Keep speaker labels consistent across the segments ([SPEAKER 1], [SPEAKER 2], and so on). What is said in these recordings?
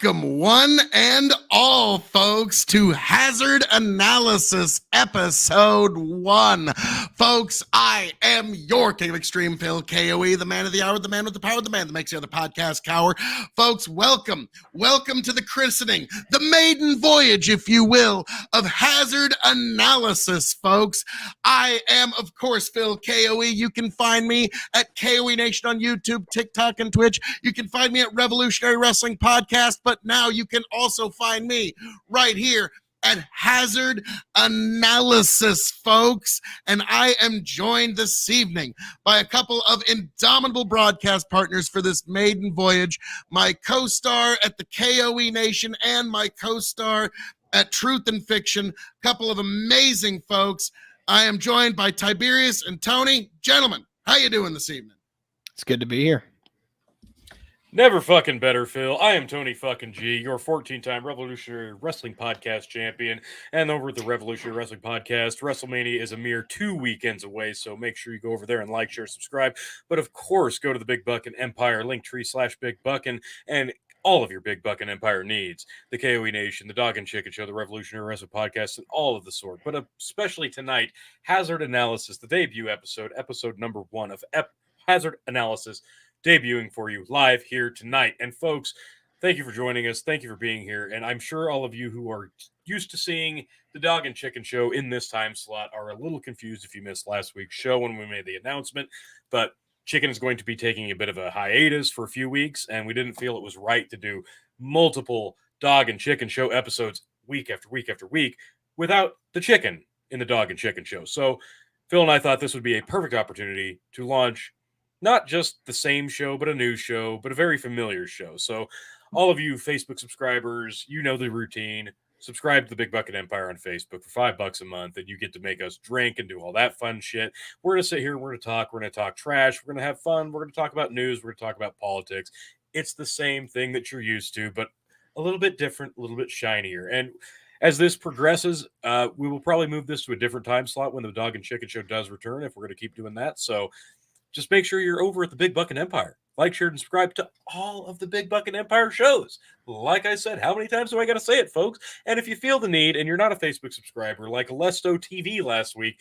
[SPEAKER 1] Welcome, one and all, folks, to Hazard Analysis Episode 1. Folks, I am your King of Extreme, Phil KOE, the man of the hour, the man with the power, the man that makes the other podcast cower. Folks, welcome to the christening, the maiden voyage, if you will, of Hazard Analysis, folks. I am, of course, Phil KOE. You can find me at KOE Nation on YouTube, TikTok, and Twitch. You can find me at Revolutionary Wrestling Podcast, but now you can also find me right here at Hazard Analysis, folks. And I am joined this evening by a couple of indomitable broadcast partners for this maiden voyage, my co-star at the KOE Nation and my co-star at Truth and Fiction, a couple of amazing folks. I am joined by Tiberius and Tony. Gentlemen, how you doing this evening?
[SPEAKER 2] It's good to be here.
[SPEAKER 3] Never fucking better, Phil. I am Tony fucking G, your 14-time Revolutionary Wrestling Podcast champion. And over at the Revolutionary Wrestling Podcast, WrestleMania is a mere 2 weekends away, so make sure you go over there and like, share, subscribe. But of course, go to the Big Buckin Empire, Linktree/Big Buckin, and all of your Big Buckin Empire needs. The KOE Nation, the Dog and Chicken Show, the Revolutionary Wrestling Podcast, and all of the sort. But especially tonight, Hazard Analysis, the debut episode number 1 of Hazard Analysis, debuting for you live here tonight. And folks, thank you for joining us. Thank you for being here. And I'm sure all of you who are used to seeing the Dog and Chicken Show in this time slot are a little confused if you missed last week's show when we made the announcement. But Chicken is going to be taking a bit of a hiatus for a few weeks, and we didn't feel it was right to do multiple Dog and Chicken Show episodes week after week after week without the chicken in the Dog and Chicken Show. So Phil and I thought this would be a perfect opportunity to launch not just the same show, but a new show, but a very familiar show. So all of you Facebook subscribers, you know the routine. Subscribe to the Big Bucket Empire on Facebook for $5 a month, and you get to make us drink and do all that fun shit. We're going to sit here, we're going to talk trash, we're going to have fun, we're going to talk about news, we're going to talk about politics. It's the same thing that you're used to, but a little bit different, a little bit shinier. And as this progresses, we will probably move this to a different time slot when the Dog and Chicken Show does return, if we're going to keep doing that. So just make sure you're over at the Big Bucket Empire. Like, share, and subscribe to all of the Big Bucket Empire shows. Like I said, how many times do I got to say it, folks? And if you feel the need and you're not a Facebook subscriber, like Alesto TV last week,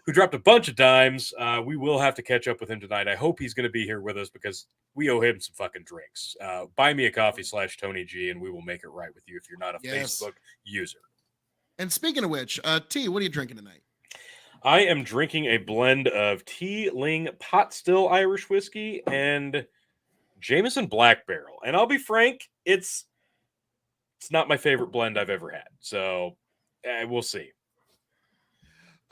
[SPEAKER 3] who dropped a bunch of dimes, we will have to catch up with him tonight. I hope he's going to be here with us because we owe him some fucking drinks. Buy me a coffee/Tony G, and we will make it right with you if you're not a Facebook user.
[SPEAKER 1] And speaking of which, T, what are you drinking tonight?
[SPEAKER 3] I am drinking a blend of Tea-Ling Pot Still Irish Whiskey and Jameson Black Barrel. And I'll be frank, it's not my favorite blend I've ever had. So we'll see.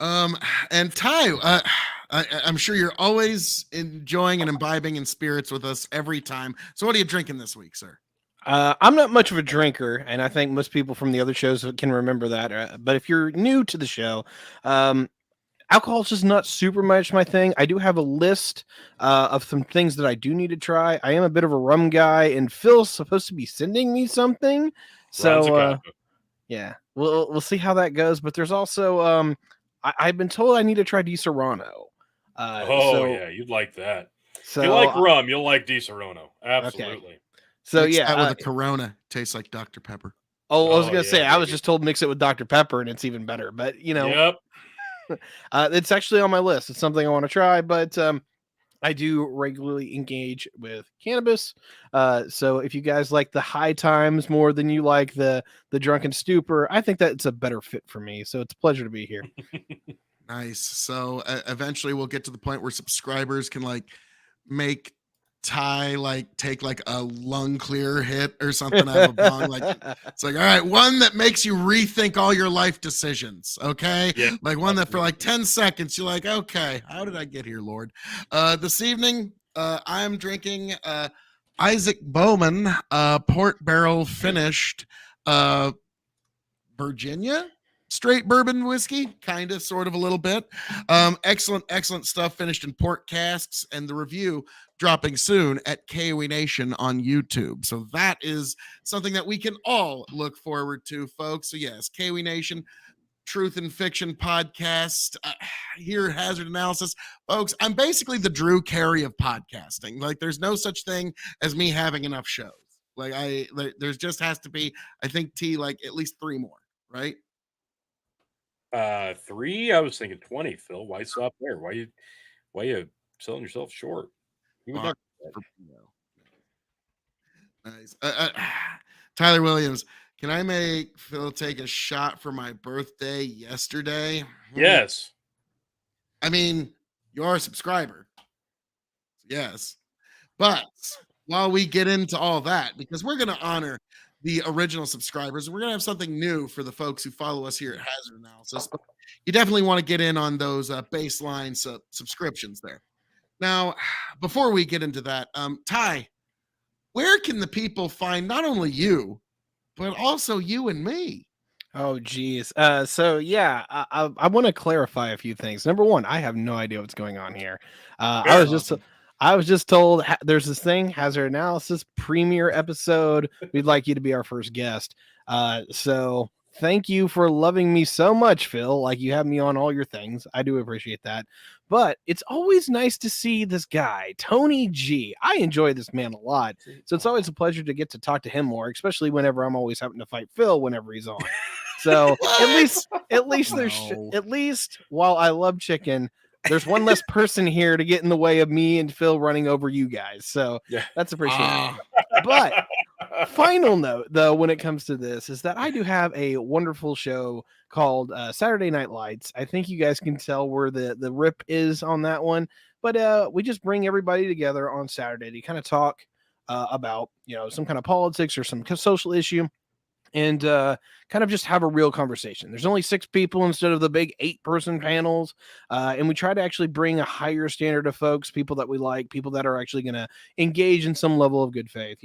[SPEAKER 1] And Ty, I'm sure you're always enjoying and imbibing in spirits with us every time. So what are you drinking this week, sir?
[SPEAKER 2] I'm not much of a drinker, and I think most people from the other shows can remember that. But if you're new to the show, alcohol is just not super much my thing. I do have a list of some things that I do need to try. I am a bit of a rum guy, and Phil's supposed to be sending me something. So, yeah, we'll see how that goes. But there's also, I've been told I need to try Di Serrano.
[SPEAKER 3] Yeah, you'd like that.
[SPEAKER 2] So,
[SPEAKER 3] if you like rum, you'll like Di Serrano. Absolutely.
[SPEAKER 1] Okay.
[SPEAKER 2] So,
[SPEAKER 1] mix
[SPEAKER 2] yeah.
[SPEAKER 1] that with a Corona. Tastes like Dr. Pepper.
[SPEAKER 2] I was going to say, I was just told mix it with Dr. Pepper, and it's even better. But, you know.
[SPEAKER 3] Yep.
[SPEAKER 2] It's actually on my list. It's something I want to try, but I do regularly engage with cannabis. So if you guys like the high times more than you like the drunken stupor, I think that it's a better fit for me. So it's a pleasure to be here.
[SPEAKER 1] Nice. So eventually we'll get to the point where subscribers can make Ty take a lung clear hit or something out of a bong. It's all right, one that makes you rethink all your life decisions. Okay.
[SPEAKER 3] Yeah,
[SPEAKER 1] one that for 10 seconds you're like, okay, how did I get here, Lord? This evening, I'm drinking Isaac Bowman port barrel finished Virginia straight bourbon whiskey, kind of, sort of, a little bit. Excellent stuff, finished in port casks, and the review dropping soon at KOE Nation on YouTube. So that is something that we can all look forward to, folks. So yes, KOE Nation, Truth and Fiction podcast, here at Hazard Analysis. Folks, I'm basically the Drew Carey of podcasting. There's no such thing as me having enough shows. Like there's just has to be, I think, T, like at least 3 more, right?
[SPEAKER 3] 3. I was thinking 20. Phil, why stop there? Why you selling yourself short? You would
[SPEAKER 1] Uh,
[SPEAKER 3] never.
[SPEAKER 1] for- Nice. Tyler Williams, can I make Phil take a shot for my birthday yesterday?
[SPEAKER 3] Yes.
[SPEAKER 1] I mean, you're a subscriber. Yes. But while we get into all that, because we're going to honor the original subscribers, we're going to have something new for the folks who follow us here at Hazard Analysis. But you definitely want to get in on those baseline subscriptions there. Now, before we get into that, Ty, where can the people find not only you, but also you and me?
[SPEAKER 2] Oh, geez. So yeah, I want to clarify a few things. Number one, I have no idea what's going on here.
[SPEAKER 1] Awesome.
[SPEAKER 2] I was just told there's this thing, Hazard Analysis premiere episode. We'd like you to be our first guest. So thank you for loving me so much, Phil. Like you have me on all your things. I do appreciate that. But it's always nice to see this guy, Tony G. I enjoy this man a lot. So it's always a pleasure to get to talk to him more, especially whenever I'm always having to fight Phil whenever he's on. So at least there's
[SPEAKER 1] No.
[SPEAKER 2] at least while I love chicken, there's one less person here to get in the way of me and Phil running over you guys. So
[SPEAKER 3] Yeah.
[SPEAKER 2] that's appreciated.
[SPEAKER 1] Ah,
[SPEAKER 2] But final note, though, when it comes to this, is that I do have a wonderful show called Saturday Night Lights. I think you guys can tell where the rip is on that one. But we just bring everybody together on Saturday to kind of talk about, some kind of politics or some social issue. And kind of just have a real conversation. There's only 6 people instead of the big 8-person panels. And we try to actually bring a higher standard of folks, people that we like, people that are actually going to engage in some level of good faith,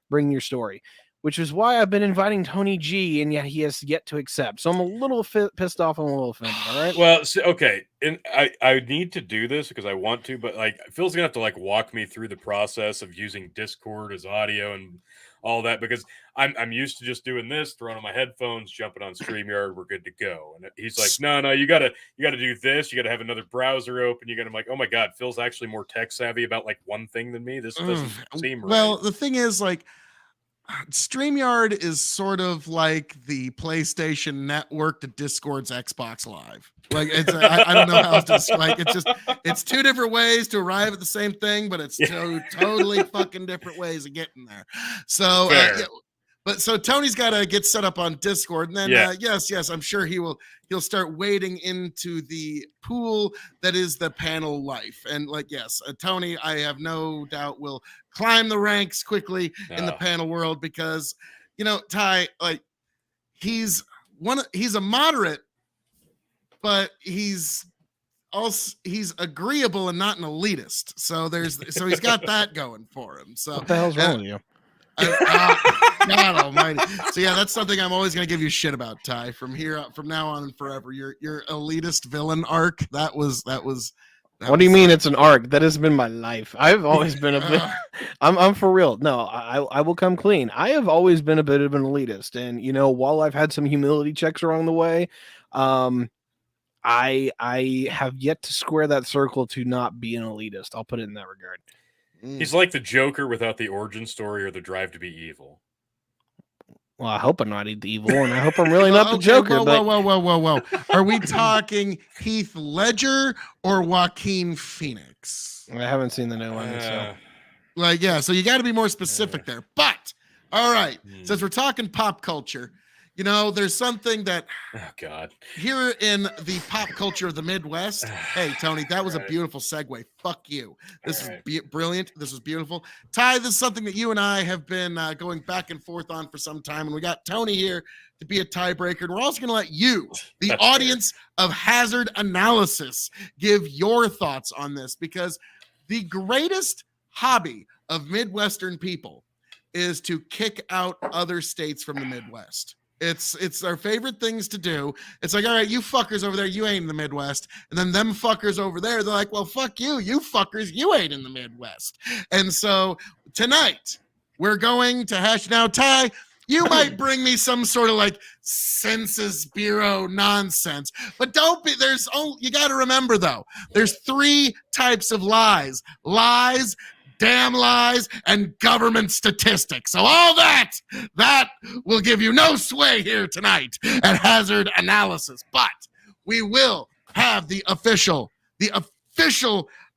[SPEAKER 2] bring your story, which is why I've been inviting Tony G, and yet he has yet to accept. So I'm a little pissed off. I'm a little offended. All right.
[SPEAKER 3] Well, okay, and I need to do this because I want to, but like Phil's gonna have to like walk me through the process of using Discord as audio and all that because I'm used to just doing this, throwing on my headphones, jumping on StreamYard, we're good to go. And he's like, no, you gotta do this. You gotta have another browser open. I'm like, oh my god, Phil's actually more tech savvy about like one thing than me. This doesn't seem right.
[SPEAKER 1] well, the thing is, like, StreamYard is sort of like the PlayStation Network to Discord's Xbox Live. Like I don't know how else to describe. It's 2 different ways to arrive at the same thing, but it's totally fucking different ways of getting there. So, so Tony's got to get set up on Discord, and then yes, I'm sure he'll start wading into the pool that is the panel life. And like, yes, Tony, I have no doubt will climb the ranks quickly in the panel world because, Ty, like he's a moderate, but he's agreeable and not an elitist. So he's got that going for him. So
[SPEAKER 2] what the hell's wrong with you?
[SPEAKER 1] God almighty. So yeah, that's something I'm always going to give you shit about, Ty, from now on and forever. Your elitist villain arc. That was
[SPEAKER 2] What do you mean it's an arc? That has been my life. I've always been a bit. I'm for real. No, I will come clean. I have always been a bit of an elitist, and while I've had some humility checks along the way, I have yet to square that circle to not be an elitist. I'll put it in that regard.
[SPEAKER 3] He's like the Joker without the origin story or the drive to be evil.
[SPEAKER 2] Well, I hope I'm not evil, and I hope I'm really not the Joker.
[SPEAKER 1] Whoa. Are we talking Heath Ledger or Joaquin Phoenix?
[SPEAKER 2] I haven't seen the new one. So.
[SPEAKER 1] So you got to be more specific there. But, all right, since we're talking pop culture, there's something that here in the pop culture of the Midwest. Hey, Tony, that was a beautiful segue. Fuck you. This is brilliant. This was beautiful. Ty, this is something that you and I have been going back and forth on for some time. And we got Tony here to be a tiebreaker. And we're also going to let you, the audience of Hazard Analysis, give your thoughts on this because the greatest hobby of Midwestern people is to kick out other states from the Midwest. It's our favorite things to do. It's like, all right, you fuckers over there, you ain't in the Midwest. And then them fuckers over there, they're like, well, fuck you fuckers, you ain't in the Midwest. And so tonight, we're going to hash it out. Ty, you might bring me some sort of like Census Bureau nonsense, but you got to remember though, there's 3 types of lies. Lies, damn lies, and government statistics. So all that will give you no sway here tonight at Hazard Analysis. But we will have the official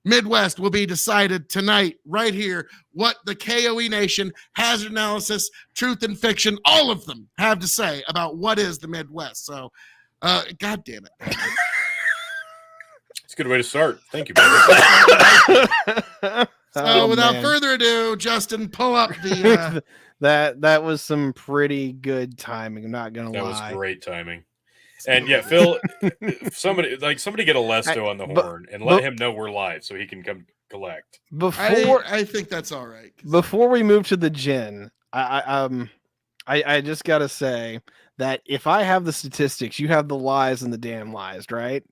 [SPEAKER 1] Midwest will be decided tonight right here. What the KOE Nation, Hazard Analysis, Truth and Fiction, all of them have to say about what is the Midwest. So, God damn it.
[SPEAKER 3] It's a good way to start. Thank you, baby.
[SPEAKER 1] So without further ado, Justin, pull up the
[SPEAKER 2] that was some pretty good timing. I'm not gonna
[SPEAKER 3] That
[SPEAKER 2] lie.
[SPEAKER 3] was great timing. And yeah, Phil, somebody get Alesto on the horn and let him know we're live so he can come collect.
[SPEAKER 2] Before
[SPEAKER 1] I think that's all right.
[SPEAKER 2] Before we move to the gin, I just gotta say that if I have the statistics, you have the lies and the damn lies, right?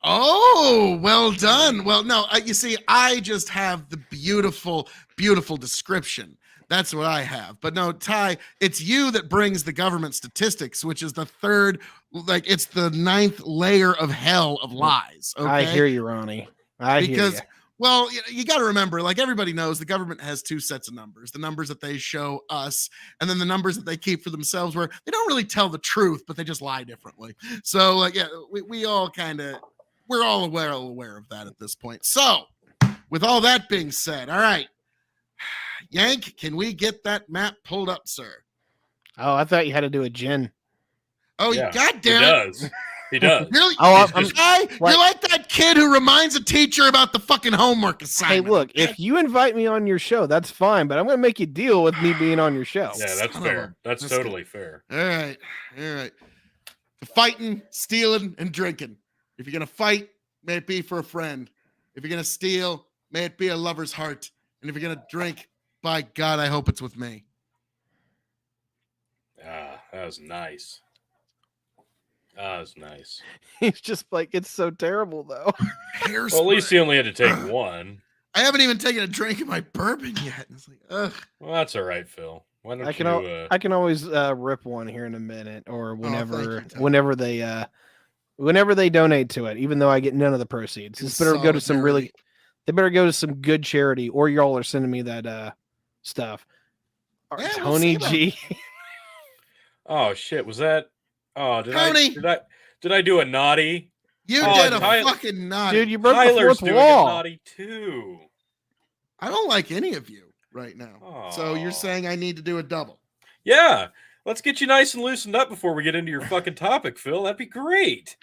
[SPEAKER 1] Oh, well done. Well, no, you see, I just have the beautiful, beautiful description. That's what I have. But no, Ty, it's you that brings the government statistics, which is the third, like it's the 9th layer of hell of lies. Okay?
[SPEAKER 2] I hear you, Ronnie. Hear you.
[SPEAKER 1] Well, you got to remember, like everybody knows, the government has 2 sets of numbers: the numbers that they show us, and then the numbers that they keep for themselves, where they don't really tell the truth, but they just lie differently. So, like, yeah, we all kind of. We're all aware of that at this point. So, with all that being said, all right, Yank, can we get that map pulled up, sir?
[SPEAKER 2] Oh, I thought you had to do a gin.
[SPEAKER 1] Oh,
[SPEAKER 3] Yeah,
[SPEAKER 1] goddamn
[SPEAKER 3] he
[SPEAKER 1] it!
[SPEAKER 3] does. He does.
[SPEAKER 1] Really?
[SPEAKER 2] Oh,
[SPEAKER 1] You're like that kid who reminds a teacher about the fucking homework
[SPEAKER 2] Hey,
[SPEAKER 1] assignment.
[SPEAKER 2] look, if you invite me on your show, that's fine, but I'm going to make you deal with me being on your show.
[SPEAKER 3] Yeah, that's
[SPEAKER 1] Son of
[SPEAKER 3] fair.
[SPEAKER 1] a
[SPEAKER 3] That's totally fair.
[SPEAKER 1] All right. Fighting, stealing, and drinking. If you're gonna fight, may it be for a friend. If you're gonna steal, may it be a lover's heart. And if you're gonna drink, by God, I hope it's with me.
[SPEAKER 3] Ah, that was nice. That was nice.
[SPEAKER 2] He's just like, it's so terrible, though.
[SPEAKER 1] Hairspray.
[SPEAKER 3] Well, at least he only had to take one.
[SPEAKER 1] I haven't even taken a drink of my bourbon yet. It's like, ugh.
[SPEAKER 3] Well, that's all right, Phil. Why don't
[SPEAKER 2] I can always rip one here in a minute or whenever
[SPEAKER 1] thank you, Tom.
[SPEAKER 2] whenever they donate to it, even though I get none of the proceeds. This better go to some really, they better go to some good charity, or y'all are sending me that stuff. All right,
[SPEAKER 1] Yeah, we'll
[SPEAKER 2] Tony
[SPEAKER 1] see
[SPEAKER 2] G.
[SPEAKER 3] Oh shit! Was that? Oh,
[SPEAKER 1] Tony!
[SPEAKER 3] Did I do a naughty?
[SPEAKER 1] You
[SPEAKER 3] Oh,
[SPEAKER 1] did a
[SPEAKER 3] Tyler-
[SPEAKER 1] fucking naughty.
[SPEAKER 2] Dude, you broke
[SPEAKER 3] Tyler's
[SPEAKER 2] the fourth
[SPEAKER 3] doing
[SPEAKER 2] wall.
[SPEAKER 3] a naughty too.
[SPEAKER 1] I don't like any of you right now. So you're
[SPEAKER 3] Aw.
[SPEAKER 1] saying I need to do a double.
[SPEAKER 3] Yeah, let's get you nice and loosened up before we get into your fucking topic, Phil. That'd be great.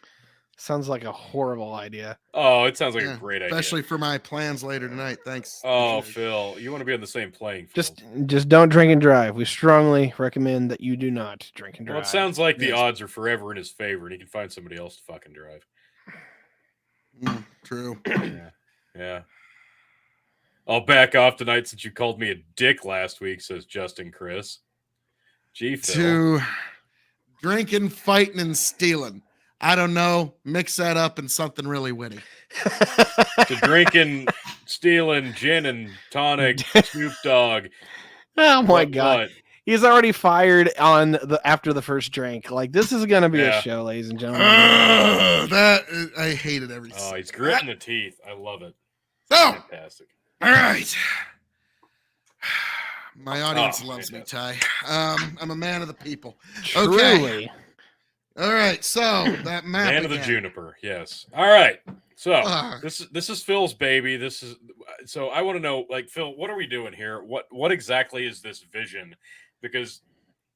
[SPEAKER 2] Sounds like a horrible idea.
[SPEAKER 3] Oh, it sounds like
[SPEAKER 1] Yeah,
[SPEAKER 3] a great
[SPEAKER 1] especially
[SPEAKER 3] idea.
[SPEAKER 1] for my plans later tonight. Thanks.
[SPEAKER 3] Oh,
[SPEAKER 1] Appreciate it.
[SPEAKER 3] Phil, you want to be on the same playing field.
[SPEAKER 2] Just don't drink and drive. We strongly recommend that you do not drink and drive.
[SPEAKER 3] Well, it sounds like the
[SPEAKER 1] Yes.
[SPEAKER 3] odds are forever in his favor, and he can find somebody else to fucking drive.
[SPEAKER 1] True.
[SPEAKER 3] Yeah. I'll back off tonight since you called me a dick last week, says Justin Chris. Gee, Phil.
[SPEAKER 1] To drinking, fighting, and stealing. I don't know. Mix that up in something really witty.
[SPEAKER 3] To drinking, stealing, gin and tonic, Snoop Dogg.
[SPEAKER 2] Oh my
[SPEAKER 3] What-
[SPEAKER 2] god.
[SPEAKER 3] what?
[SPEAKER 2] He's already fired on after the first drink. Like, this is gonna be
[SPEAKER 3] Yeah.
[SPEAKER 2] a show, ladies and gentlemen.
[SPEAKER 1] I hate it every
[SPEAKER 3] Oh,
[SPEAKER 1] second.
[SPEAKER 3] he's gritting the teeth. I love it.
[SPEAKER 1] So,
[SPEAKER 3] Fantastic.
[SPEAKER 1] all right. My audience
[SPEAKER 3] Oh,
[SPEAKER 1] loves me,
[SPEAKER 3] fantastic.
[SPEAKER 1] Ty. I'm a man of the people.
[SPEAKER 2] Truly.
[SPEAKER 1] All right, so that map
[SPEAKER 3] Man of the
[SPEAKER 1] again.
[SPEAKER 3] Juniper, yes. All right. So
[SPEAKER 1] Ugh.
[SPEAKER 3] this is Phil's baby. So I want to know, like, Phil, what are we doing here? What exactly is this vision? Because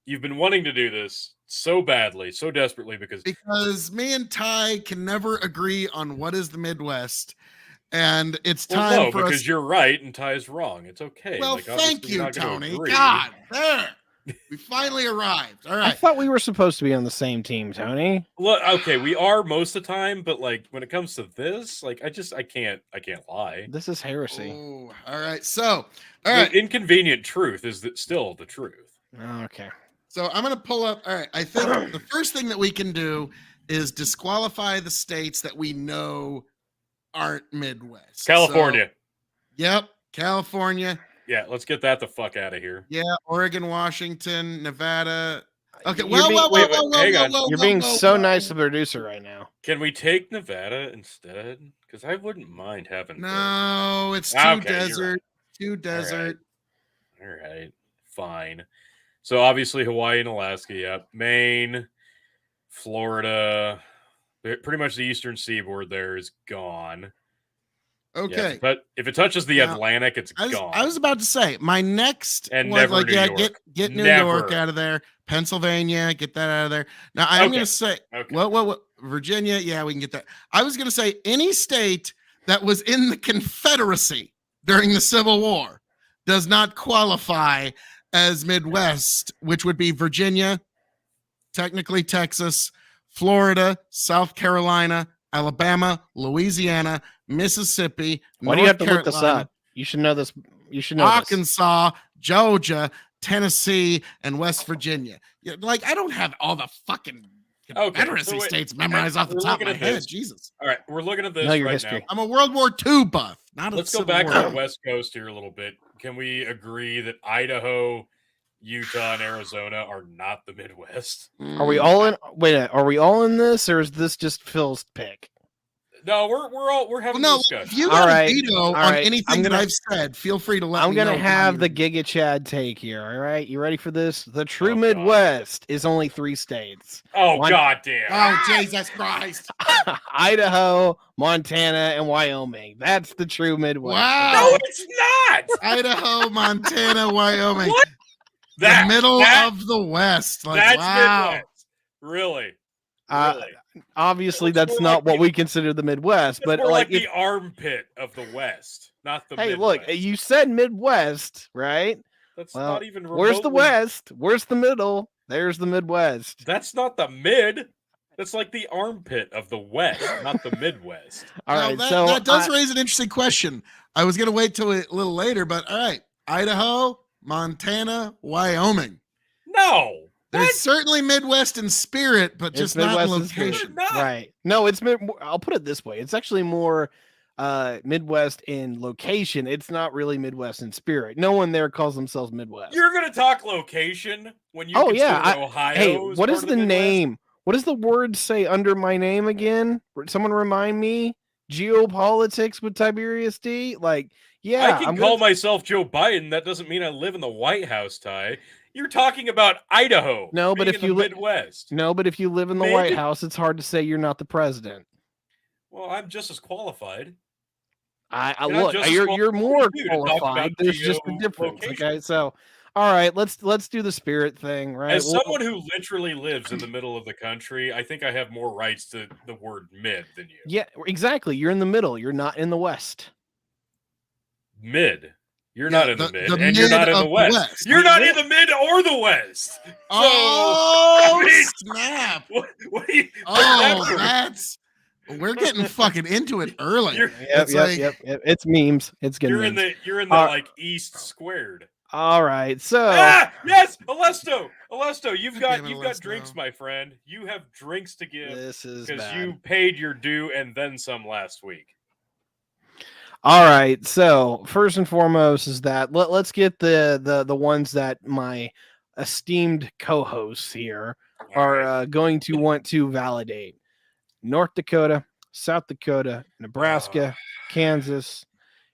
[SPEAKER 3] you've been wanting to do this so badly, so desperately,
[SPEAKER 1] Because me and Ty can never agree on what is the Midwest, and it's
[SPEAKER 3] well,
[SPEAKER 1] time
[SPEAKER 3] no,
[SPEAKER 1] for
[SPEAKER 3] because
[SPEAKER 1] us.
[SPEAKER 3] you're right and Ty's wrong. It's okay.
[SPEAKER 1] Well,
[SPEAKER 3] Like, obviously
[SPEAKER 1] thank
[SPEAKER 3] we're
[SPEAKER 1] you,
[SPEAKER 3] not gonna
[SPEAKER 1] Tony.
[SPEAKER 3] agree.
[SPEAKER 1] God, there. We finally arrived. All
[SPEAKER 2] I
[SPEAKER 1] right.
[SPEAKER 2] thought we were supposed to be on the same team, Tony.
[SPEAKER 3] Look, okay, we are most of the time, but like when it comes to this, like I can't lie.
[SPEAKER 2] This is heresy.
[SPEAKER 1] Oh, all right. So, all
[SPEAKER 3] The
[SPEAKER 1] right.
[SPEAKER 3] inconvenient truth is that still the truth.
[SPEAKER 2] Oh, okay.
[SPEAKER 1] So I'm going to pull up. All right. I think the first thing that we can do is disqualify the states that we know aren't Midwest.
[SPEAKER 3] California.
[SPEAKER 1] So, yep. California.
[SPEAKER 3] Yeah, let's get that the fuck out of here.
[SPEAKER 1] Yeah. Oregon, Washington, Nevada. Okay.
[SPEAKER 2] You're
[SPEAKER 1] Well,
[SPEAKER 2] being-
[SPEAKER 1] well,
[SPEAKER 3] wait,
[SPEAKER 1] well,
[SPEAKER 3] wait, hang on.
[SPEAKER 1] well,
[SPEAKER 2] You're
[SPEAKER 1] well,
[SPEAKER 2] being
[SPEAKER 1] well,
[SPEAKER 2] so
[SPEAKER 1] well.
[SPEAKER 2] nice to the producer right now.
[SPEAKER 3] Can we take Nevada instead? Because I wouldn't mind having.
[SPEAKER 1] No, it's too
[SPEAKER 3] Okay, you're
[SPEAKER 1] desert. to desert.
[SPEAKER 3] All right. Fine. So obviously Hawaii and Alaska, yep. Maine, Florida, pretty much the eastern seaboard there is gone.
[SPEAKER 1] Okay.
[SPEAKER 3] Yeah, if it touches the
[SPEAKER 1] Now,
[SPEAKER 3] Atlantic, it's gone.
[SPEAKER 1] I was about to say my next
[SPEAKER 3] And
[SPEAKER 1] one,
[SPEAKER 3] never
[SPEAKER 1] like,
[SPEAKER 3] New
[SPEAKER 1] yeah,
[SPEAKER 3] York.
[SPEAKER 1] get New
[SPEAKER 3] Never.
[SPEAKER 1] York out of there. Pennsylvania, get that out of there. Now I'm gonna say, what? Virginia, yeah, we can get that. I was gonna say any state that was in the Confederacy during the Civil War does not qualify as Midwest, which would be Virginia, technically Texas, Florida, South Carolina, Alabama, Louisiana, Mississippi.
[SPEAKER 2] Why do you have to look this up? You should know this. You should know
[SPEAKER 1] Arkansas, Georgia, Tennessee, and West Virginia. Yeah, like, I don't have all the fucking Confederacy states memorized off the top of my head. Jesus.
[SPEAKER 3] All right, we're looking at this
[SPEAKER 2] Know your
[SPEAKER 3] right
[SPEAKER 2] history.
[SPEAKER 3] now.
[SPEAKER 1] I'm a World War II buff.
[SPEAKER 3] Let's go back to the West Coast here a little bit. Can we agree that Idaho, Utah, and Arizona are not the Midwest?
[SPEAKER 2] Are we all in? Wait, are we all in this, or is this just Phil's pick?
[SPEAKER 3] No, we're having a discussion.
[SPEAKER 1] If you got a veto on
[SPEAKER 2] right.
[SPEAKER 1] anything that I've said, feel free to let me know.
[SPEAKER 2] I'm gonna have the Giga Chad take here. All right, you ready for this? The true
[SPEAKER 3] God.
[SPEAKER 2] Midwest is only 3 states:
[SPEAKER 3] Oh, goddamn!
[SPEAKER 1] Oh, Jesus Christ!
[SPEAKER 2] Idaho, Montana, and Wyoming. That's the true Midwest.
[SPEAKER 1] Wow!
[SPEAKER 3] No, it's not.
[SPEAKER 1] Idaho, Montana, Wyoming.
[SPEAKER 3] What?
[SPEAKER 1] The middle of the West. Like,
[SPEAKER 3] That's
[SPEAKER 1] wow.
[SPEAKER 3] Midwest. Really?
[SPEAKER 2] Obviously,
[SPEAKER 3] It's
[SPEAKER 2] that's
[SPEAKER 3] more
[SPEAKER 2] not
[SPEAKER 3] like
[SPEAKER 2] what we consider the Midwest,
[SPEAKER 3] It's
[SPEAKER 2] but
[SPEAKER 3] more like
[SPEAKER 2] if,
[SPEAKER 3] the armpit of the West, not the
[SPEAKER 2] hey,
[SPEAKER 3] Midwest.
[SPEAKER 2] look, you said Midwest, right?
[SPEAKER 3] That's
[SPEAKER 2] Well,
[SPEAKER 3] not even
[SPEAKER 2] where's the
[SPEAKER 3] remotely-
[SPEAKER 2] West? Where's the middle? There's the Midwest.
[SPEAKER 3] That's not the mid. That's like the armpit of the West, not the Midwest.
[SPEAKER 2] All
[SPEAKER 1] Now,
[SPEAKER 2] right,
[SPEAKER 1] that,
[SPEAKER 2] so
[SPEAKER 1] that does raise an interesting question. I was going to wait till a little later, but all right. Idaho, Montana, Wyoming.
[SPEAKER 3] No.
[SPEAKER 1] There's certainly Midwest in spirit, but
[SPEAKER 2] It's
[SPEAKER 1] just not in
[SPEAKER 2] Midwest in spirit.
[SPEAKER 1] location.
[SPEAKER 3] Not.
[SPEAKER 2] right. No, it's I'll put it this way. It's actually more Midwest in location. It's not really Midwest in spirit. No one there calls themselves Midwest.
[SPEAKER 3] You're gonna talk location when you
[SPEAKER 2] Oh,
[SPEAKER 3] consider
[SPEAKER 2] yeah,
[SPEAKER 3] Ohio.
[SPEAKER 2] Hey,
[SPEAKER 3] as
[SPEAKER 2] what
[SPEAKER 3] part
[SPEAKER 2] is
[SPEAKER 3] of
[SPEAKER 2] the
[SPEAKER 3] Midwest?
[SPEAKER 2] name? What does the word say under my name again? Someone remind me. Geopolitics with Tiberius D. Like, yeah,
[SPEAKER 3] I can call myself Joe Biden. That doesn't mean I live in the White House, Ty. You're talking about Idaho.
[SPEAKER 2] No, but
[SPEAKER 3] being
[SPEAKER 2] if
[SPEAKER 3] in
[SPEAKER 2] you
[SPEAKER 3] the Midwest.
[SPEAKER 2] No, but if you live in the White House, it's hard to say you're not the president.
[SPEAKER 3] Well, I'm just as qualified.
[SPEAKER 2] I
[SPEAKER 3] You're not
[SPEAKER 2] look,
[SPEAKER 3] just as
[SPEAKER 2] you're more
[SPEAKER 3] qualified to talk about
[SPEAKER 2] qualified. There's just a difference.
[SPEAKER 3] geolocation.
[SPEAKER 2] Okay, so all right, let's do the spirit thing, right?
[SPEAKER 3] As someone who literally lives in the middle of the country, I think I have more rights to the word mid than you.
[SPEAKER 2] Yeah, exactly. You're in the middle. You're not in the West.
[SPEAKER 3] Mid. You're
[SPEAKER 1] Yeah,
[SPEAKER 3] not in the mid,
[SPEAKER 1] the
[SPEAKER 3] and you're not in
[SPEAKER 1] mid
[SPEAKER 3] the
[SPEAKER 1] of
[SPEAKER 3] West.
[SPEAKER 1] West.
[SPEAKER 3] You're not in the mid or the West.
[SPEAKER 1] Oh,
[SPEAKER 3] I mean,
[SPEAKER 1] snap.
[SPEAKER 3] What do you?
[SPEAKER 1] Oh, we're getting fucking into it early.
[SPEAKER 3] You're,
[SPEAKER 2] Yep, yep. It's memes. It's getting
[SPEAKER 3] you're in
[SPEAKER 2] memes.
[SPEAKER 3] the like East squared.
[SPEAKER 2] All right, so
[SPEAKER 3] Yes, Alesto, you've got
[SPEAKER 1] Damn it,
[SPEAKER 3] you've got
[SPEAKER 1] Alesto.
[SPEAKER 3] drinks, my friend. You have drinks to give
[SPEAKER 2] this is
[SPEAKER 3] because
[SPEAKER 2] bad.
[SPEAKER 3] you paid your due and then some last week.
[SPEAKER 2] All right, so first and foremost is that let's get the ones that my esteemed co-hosts here are going to want to validate. North Dakota, South Dakota, Nebraska, Kansas,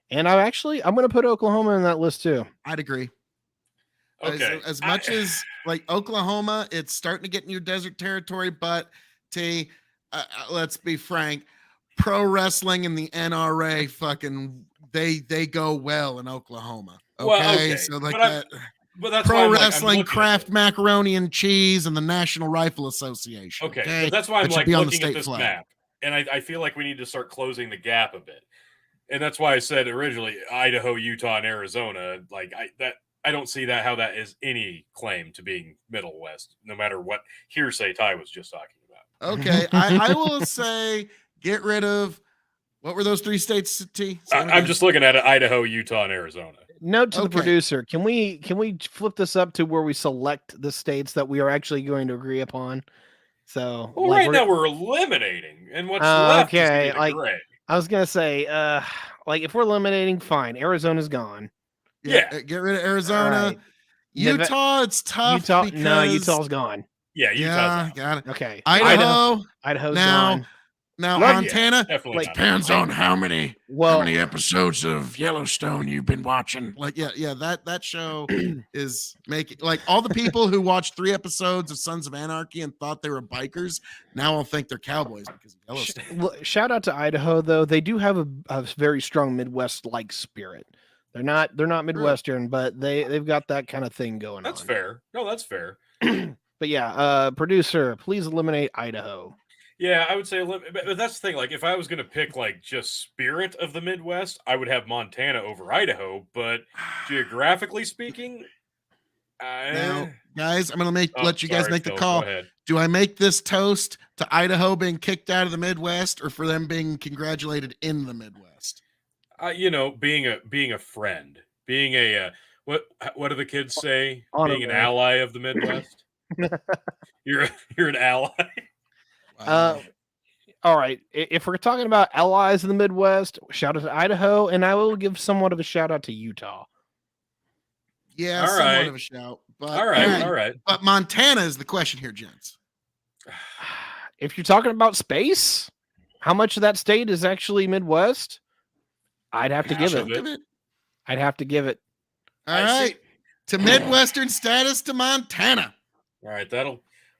[SPEAKER 2] and I'm going to put Oklahoma in that list too.
[SPEAKER 1] I'd agree.
[SPEAKER 3] Okay.
[SPEAKER 1] As much as like Oklahoma, it's starting to get in your desert territory, but let's be frank, pro wrestling and the NRA fucking they go well in Oklahoma. Okay,
[SPEAKER 3] Well, okay,
[SPEAKER 1] so like
[SPEAKER 3] but
[SPEAKER 1] that
[SPEAKER 3] but that's why
[SPEAKER 1] pro
[SPEAKER 3] I'm like, I'm
[SPEAKER 1] wrestling,
[SPEAKER 3] looking at
[SPEAKER 1] Kraft
[SPEAKER 3] this.
[SPEAKER 1] macaroni and cheese, and the National Rifle Association.
[SPEAKER 3] Okay, but that's why I'm
[SPEAKER 1] That should
[SPEAKER 3] like
[SPEAKER 1] be on the
[SPEAKER 3] looking at
[SPEAKER 1] state
[SPEAKER 3] this
[SPEAKER 1] flag.
[SPEAKER 3] map, and I feel like we need to start closing the gap a bit, and that's why I said originally Idaho, Utah, and Arizona. Like I don't see how that is any claim to being Middle West, no matter what hearsay Ty was just talking about.
[SPEAKER 1] Okay, I will say get rid of what were those 3 states? T.
[SPEAKER 3] I'm just looking at it: Idaho, Utah, and Arizona.
[SPEAKER 2] Note to the
[SPEAKER 1] Okay.
[SPEAKER 2] producer: Can we flip this up to where we select the states that we are actually going to agree upon? So,
[SPEAKER 3] Well,
[SPEAKER 2] like,
[SPEAKER 3] right now we're eliminating, and what's left is
[SPEAKER 2] okay,
[SPEAKER 3] gonna be
[SPEAKER 2] like-
[SPEAKER 3] the gray.
[SPEAKER 2] I was gonna say, like if we're eliminating, fine. Arizona's gone.
[SPEAKER 1] get rid of Arizona.
[SPEAKER 2] All right.
[SPEAKER 1] Utah, it's tough.
[SPEAKER 2] No,
[SPEAKER 1] because-
[SPEAKER 2] Utah's gone.
[SPEAKER 3] Yeah, Utah's
[SPEAKER 1] Yeah,
[SPEAKER 3] out.
[SPEAKER 1] got it.
[SPEAKER 2] Okay,
[SPEAKER 1] Idaho.
[SPEAKER 2] Idaho's
[SPEAKER 1] now,
[SPEAKER 2] gone.
[SPEAKER 1] Now,
[SPEAKER 2] Not yet.
[SPEAKER 1] Montana
[SPEAKER 3] Definitely
[SPEAKER 2] Like,
[SPEAKER 3] not.
[SPEAKER 1] depends on how many
[SPEAKER 2] Well,
[SPEAKER 1] episodes of Yellowstone you've been watching. Like, yeah, that show is making like all the people who watched 3 episodes of Sons of Anarchy and thought they were bikers now will think they're cowboys because of Yellowstone.
[SPEAKER 2] shout out to Idaho though. They do have a very strong Midwest like spirit. They're not Midwestern, but they've got that kind of thing going
[SPEAKER 3] That's
[SPEAKER 2] on.
[SPEAKER 3] fair. No, that's fair.
[SPEAKER 2] But yeah, producer, please eliminate Idaho.
[SPEAKER 3] Yeah, I would say, but that's the thing. Like, if I was going to pick like just spirit of the Midwest, I would have Montana over Idaho. But geographically speaking,
[SPEAKER 1] Now, guys, I'm gonna let you guys
[SPEAKER 3] sorry,
[SPEAKER 1] make the
[SPEAKER 3] Phil,
[SPEAKER 1] call.
[SPEAKER 3] Go ahead.
[SPEAKER 1] Do I make this toast to Idaho being kicked out of the Midwest, or for them being congratulated in the Midwest?
[SPEAKER 3] Being a friend, being a what do the kids say?
[SPEAKER 2] Honorable.
[SPEAKER 3] Being an ally of the Midwest. you're an ally.
[SPEAKER 1] Wow.
[SPEAKER 2] All right. If we're talking about allies in the Midwest, shout out to Idaho, and I will give somewhat of a shout out to Utah.
[SPEAKER 1] Yeah,
[SPEAKER 3] All
[SPEAKER 1] somewhat
[SPEAKER 3] right.
[SPEAKER 1] of a shout. But
[SPEAKER 3] All right.
[SPEAKER 1] But Montana is the question here, gents.
[SPEAKER 2] If you're talking about space, how much of that state is actually Midwest? I'd have to give
[SPEAKER 3] Half
[SPEAKER 2] it.
[SPEAKER 3] of it.
[SPEAKER 2] I'd have to give it.
[SPEAKER 1] All
[SPEAKER 3] I see.
[SPEAKER 1] right. To Midwestern status to Montana.
[SPEAKER 3] All right,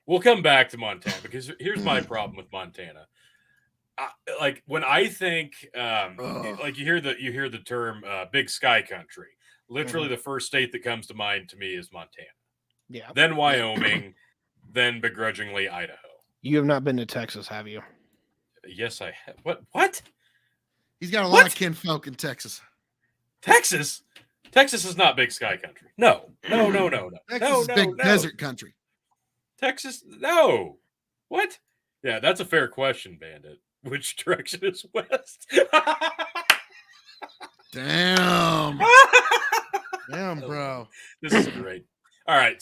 [SPEAKER 3] we'll come back to Montana because here's my problem with Montana. Like when I think, like you hear the term "big sky country." Literally, the first state that comes to mind to me is Montana.
[SPEAKER 2] Yeah.
[SPEAKER 3] Then Wyoming, then begrudgingly Idaho.
[SPEAKER 2] You have not been to Texas, have you?
[SPEAKER 3] Yes, I have. What?
[SPEAKER 1] He's got a lot of kinfolk in Texas.
[SPEAKER 3] Texas? Texas is not big sky country. No.
[SPEAKER 1] Texas is big desert country.
[SPEAKER 3] Texas? No. What? Yeah, that's a fair question, Bandit. Which direction is west?
[SPEAKER 1] Damn. Damn, bro.
[SPEAKER 3] This is great. All right,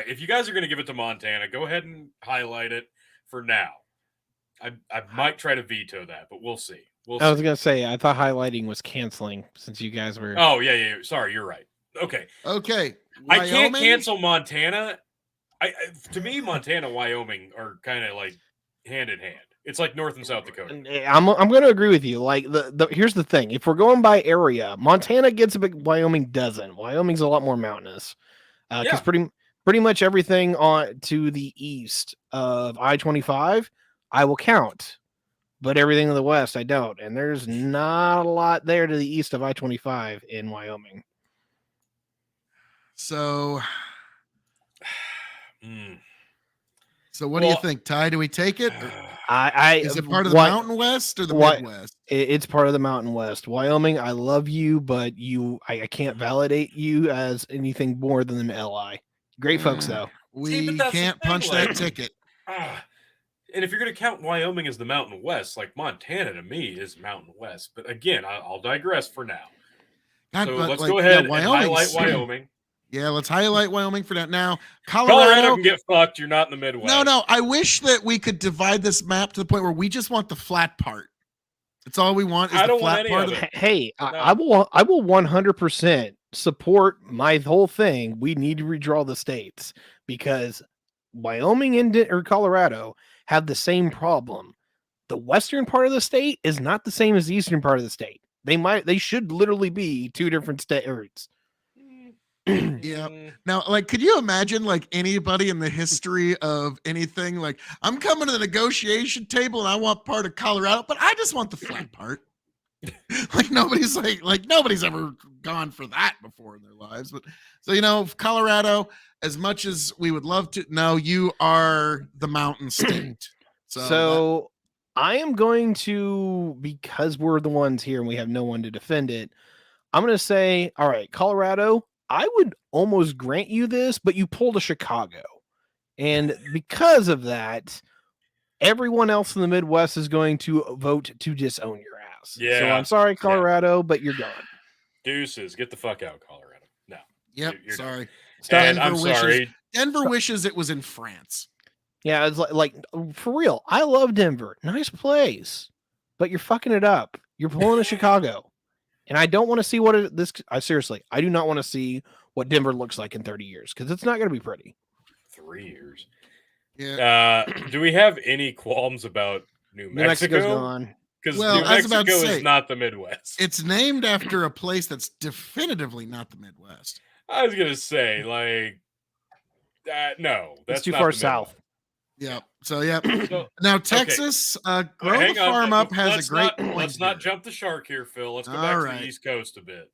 [SPEAKER 3] if you guys are going to give it to Montana, go ahead and highlight it for now. I might try to veto that, but we'll see.
[SPEAKER 2] I was gonna say I thought highlighting was canceling since you guys were.
[SPEAKER 3] Oh yeah. Sorry, you're right. Okay. I can't cancel Montana. To me, Montana, Wyoming are kind of like hand in hand. It's like North and South Dakota.
[SPEAKER 2] I'm going to agree with you. Like here's the thing: if we're going by area, Montana gets a big, Wyoming doesn't. Wyoming's a lot more mountainous because pretty much everything on to the east of I-25 I will count, but everything to the west I don't. And there's not a lot there to the east of I-25 in Wyoming.
[SPEAKER 1] So what do you think, Ty? Do we take it? Is it part of the Mountain West or the Midwest?
[SPEAKER 2] It's part of the Mountain West. Wyoming, I love you, but I can't validate you as anything more than an LI. Great folks, though.
[SPEAKER 1] We can't punch that ticket.
[SPEAKER 3] And if you're going to count Wyoming as the Mountain West, like Montana to me is Mountain West. But again, I'll digress for now. Let's go ahead and highlight Wyoming.
[SPEAKER 1] Yeah, let's highlight Wyoming for that. Now,
[SPEAKER 3] Colorado can get fucked. You're not in the Midwest.
[SPEAKER 1] No. I wish that we could divide this map to the point where we just want the flat part. That's all we want. Is the flat part.
[SPEAKER 2] Hey, no. I will 100% support my whole thing. We need to redraw the states because Wyoming and Colorado have the same problem. The western part of the state is not the same as the eastern part of the state. They should literally be two different states.
[SPEAKER 1] Yeah. Now, like, could you imagine like anybody in the history of anything? Like, I'm coming to the negotiation table and I want part of Colorado, but I just want the flat part. Like nobody's ever gone for that before in their lives. But so Colorado, as much as we would love to, no, you are the mountain state. So
[SPEAKER 2] I am going to, because we're the ones here and we have no one to defend it, I'm going to say, all right, Colorado, I would almost grant you this, but you pulled a Chicago. And because of that, everyone else in the Midwest is going to vote to disown your ass.
[SPEAKER 3] Yeah.
[SPEAKER 2] So I'm sorry, Colorado, but you're gone.
[SPEAKER 3] Deuces. Get the fuck out, Colorado. No.
[SPEAKER 1] Yep. Sorry.
[SPEAKER 3] Denver
[SPEAKER 1] wishes it was in France.
[SPEAKER 2] Yeah, it's like for real. I love Denver. Nice place. But you're fucking it up. You're pulling a Chicago. And I don't want to see seriously, I do not want to see what Denver looks like in 30 years because it's not going to be pretty.
[SPEAKER 3] 3 years.
[SPEAKER 1] Yeah.
[SPEAKER 3] Do we have any qualms about New
[SPEAKER 2] New Mexico's
[SPEAKER 3] Mexico?
[SPEAKER 2] gone.
[SPEAKER 3] Because
[SPEAKER 1] Well,
[SPEAKER 3] New
[SPEAKER 1] I was about to
[SPEAKER 3] Mexico
[SPEAKER 1] say,
[SPEAKER 3] is not the Midwest.
[SPEAKER 1] It's named after a place that's definitively not the Midwest.
[SPEAKER 3] I was gonna say, like, no, that's
[SPEAKER 2] It's too
[SPEAKER 3] not
[SPEAKER 2] far
[SPEAKER 3] the
[SPEAKER 2] south.
[SPEAKER 1] Yep. So yeah.
[SPEAKER 3] So,
[SPEAKER 1] Now Texas, Grow
[SPEAKER 3] hang
[SPEAKER 1] the
[SPEAKER 3] on,
[SPEAKER 1] Farm Up has
[SPEAKER 3] let's
[SPEAKER 1] a great
[SPEAKER 3] not,
[SPEAKER 1] point.
[SPEAKER 3] Let's not
[SPEAKER 1] here.
[SPEAKER 3] jump the shark here, Phil. Let's go
[SPEAKER 1] All
[SPEAKER 3] back to
[SPEAKER 1] right.
[SPEAKER 3] the East Coast a bit.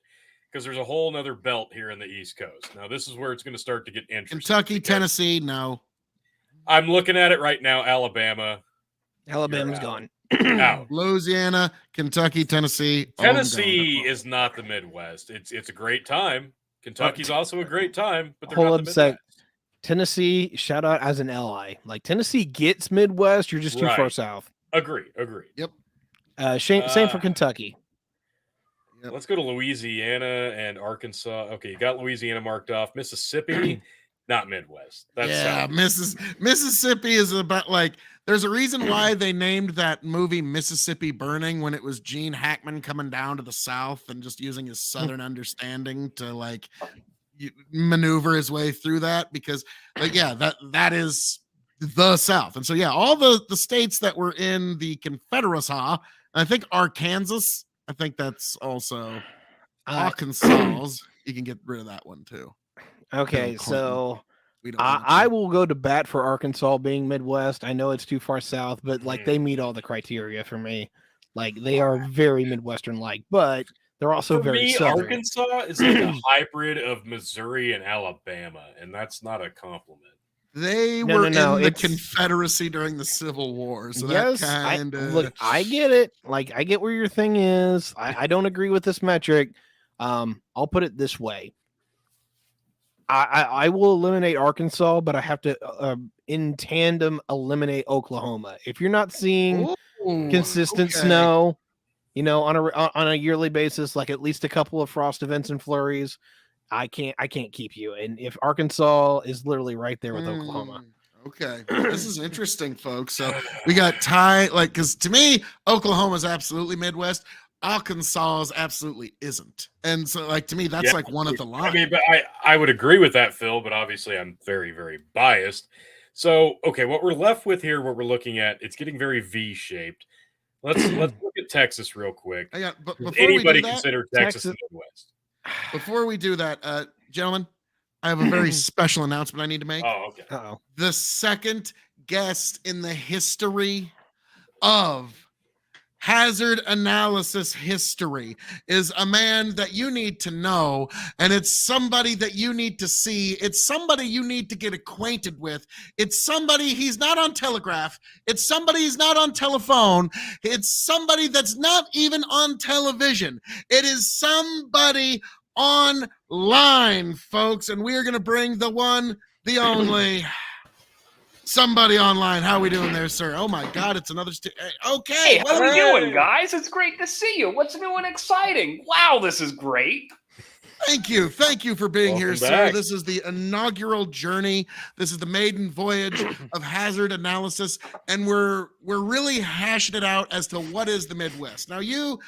[SPEAKER 3] Because there's a whole nother belt here in the East Coast. Now, this is where it's going to start to get interesting.
[SPEAKER 1] Kentucky,
[SPEAKER 3] because
[SPEAKER 1] Tennessee, no.
[SPEAKER 3] I'm looking at it right now. Alabama.
[SPEAKER 2] Alabama's
[SPEAKER 3] out.
[SPEAKER 2] gone.
[SPEAKER 3] Out.
[SPEAKER 1] Louisiana, Kentucky, Tennessee. all of them
[SPEAKER 3] Tennessee
[SPEAKER 1] gone.
[SPEAKER 3] is not the Midwest. It's a great time. Kentucky's also a great time, but they're
[SPEAKER 2] Hold
[SPEAKER 3] not
[SPEAKER 2] up
[SPEAKER 3] the
[SPEAKER 2] a sec.
[SPEAKER 3] Midwest.
[SPEAKER 2] Tennessee, shout out as an ally. Like Tennessee gets Midwest, you're just too far
[SPEAKER 3] Right.
[SPEAKER 2] south.
[SPEAKER 3] Agree.
[SPEAKER 2] Same for Kentucky.
[SPEAKER 1] Yep.
[SPEAKER 3] Let's go to Louisiana and Arkansas. Okay, you got Louisiana marked off. Mississippi, not Midwest. That's
[SPEAKER 1] Yeah,
[SPEAKER 3] south.
[SPEAKER 1] Mississippi is about like there's a reason why they named that movie Mississippi Burning when it was Gene Hackman coming down to the South and just using his Southern understanding to like maneuver his way through that because like yeah that is the South. And so yeah, all the states that were in the Confederacy, I think Arkansas, I think that's also Arkansas. You can get rid of that one too.
[SPEAKER 2] Okay,
[SPEAKER 1] Bill Clinton.
[SPEAKER 2] so
[SPEAKER 1] We don't want
[SPEAKER 2] I
[SPEAKER 1] you.
[SPEAKER 2] will go to bat for Arkansas being Midwest. I know it's too far south, but like they meet all the criteria for me. Like they are very Midwestern like, but they're also
[SPEAKER 3] For
[SPEAKER 2] very
[SPEAKER 3] me,
[SPEAKER 2] southern.
[SPEAKER 3] Arkansas is like a hybrid of Missouri and Alabama, and that's not a compliment.
[SPEAKER 1] They
[SPEAKER 2] No,
[SPEAKER 1] were
[SPEAKER 2] no,
[SPEAKER 1] in the
[SPEAKER 2] it's-
[SPEAKER 1] Confederacy during the Civil War, so
[SPEAKER 2] yes,
[SPEAKER 1] that kind of
[SPEAKER 2] look, I get it. Like I get where your thing is. I don't agree with this metric. I'll put it this way. I will eliminate Arkansas, but I have to in tandem eliminate Oklahoma. If you're not seeing consistent snow, you know, on a yearly basis, like at least a couple of frost events and flurries, I can't keep you. And if Arkansas is literally right there with Oklahoma.
[SPEAKER 1] Okay, this is interesting, folks. So we got like because to me, Oklahoma's absolutely Midwest. Arkansas absolutely isn't, and so like to me, that's like one of the lines.
[SPEAKER 3] I mean, but I would agree with that, Phil. But obviously, I'm very very biased. So okay, what we're left with here, what we're looking at, it's getting very V-shaped. Let's look at Texas real quick.
[SPEAKER 1] But
[SPEAKER 3] Does
[SPEAKER 1] before
[SPEAKER 3] anybody
[SPEAKER 1] we do that,
[SPEAKER 3] consider Texas the Midwest?
[SPEAKER 1] before we do that, gentlemen, I have a very special announcement I need to make.
[SPEAKER 3] Oh, okay.
[SPEAKER 2] Uh-oh.
[SPEAKER 1] The second guest in the history of hazard analysis history is a man that you need to know, and it's somebody that you need to see. It's somebody you need to get acquainted with. It's somebody, he's not on Telegraph. It's somebody he's not on telephone. It's somebody that's not even on television. It is somebody online, folks, and we are going to bring the one, the only somebody online. How we doing there, sir? Oh my God, it's another. Okay,
[SPEAKER 4] Hey, how we doing, guys? It's great to see you. What's new and exciting? Wow, this is great.
[SPEAKER 1] Thank you for being here,
[SPEAKER 3] Welcome
[SPEAKER 1] sir.
[SPEAKER 3] back.
[SPEAKER 1] This is the inaugural journey. This is the maiden voyage of hazard analysis, and we're really hashing it out as to what is the Midwest. Now, you,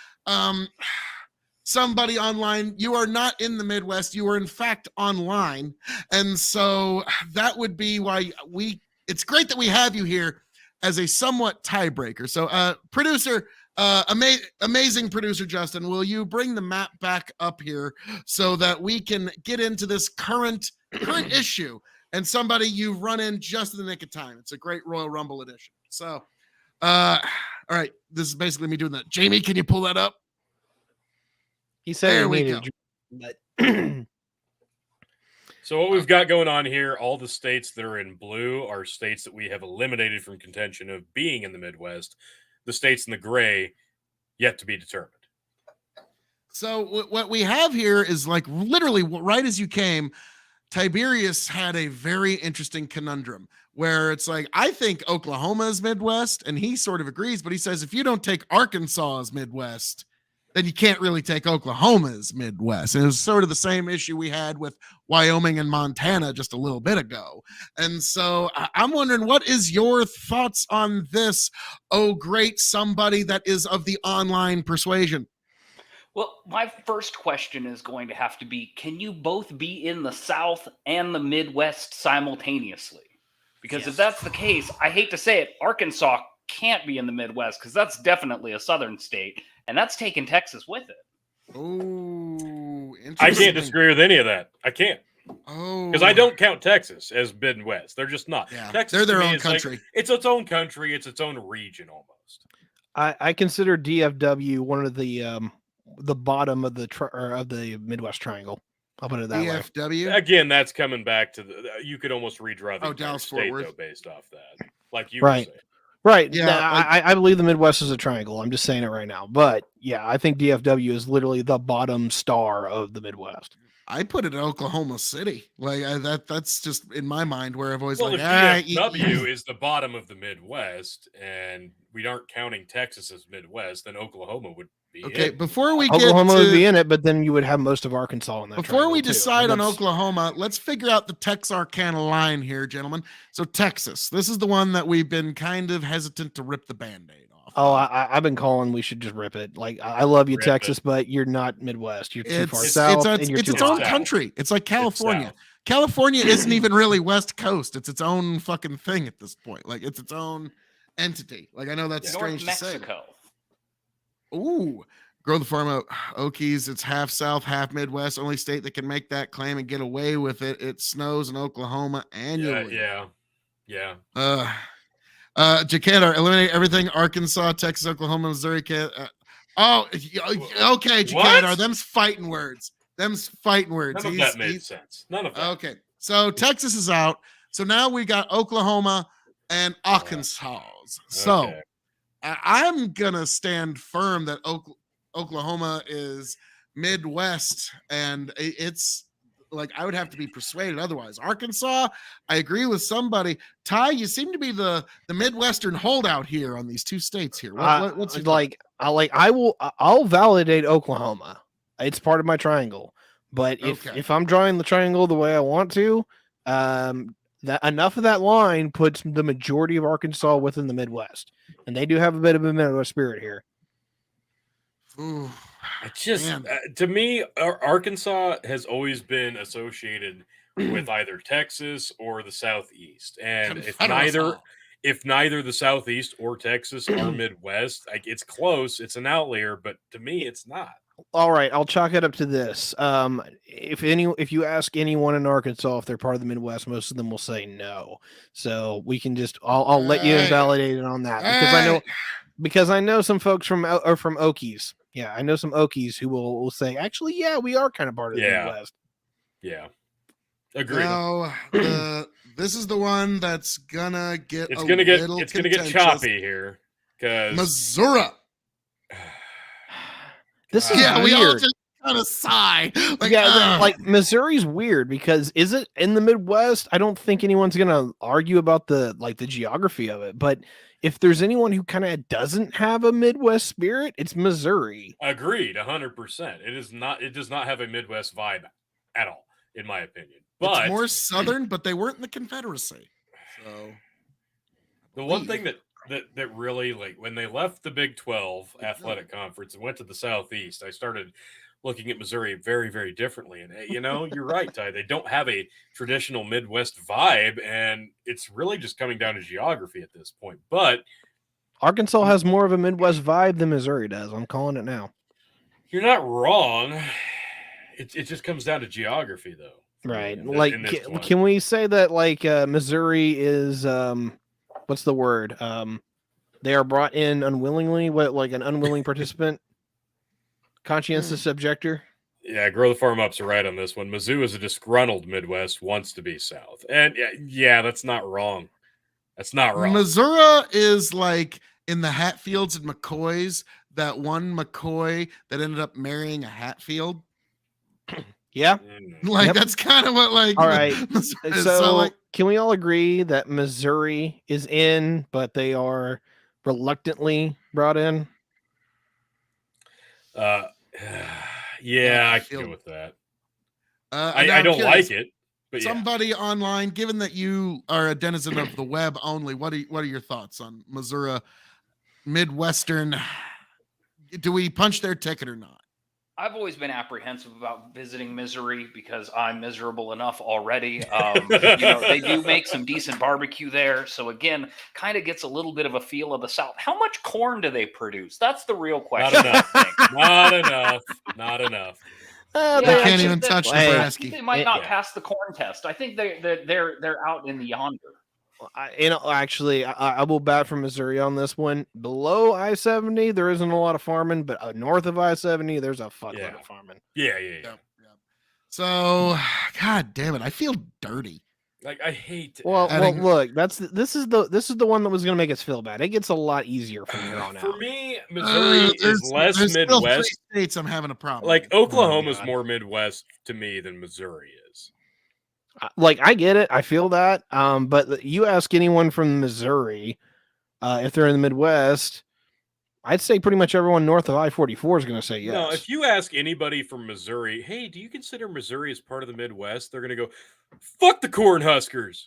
[SPEAKER 1] somebody online, you are not in the Midwest. You are in fact online, and so that would be why it's great that we have you here as a somewhat tiebreaker. So, producer, amazing producer Justin, will you bring the map back up here so that we can get into this current issue? And somebody you've run in just in the nick of time. It's a great Royal Rumble edition. So, all right, this is basically me doing that. Jamie, can you pull that up?
[SPEAKER 2] He said
[SPEAKER 1] There
[SPEAKER 2] he
[SPEAKER 1] we
[SPEAKER 2] needed
[SPEAKER 1] go.
[SPEAKER 2] but
[SPEAKER 3] So what we've got going on here, all the states that are in blue are states that we have eliminated from contention of being in the Midwest. The states in the gray, yet to be determined.
[SPEAKER 1] So what we have here is like literally right as you came, Tiberius had a very interesting conundrum where it's like, I think Oklahoma is Midwest, and he sort of agrees, but he says, if you don't take Arkansas as Midwest, then you can't really take Oklahoma as Midwest. And it was sort of the same issue we had with Wyoming and Montana just a little bit ago. And so I'm wondering, what is your thoughts on this? Oh, great somebody that is of the online persuasion.
[SPEAKER 4] Well, my first question is going to have to be, can you both be in the South and the Midwest simultaneously? Because
[SPEAKER 1] Yes.
[SPEAKER 4] if that's the case, I hate to say it, Arkansas can't be in the Midwest because that's definitely a southern state, and that's taking Texas with it.
[SPEAKER 1] Oh, interesting.
[SPEAKER 3] I can't disagree with any of that. I can't.
[SPEAKER 1] Oh,
[SPEAKER 3] Because I don't count Texas as Midwest. They're just not.
[SPEAKER 1] Yeah,
[SPEAKER 3] Texas
[SPEAKER 1] they're
[SPEAKER 3] to
[SPEAKER 1] their
[SPEAKER 3] me
[SPEAKER 1] own
[SPEAKER 3] is like-
[SPEAKER 1] country.
[SPEAKER 3] it's its own country. It's its own region almost.
[SPEAKER 2] I consider DFW one of the bottom of the Midwest Triangle. I'll put it that way.
[SPEAKER 1] DFW.
[SPEAKER 3] Again, that's coming back to you could almost redraw the
[SPEAKER 1] Oh,
[SPEAKER 3] entire
[SPEAKER 1] Dallas, Fort
[SPEAKER 3] state
[SPEAKER 1] Worth.
[SPEAKER 3] though based off that. Like you
[SPEAKER 2] Right.
[SPEAKER 3] were saying.
[SPEAKER 2] Right.
[SPEAKER 1] Yeah,
[SPEAKER 2] Yeah,
[SPEAKER 1] like-
[SPEAKER 2] I believe the Midwest is a triangle. I'm just saying it right now. But yeah, I think DFW is literally the bottom star of the Midwest.
[SPEAKER 1] I put it in Oklahoma City. Like that's just in my mind where I've always
[SPEAKER 3] Well,
[SPEAKER 1] like,
[SPEAKER 3] if
[SPEAKER 1] you-
[SPEAKER 3] DFW is the bottom of the Midwest, and we aren't counting Texas as Midwest, then Oklahoma would be
[SPEAKER 1] Okay,
[SPEAKER 3] it.
[SPEAKER 1] before we
[SPEAKER 2] Oklahoma
[SPEAKER 1] get
[SPEAKER 2] would
[SPEAKER 1] to,
[SPEAKER 2] be in it, but then you would have most of Arkansas in that.
[SPEAKER 1] before we
[SPEAKER 2] triangle, too.
[SPEAKER 1] decide on
[SPEAKER 2] That's-
[SPEAKER 1] Oklahoma, let's figure out the Texarkana line here, gentlemen. So Texas, this is the one that we've been kind of hesitant to rip the Band-Aid off.
[SPEAKER 2] Oh, I've been calling. We should just rip it. Like I love you,
[SPEAKER 3] Rip
[SPEAKER 2] Texas, but you're not Midwest. You're too far
[SPEAKER 1] it's
[SPEAKER 2] south. and you're
[SPEAKER 1] it's
[SPEAKER 2] too
[SPEAKER 1] its own
[SPEAKER 2] hot.
[SPEAKER 3] south.
[SPEAKER 1] country. It's like California.
[SPEAKER 3] south.
[SPEAKER 1] California isn't even really West Coast. It's its own fucking thing at this point. Like it's its own entity. Like I know that's
[SPEAKER 4] North
[SPEAKER 1] strange to say.
[SPEAKER 4] Mexico.
[SPEAKER 1] Ooh, grow the farm out. Okies. It's half South, half Midwest. Only state that can make that claim and get away with it. It snows in Oklahoma annually.
[SPEAKER 3] Yeah.
[SPEAKER 1] Jaqueta, eliminate everything. Arkansas, Texas, Oklahoma, Missouri. Okay, Jaqueta, them's fighting words. Them's fighting words.
[SPEAKER 3] None of that made sense. None of that.
[SPEAKER 1] Okay, so Texas is out. So now we got Oklahoma and Arkansas. So
[SPEAKER 3] Okay.
[SPEAKER 1] I'm gonna stand firm that Oklahoma is Midwest, and it's like I would have to be persuaded otherwise. Arkansas, I agree with somebody. Ty, you seem to be the Midwestern holdout here on these two states here. What's your
[SPEAKER 2] I'll validate Oklahoma. It's part of my triangle. But if I'm drawing the triangle the way I want to, that enough of that line puts the majority of Arkansas within the Midwest, and they do have a bit of a Midwest spirit here.
[SPEAKER 1] Ooh,
[SPEAKER 3] It just
[SPEAKER 1] man.
[SPEAKER 3] to me, Arkansas has always been associated with either Texas or the Southeast, and
[SPEAKER 1] Confederate.
[SPEAKER 3] if neither the Southeast or Texas are Midwest, like it's close, it's an outlier, but to me, it's not.
[SPEAKER 2] All right, I'll chalk it up to this. If you ask anyone in Arkansas if they're part of the Midwest, most of them will say no. So we can just I'll let you
[SPEAKER 1] Alright.
[SPEAKER 2] invalidate it on that because I know some folks from Okies. Yeah, I know some Okies who will say actually, yeah, we are kind of part of the
[SPEAKER 3] Yeah.
[SPEAKER 2] Midwest.
[SPEAKER 3] Yeah, agreed.
[SPEAKER 1] Now, this is the one that's gonna get
[SPEAKER 3] It's
[SPEAKER 1] a
[SPEAKER 3] gonna get
[SPEAKER 1] little
[SPEAKER 3] it's gonna get
[SPEAKER 1] contentious.
[SPEAKER 3] choppy here because
[SPEAKER 1] Missouri.
[SPEAKER 2] This is
[SPEAKER 1] Yeah,
[SPEAKER 2] weird.
[SPEAKER 1] we all just kind of sigh. Like,
[SPEAKER 2] Like Missouri's weird because is it in the Midwest? I don't think anyone's gonna argue about the geography of it, but if there's anyone who kind of doesn't have a Midwest spirit, it's Missouri.
[SPEAKER 3] agreed 100%. It is not. It does not have a Midwest vibe at all, in my opinion.
[SPEAKER 1] it's
[SPEAKER 3] But
[SPEAKER 1] more southern, but they weren't in the Confederacy. So
[SPEAKER 3] the one thing that really, like, when they left the Big 12 athletic conference and went to the Southeast, I started looking at Missouri very, very differently. And you're right, Ty. They don't have a traditional Midwest vibe, and it's really just coming down to geography at this point. But
[SPEAKER 2] Arkansas has more of a Midwest vibe than Missouri does. I'm calling it now.
[SPEAKER 3] you're not wrong. It just comes down to geography, though.
[SPEAKER 2] Right.
[SPEAKER 3] in
[SPEAKER 2] Like,
[SPEAKER 3] this one.
[SPEAKER 2] can we say that Missouri is what's the word? They are brought in unwillingly. What, like an unwilling participant? Conscientious objector.
[SPEAKER 3] Yeah, Grow the Farm Ups are right on this one. Mizzou is a disgruntled Midwest, wants to be South. And yeah, that's not wrong. That's not wrong.
[SPEAKER 1] Missouri is like in the Hatfields and McCoys, that one McCoy that ended up marrying a Hatfield.
[SPEAKER 2] Yeah.
[SPEAKER 1] Like
[SPEAKER 2] Yep.
[SPEAKER 1] that's kind of what like
[SPEAKER 2] All right.
[SPEAKER 1] Missouri is.
[SPEAKER 2] So,
[SPEAKER 1] like
[SPEAKER 2] can we all agree that Missouri is in, but they are reluctantly brought in?
[SPEAKER 3] Yeah, I
[SPEAKER 1] feel-
[SPEAKER 3] can go with that.
[SPEAKER 1] now
[SPEAKER 3] I
[SPEAKER 1] I'm
[SPEAKER 3] don't
[SPEAKER 1] curious,
[SPEAKER 3] like it, but yeah.
[SPEAKER 1] Somebody online, given that you are a denizen of the web only, what are your thoughts on Missouri Midwestern? Do we punch their ticket or not?
[SPEAKER 4] I've always been apprehensive about visiting Missouri because I'm miserable enough already. They do make some decent barbecue there. So again, kind of gets a little bit of a feel of the South. How much corn do they produce? That's the real question.
[SPEAKER 3] enough.
[SPEAKER 4] I think.
[SPEAKER 3] Not enough. Not enough.
[SPEAKER 4] Yeah,
[SPEAKER 1] They
[SPEAKER 4] I
[SPEAKER 1] can't
[SPEAKER 4] think
[SPEAKER 1] even
[SPEAKER 4] that-
[SPEAKER 1] touch
[SPEAKER 4] I think
[SPEAKER 1] Nebraska.
[SPEAKER 4] They might not
[SPEAKER 3] Yeah.
[SPEAKER 4] pass the corn test. I think they're out in the yonder.
[SPEAKER 2] Actually, I will bat for Missouri on this one. Below I-70, there isn't a lot of farming, but north of I-70, there's a fuckload
[SPEAKER 3] Yeah.
[SPEAKER 2] of farming.
[SPEAKER 3] Yeah.
[SPEAKER 1] Yep. So, God damn it, I feel dirty.
[SPEAKER 3] Like I hate.
[SPEAKER 2] Well,
[SPEAKER 1] Adding-
[SPEAKER 2] look, this is the one that was going to make us feel bad. It gets a lot easier from here on
[SPEAKER 3] For
[SPEAKER 2] out.
[SPEAKER 3] me, Missouri is less
[SPEAKER 1] there's still three
[SPEAKER 3] Midwest.
[SPEAKER 1] states I'm having a problem.
[SPEAKER 3] Like
[SPEAKER 1] with.
[SPEAKER 3] Oklahoma's
[SPEAKER 2] God.
[SPEAKER 3] more Midwest to me than Missouri is.
[SPEAKER 2] Like I get it, I feel that. But you ask anyone from Missouri, if they're in the Midwest, I'd say pretty much everyone north of I-44 is going to say yes.
[SPEAKER 3] No, if you ask anybody from Missouri, hey, do you consider Missouri as part of the Midwest? They're gonna go, fuck the Cornhuskers.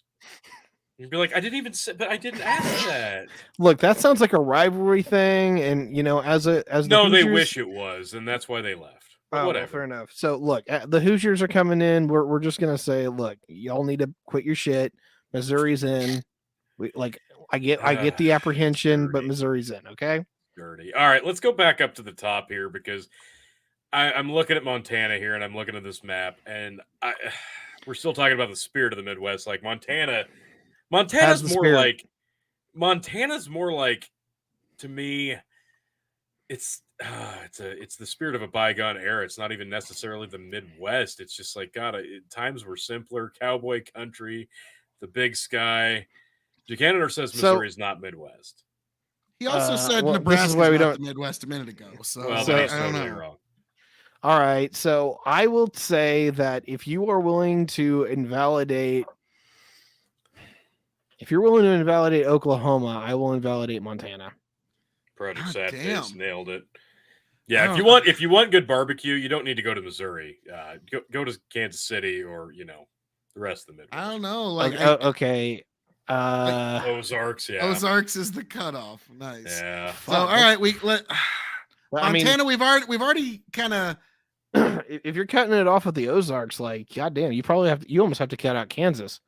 [SPEAKER 3] You'd be like, I didn't even say, but I didn't ask that.
[SPEAKER 2] Look, that sounds like a rivalry thing, and as the
[SPEAKER 3] No, they
[SPEAKER 2] Hoosiers-
[SPEAKER 3] wish it was, and that's why they left. But
[SPEAKER 2] Oh, well,
[SPEAKER 3] whatever.
[SPEAKER 2] fair enough. So look, the Hoosiers are coming in. We're just gonna say, look, y'all need to quit your shit. Missouri's in. I get the apprehension, but
[SPEAKER 3] dirty.
[SPEAKER 2] Missouri's in. Okay.
[SPEAKER 3] Dirty. All right, let's go back up to the top here because I'm looking at Montana here, and I'm looking at this map, and we're still talking about the spirit of the Midwest. Like Montana's
[SPEAKER 2] the
[SPEAKER 3] more
[SPEAKER 2] spirit.
[SPEAKER 3] like to me. It's the spirit of a bygone era. It's not even necessarily the Midwest. It's just like times were simpler. Cowboy country, the big sky. Buchanan says
[SPEAKER 2] So-
[SPEAKER 3] Missouri is not Midwest.
[SPEAKER 1] He also said
[SPEAKER 2] well, this is
[SPEAKER 1] Nebraska's
[SPEAKER 2] why we
[SPEAKER 1] not
[SPEAKER 2] don't-
[SPEAKER 1] the Midwest a minute ago. So,
[SPEAKER 3] Well,
[SPEAKER 2] So-
[SPEAKER 3] but he's
[SPEAKER 1] I don't
[SPEAKER 3] totally
[SPEAKER 1] know.
[SPEAKER 3] wrong.
[SPEAKER 2] All right. So I will say that if you're willing to invalidate Oklahoma, I will invalidate Montana.
[SPEAKER 3] Project
[SPEAKER 1] God
[SPEAKER 3] Sad Face
[SPEAKER 1] damn.
[SPEAKER 3] nailed it. Yeah,
[SPEAKER 1] Oh.
[SPEAKER 3] if you want good barbecue, you don't need to go to Missouri. Go to Kansas City or the rest of the Midwest.
[SPEAKER 1] I don't know. Like
[SPEAKER 2] Okay.
[SPEAKER 3] Ozarks, yeah,
[SPEAKER 1] Ozarks is the cutoff. Nice.
[SPEAKER 3] yeah.
[SPEAKER 1] So, all right, we let
[SPEAKER 2] I mean,
[SPEAKER 1] Montana. We've already kind of.
[SPEAKER 2] if you're cutting it off with the Ozarks, like, goddamn, you almost have to cut out Kansas.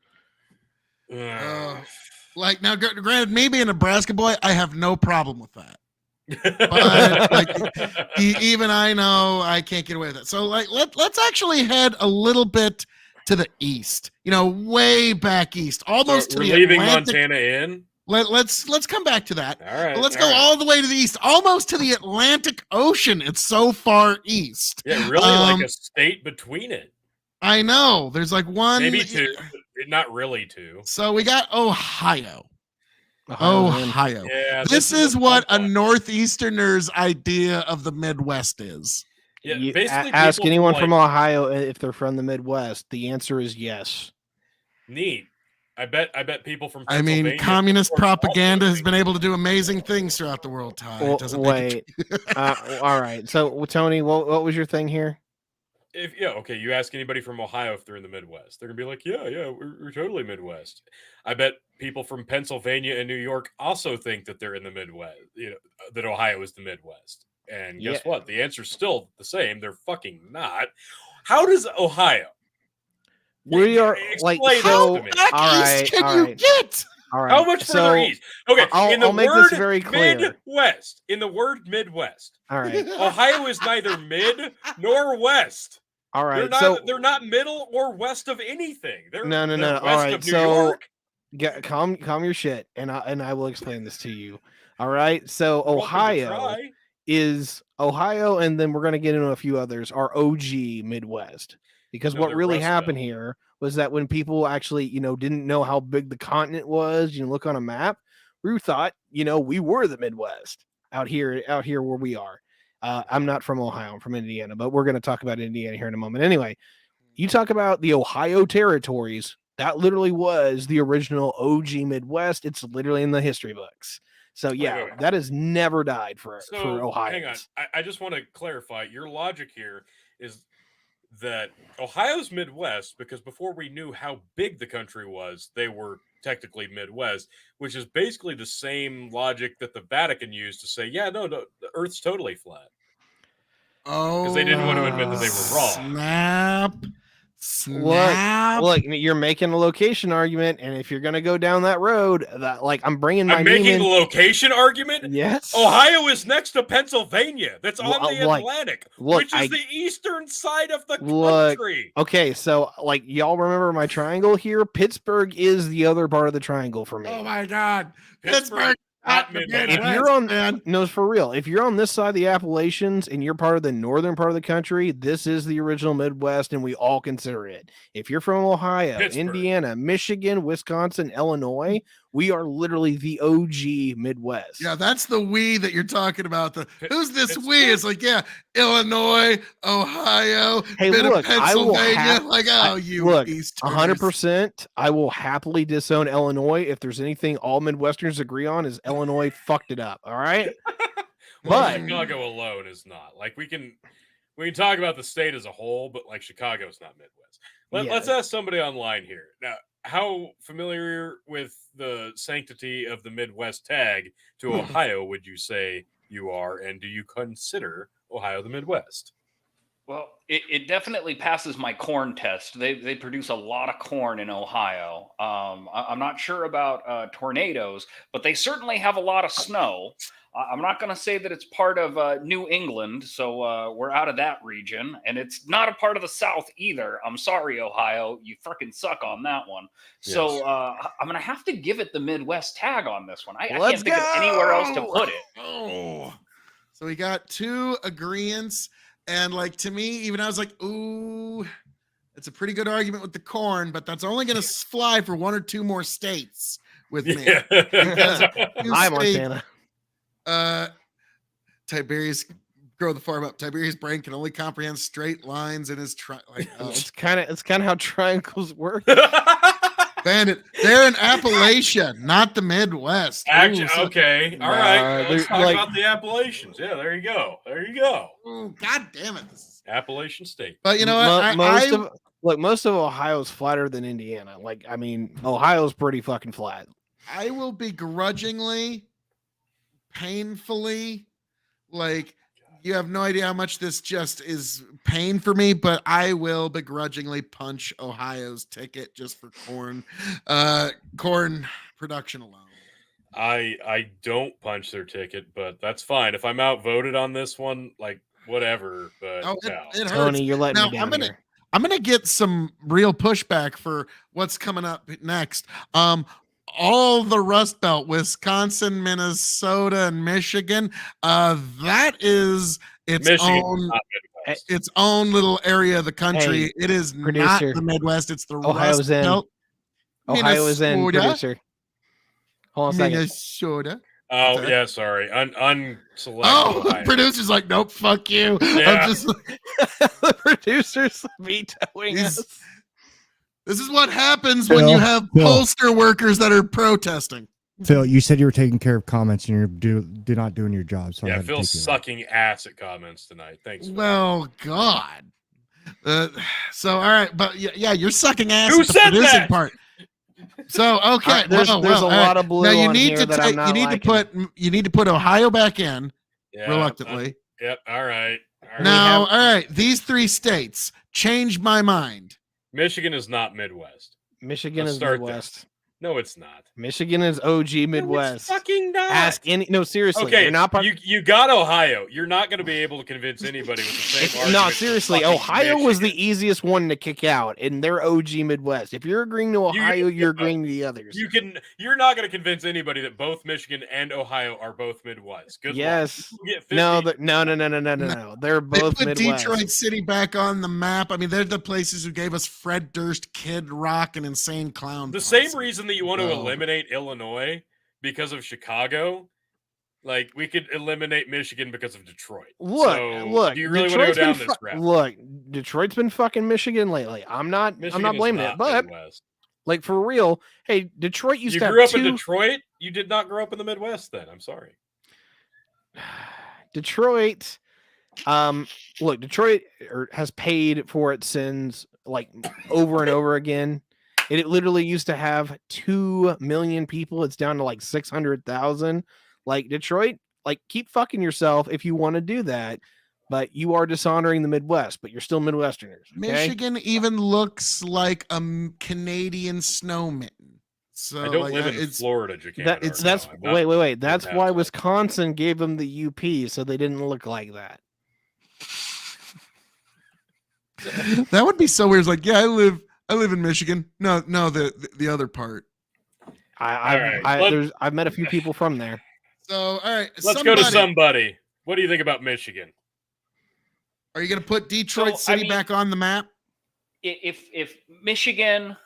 [SPEAKER 1] Like now, granted, maybe a Nebraska boy, I have no problem with that. But like, even I know I can't get away with it. So like, let's actually head a little bit to the east. Way back east, almost to
[SPEAKER 3] we're
[SPEAKER 1] the
[SPEAKER 3] leaving
[SPEAKER 1] Atlantic.
[SPEAKER 3] Montana in.
[SPEAKER 1] Let's come back to that.
[SPEAKER 3] All right,
[SPEAKER 1] But let's go all the way to the east, almost to the Atlantic Ocean. It's so far east.
[SPEAKER 3] Yeah, really, like a state between it.
[SPEAKER 1] I know. There's like one,
[SPEAKER 3] Maybe two, but not really two.
[SPEAKER 1] So we got Ohio.
[SPEAKER 2] Ohio's in.
[SPEAKER 1] Ohio.
[SPEAKER 3] Yeah,
[SPEAKER 1] This is what a
[SPEAKER 3] fun one.
[SPEAKER 1] Northeasterner's idea of the Midwest is.
[SPEAKER 3] Yeah,
[SPEAKER 2] You
[SPEAKER 3] basically
[SPEAKER 2] ask
[SPEAKER 3] people
[SPEAKER 2] anyone
[SPEAKER 3] like,
[SPEAKER 2] from Ohio if they're from the Midwest. The answer is yes.
[SPEAKER 3] neat. I bet people from
[SPEAKER 1] I mean,
[SPEAKER 3] Pennsylvania
[SPEAKER 1] communist
[SPEAKER 3] support all
[SPEAKER 1] propaganda
[SPEAKER 3] those
[SPEAKER 1] has been able to do amazing things throughout the world, Ty.
[SPEAKER 2] Well,
[SPEAKER 1] It doesn't make it
[SPEAKER 2] wait. All right. So, Tony, what was your thing here?
[SPEAKER 3] Okay, you ask anybody from Ohio if they're in the Midwest, they're gonna be like, yeah, we're totally Midwest. I bet people from Pennsylvania and New York also think that they're in the Midwest, that Ohio is the Midwest. And guess
[SPEAKER 2] Yeah.
[SPEAKER 3] what? The answer's still the same. They're fucking not. How does Ohio?
[SPEAKER 2] We are
[SPEAKER 3] Explain
[SPEAKER 2] like
[SPEAKER 3] this
[SPEAKER 2] so.
[SPEAKER 3] to me.
[SPEAKER 1] back
[SPEAKER 2] all
[SPEAKER 1] east
[SPEAKER 2] right,
[SPEAKER 1] can
[SPEAKER 2] all
[SPEAKER 1] you
[SPEAKER 2] right.
[SPEAKER 1] get?
[SPEAKER 2] All right.
[SPEAKER 3] How much further east? Okay, in the
[SPEAKER 2] I'll make
[SPEAKER 3] word
[SPEAKER 2] this very clear.
[SPEAKER 3] Midwest, in the word Midwest,
[SPEAKER 2] All right.
[SPEAKER 3] Ohio is neither mid nor west.
[SPEAKER 2] All right.
[SPEAKER 3] They're not middle or west of anything. They're
[SPEAKER 2] No.
[SPEAKER 3] they're
[SPEAKER 2] All
[SPEAKER 3] west
[SPEAKER 2] right,
[SPEAKER 3] of New
[SPEAKER 2] so-
[SPEAKER 3] York.
[SPEAKER 2] Calm your shit, and I will explain this to you. All right. So
[SPEAKER 3] Welcome to
[SPEAKER 2] Ohio
[SPEAKER 3] try.
[SPEAKER 2] is Ohio, and then we're gonna get into a few others. Are OG Midwest, because
[SPEAKER 3] No,
[SPEAKER 2] what
[SPEAKER 3] they're
[SPEAKER 2] really
[SPEAKER 3] Rust
[SPEAKER 2] happened
[SPEAKER 3] Belt.
[SPEAKER 2] here was that when people actually didn't know how big the continent was, look on a map, we thought we were the Midwest out here where we are. I'm not from Ohio, I'm from Indiana, but we're going to talk about Indiana here in a moment. Anyway, you talk about the Ohio territories. That literally was the original OG Midwest. It's literally in the history books. So yeah,
[SPEAKER 3] wait.
[SPEAKER 2] that has never died for Ohio.
[SPEAKER 3] Hang on. I just want to clarify your logic here is that Ohio's Midwest because before we knew how big the country was, they were technically Midwest, which is basically the same logic that the Vatican used to say, yeah, no, the Earth's totally flat.
[SPEAKER 1] Oh,
[SPEAKER 3] they didn't want to admit that they were wrong.
[SPEAKER 1] Snap.
[SPEAKER 2] Look, you're making a location argument, and if you're gonna go down that road, that like I'm bringing my
[SPEAKER 3] I'm
[SPEAKER 2] name
[SPEAKER 3] making
[SPEAKER 2] in.
[SPEAKER 3] the location argument.
[SPEAKER 2] Yes,
[SPEAKER 3] Ohio is next to Pennsylvania. That's on
[SPEAKER 2] Well,
[SPEAKER 3] the
[SPEAKER 2] like,
[SPEAKER 3] Atlantic,
[SPEAKER 2] look,
[SPEAKER 3] which is the eastern side of the
[SPEAKER 2] Look,
[SPEAKER 3] country.
[SPEAKER 2] Okay, so like y'all remember my triangle here? Pittsburgh is the other part of the triangle for me.
[SPEAKER 1] Oh my God,
[SPEAKER 3] Pittsburgh,
[SPEAKER 1] Pittsburgh.
[SPEAKER 3] not
[SPEAKER 1] the
[SPEAKER 3] Midwest.
[SPEAKER 2] If
[SPEAKER 1] Midwest,
[SPEAKER 2] you're on,
[SPEAKER 1] man.
[SPEAKER 2] no, for real. If you're on this side of the Appalachians and you're part of the northern part of the country, this is the original Midwest, and we all consider it. If you're from Ohio,
[SPEAKER 3] Pittsburgh.
[SPEAKER 2] Indiana, Michigan, Wisconsin, Illinois, we are literally the OG Midwest.
[SPEAKER 1] Yeah, that's the we that you're talking about. Who's this
[SPEAKER 3] Pittsburgh.
[SPEAKER 1] we? It's like, yeah, Illinois, Ohio,
[SPEAKER 2] Hey,
[SPEAKER 1] bit
[SPEAKER 2] look,
[SPEAKER 1] of
[SPEAKER 2] I will
[SPEAKER 1] Pennsylvania. Like, oh, you
[SPEAKER 2] look,
[SPEAKER 1] Easterners.
[SPEAKER 2] 100%. I will happily disown Illinois if there's anything all Midwesterners agree on is Illinois fucked it up. All right.
[SPEAKER 3] Well,
[SPEAKER 2] But-
[SPEAKER 3] Chicago alone is not. Like we can talk about the state as a whole, but like Chicago's not Midwest. Let's ask somebody online here now. How familiar with the sanctity of the Midwest tag to Ohio would you say you are, and do you consider Ohio the Midwest?
[SPEAKER 4] Well, it definitely passes my corn test. They produce a lot of corn in Ohio. I'm not sure about tornadoes, but they certainly have a lot of snow. I'm not going to say that it's part of New England, so we're out of that region, and it's not a part of the South either. I'm sorry, Ohio, you freaking suck on that one. So
[SPEAKER 3] Yes.
[SPEAKER 4] I'm going to have to give it the Midwest tag on this one. I
[SPEAKER 2] Let's
[SPEAKER 4] can't think of anywhere else to
[SPEAKER 1] go!
[SPEAKER 4] put it.
[SPEAKER 1] Oh, so we got two agreements, and like to me, even I was like, ooh, it's a pretty good argument with the corn, but that's only going to fly for one or two more states with me.
[SPEAKER 3] Yeah.
[SPEAKER 1] Two
[SPEAKER 2] Hi,
[SPEAKER 1] states,
[SPEAKER 2] Montana.
[SPEAKER 1] Tiberius, grow the farm up. Tiberius' brain can only comprehend straight lines in his
[SPEAKER 2] It's kind of how triangles work.
[SPEAKER 1] Bandit. They're in Appalachia, not the Midwest.
[SPEAKER 3] Actually,
[SPEAKER 1] Ooh, so-
[SPEAKER 3] okay, all
[SPEAKER 2] Nah,
[SPEAKER 3] right. Let's
[SPEAKER 2] they're
[SPEAKER 3] talk
[SPEAKER 2] like-
[SPEAKER 3] about the Appalachians. Yeah, there you go. There you go.
[SPEAKER 1] ooh, God damn it.
[SPEAKER 3] Appalachian State.
[SPEAKER 1] But you know what?
[SPEAKER 2] Most of Ohio's flatter than Indiana. Like, I mean, Ohio's pretty fucking flat.
[SPEAKER 1] I will begrudgingly, painfully, like, you have no idea how much this just is pain for me, but I will begrudgingly punch Ohio's ticket just for corn production alone.
[SPEAKER 3] I don't punch their ticket, but that's fine. If I'm outvoted on this one, like whatever. But
[SPEAKER 1] Oh,
[SPEAKER 3] no.
[SPEAKER 1] it hurts.
[SPEAKER 2] Tony, you're letting
[SPEAKER 1] Now,
[SPEAKER 2] me down here.
[SPEAKER 1] I'm gonna get some real pushback for what's coming up next. All the Rust Belt, Wisconsin, Minnesota, and Michigan. That is its
[SPEAKER 3] Michigan's
[SPEAKER 1] own
[SPEAKER 3] not Midwest.
[SPEAKER 1] its own little area of the country.
[SPEAKER 2] Hey,
[SPEAKER 1] it is not
[SPEAKER 2] producer.
[SPEAKER 1] the Midwest. It's the
[SPEAKER 2] Ohio's
[SPEAKER 1] Rust
[SPEAKER 2] in.
[SPEAKER 1] Belt.
[SPEAKER 2] Ohio is in,
[SPEAKER 1] Minnesota.
[SPEAKER 2] producer. Hold on a second.
[SPEAKER 1] Minnesota.
[SPEAKER 3] Oh
[SPEAKER 1] Okay.
[SPEAKER 3] yeah, sorry. Unselected.
[SPEAKER 1] Oh,
[SPEAKER 3] Ohio.
[SPEAKER 1] producer's like, nope, fuck you.
[SPEAKER 3] Yeah.
[SPEAKER 1] I'm just
[SPEAKER 2] The producers vetoing
[SPEAKER 1] He's-
[SPEAKER 2] us.
[SPEAKER 1] This is what happens when you have
[SPEAKER 5] Bill.
[SPEAKER 1] pollster workers that are protesting.
[SPEAKER 5] Phil, you said you were taking care of comments and you're not doing your job. So I
[SPEAKER 3] Yeah,
[SPEAKER 5] had to
[SPEAKER 3] Phil's
[SPEAKER 5] take you out.
[SPEAKER 3] sucking ass at comments tonight. Thanks. Phil.
[SPEAKER 1] Well, God. So, all right, but yeah, you're sucking ass
[SPEAKER 3] Who
[SPEAKER 1] at the
[SPEAKER 3] said
[SPEAKER 1] producing
[SPEAKER 3] that?
[SPEAKER 1] part. So, okay,
[SPEAKER 2] All right, there's
[SPEAKER 1] well,
[SPEAKER 2] a
[SPEAKER 1] all
[SPEAKER 2] lot
[SPEAKER 1] right.
[SPEAKER 2] of blue
[SPEAKER 1] Now you
[SPEAKER 2] on
[SPEAKER 1] need
[SPEAKER 2] here
[SPEAKER 1] to
[SPEAKER 2] that I'm not
[SPEAKER 1] you need to put Ohio back in
[SPEAKER 3] Yeah,
[SPEAKER 1] reluctantly.
[SPEAKER 3] Yep. All right. All right.
[SPEAKER 1] Now, all right, these three states change my mind.
[SPEAKER 3] Michigan is not Midwest.
[SPEAKER 2] Michigan
[SPEAKER 3] Let's
[SPEAKER 2] is
[SPEAKER 3] start
[SPEAKER 2] Midwest.
[SPEAKER 3] No, it's not.
[SPEAKER 2] Michigan is OG
[SPEAKER 3] No,
[SPEAKER 2] Midwest.
[SPEAKER 3] it's fucking not.
[SPEAKER 2] Ask any. No, seriously.
[SPEAKER 3] Okay,
[SPEAKER 2] You're not part.
[SPEAKER 3] you got Ohio. You're not going to be able to convince anybody with the same argument.
[SPEAKER 2] No,
[SPEAKER 3] as
[SPEAKER 2] seriously.
[SPEAKER 3] fucking
[SPEAKER 2] Ohio was the
[SPEAKER 3] Michigan.
[SPEAKER 2] easiest one to kick out, and they're OG Midwest. If you're agreeing to Ohio, you're agreeing to the others.
[SPEAKER 3] You're not going to convince anybody that both Michigan and Ohio are both Midwest. Good luck.
[SPEAKER 2] Yes.
[SPEAKER 3] You get 50.
[SPEAKER 2] No, no. They're
[SPEAKER 1] They
[SPEAKER 2] both
[SPEAKER 1] put
[SPEAKER 2] Midwest.
[SPEAKER 1] Detroit City back on the map. I mean, they're the places who gave us Fred Durst, Kid Rock, and Insane Clown.
[SPEAKER 3] The
[SPEAKER 1] Posse.
[SPEAKER 3] same reason that you want to
[SPEAKER 1] No.
[SPEAKER 3] eliminate Illinois because of Chicago, like we could eliminate Michigan because of Detroit.
[SPEAKER 2] Look.
[SPEAKER 3] Do you really want to go
[SPEAKER 2] Detroit's been
[SPEAKER 3] down this route?
[SPEAKER 2] Look, Detroit's been fucking Michigan lately. I'm not
[SPEAKER 3] Michigan is
[SPEAKER 2] blaming
[SPEAKER 3] not
[SPEAKER 2] it, but
[SPEAKER 3] Midwest.
[SPEAKER 2] like for real, hey, Detroit used
[SPEAKER 3] You
[SPEAKER 2] to have
[SPEAKER 3] grew up
[SPEAKER 2] two.
[SPEAKER 3] in Detroit. You did not grow up in the Midwest. Then I'm sorry.
[SPEAKER 2] Detroit, look, Detroit has paid for its sins like over and over again. It literally used to have 2 million people. It's down to like 600,000. Like Detroit, like keep fucking yourself if you want to do that. but you are dishonoring the Midwest, but you're still Midwesterners. Okay?
[SPEAKER 1] Michigan even looks like a Canadian snow mitten. So
[SPEAKER 3] I don't
[SPEAKER 1] like,
[SPEAKER 3] live in
[SPEAKER 1] it's
[SPEAKER 3] Florida, Jacan.
[SPEAKER 2] That's wait. That's why Wisconsin gave them the UP, so they didn't look like that.
[SPEAKER 1] that would be so weird. It's like, yeah, I live in Michigan. No, the other part.
[SPEAKER 2] I've met a few people from there.
[SPEAKER 1] So all right,
[SPEAKER 3] let's go to somebody. What do you think about Michigan?
[SPEAKER 1] Are you going to put Detroit City back on the map?
[SPEAKER 4] If Michigan,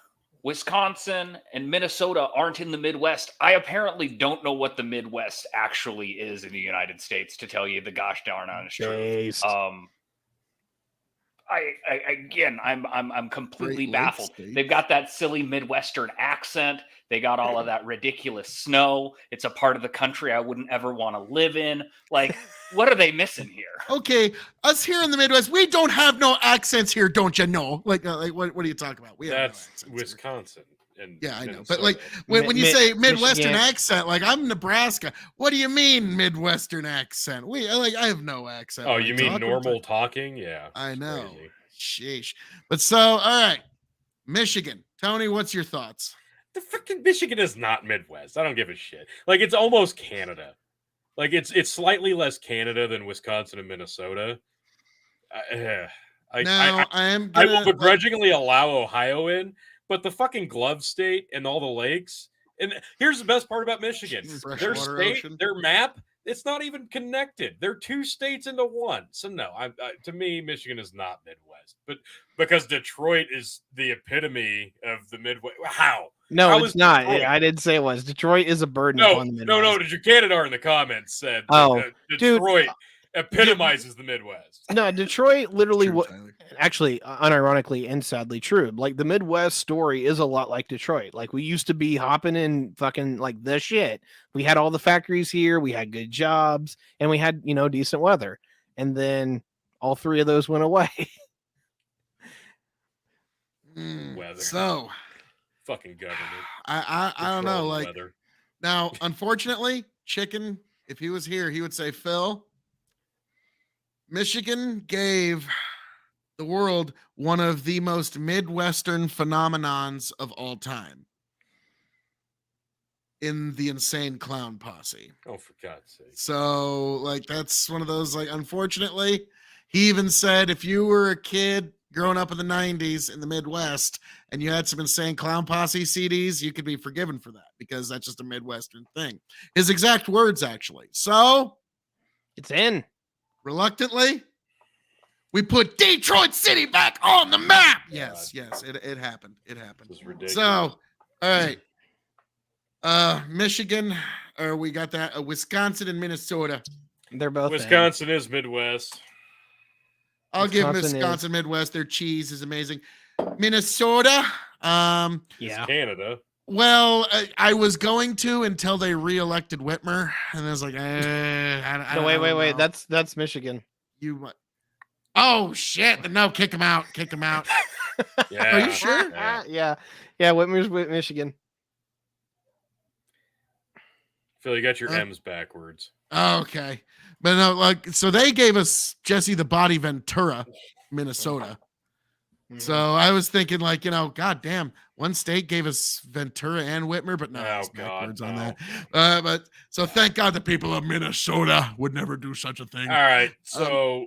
[SPEAKER 4] Wisconsin, and Minnesota aren't in the Midwest, I apparently don't know what the Midwest actually is in the United States, to tell you the gosh darn honest truth. I'm completely baffled. They've got that silly Midwestern accent. They got all of that ridiculous snow. It's a part of the country I wouldn't ever want to live in. Like, what are they missing here?
[SPEAKER 1] Okay, us here in the Midwest, we don't have no accents here, don't you know? Like what are you talking about?
[SPEAKER 3] That's Wisconsin.
[SPEAKER 1] Yeah, I know. But like when you say Midwestern accent, like I'm Nebraska. What do you mean Midwestern accent? I have no accent.
[SPEAKER 3] Oh, you mean normal talking? Yeah.
[SPEAKER 1] I know. Crazy. Sheesh. But so, all right. Michigan. Tony, what's your thoughts?
[SPEAKER 3] The freaking Michigan is not Midwest. I don't give a shit. Like it's almost Canada. Like it's slightly less Canada than Wisconsin and Minnesota. I will begrudgingly allow Ohio in, but the fucking glove state and all the lakes. And here's the best part about Michigan: their state, their map, it's not even connected. They're two states into one. So no, to me, Michigan is not Midwest. But because Detroit is the epitome of the Midwest. How?
[SPEAKER 2] No, it's not. I didn't say it was. Detroit is a burden upon the Midwest.
[SPEAKER 3] No. Did you Canada in the comments said Detroit epitomizes the Midwest.
[SPEAKER 2] No, Detroit literally actually, unironically and sadly true. Like the Midwest story is a lot like Detroit. Like we used to be hopping in fucking like the shit. We had all the factories here, we had good jobs, and we had, decent weather. And then all three of those went away.
[SPEAKER 3] Weather.
[SPEAKER 1] So
[SPEAKER 3] fucking government.
[SPEAKER 1] I don't know. Like
[SPEAKER 3] weather.
[SPEAKER 1] Now, unfortunately, Chicken, if he was here, he would say, Phil, Michigan gave the world one of the most Midwestern phenomenons of all time in the Insane Clown Posse.
[SPEAKER 3] Oh, for God's sake.
[SPEAKER 1] So, like, that's one of those, like, unfortunately, he even said if you were a kid growing up in the 90s in the Midwest and you had some Insane Clown Posse CDs, you could be forgiven for that because that's just a Midwestern thing. His exact words, actually. So,
[SPEAKER 2] it's in.
[SPEAKER 1] Reluctantly, we put Detroit City back on the map. Yes, it happened. It happened.
[SPEAKER 3] It's ridiculous.
[SPEAKER 1] So, all right. Michigan, or we got that, Wisconsin and Minnesota.
[SPEAKER 2] They're both
[SPEAKER 3] Wisconsin is Midwest.
[SPEAKER 1] I'll give Wisconsin Midwest. Their cheese is amazing. Minnesota,
[SPEAKER 3] it's Canada.
[SPEAKER 1] Well, I was going to until they reelected Whitmer, and I was like,
[SPEAKER 2] wait. That's Michigan.
[SPEAKER 1] Oh shit! No, kick him out. Kick him out.
[SPEAKER 3] Yeah.
[SPEAKER 2] Are you sure? Yeah. Whitmer's with Michigan.
[SPEAKER 3] Phil, you got your M's backwards.
[SPEAKER 1] Okay, but no, like so they gave us Jesse the Body Ventura, Minnesota. So I was thinking, like, God damn, one state gave us Ventura and Whitmer, but no, it's backwards on that. But so thank God the people of Minnesota would never do such a thing.
[SPEAKER 3] All right, so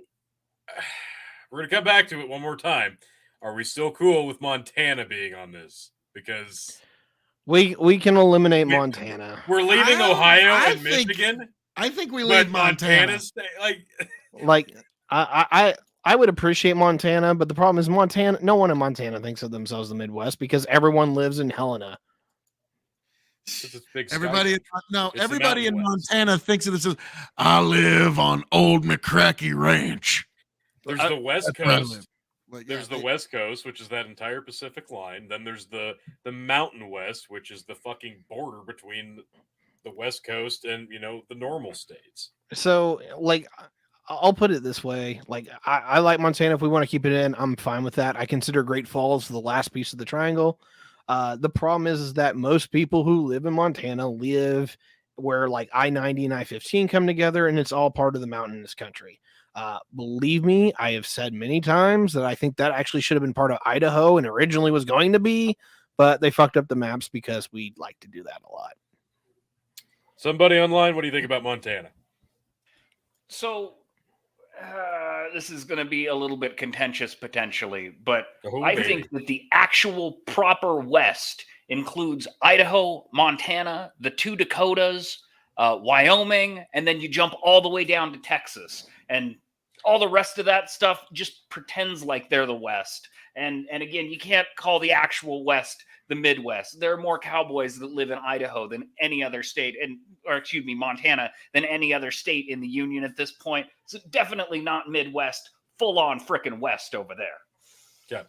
[SPEAKER 3] we're gonna come back to it one more time. Are we still cool with Montana being on this? Because
[SPEAKER 2] we can eliminate Montana.
[SPEAKER 3] We're leaving Ohio and Michigan.
[SPEAKER 1] I think we leave Montana.
[SPEAKER 2] Like I would appreciate Montana, but the problem is Montana. No one in Montana thinks of themselves the Midwest because everyone lives in Helena.
[SPEAKER 1] Everybody in Montana thinks of themselves. I live on Old McCracky Ranch.
[SPEAKER 3] There's the West Coast. There's the West Coast, which is that entire Pacific line. Then there's the Mountain West, which is the fucking border between the West Coast and the normal states.
[SPEAKER 2] So, like, I'll put it this way. Like, I like Montana. If we want to keep it in, I'm fine with that. I consider Great Falls the last piece of the triangle. The problem is that most people who live in Montana live where like I-90 and I-15 come together, and it's all part of the mountainous country. Believe me, I have said many times that I think that actually should have been part of Idaho and originally was going to be, but they fucked up the maps because we like to do that a lot.
[SPEAKER 3] Somebody online, what do you think about Montana?
[SPEAKER 4] So this is going to be a little bit contentious potentially, but
[SPEAKER 3] Oh,
[SPEAKER 4] I
[SPEAKER 3] baby.
[SPEAKER 4] think that the actual proper West includes Idaho, Montana, the two Dakotas, Wyoming, and then you jump all the way down to Texas. And all the rest of that stuff just pretends like they're the West. And again, you can't call the actual West the Midwest. There are more cowboys that live in Idaho than any other state, Montana, than any other state in the Union at this point. So definitely not Midwest, full on frickin' West over there.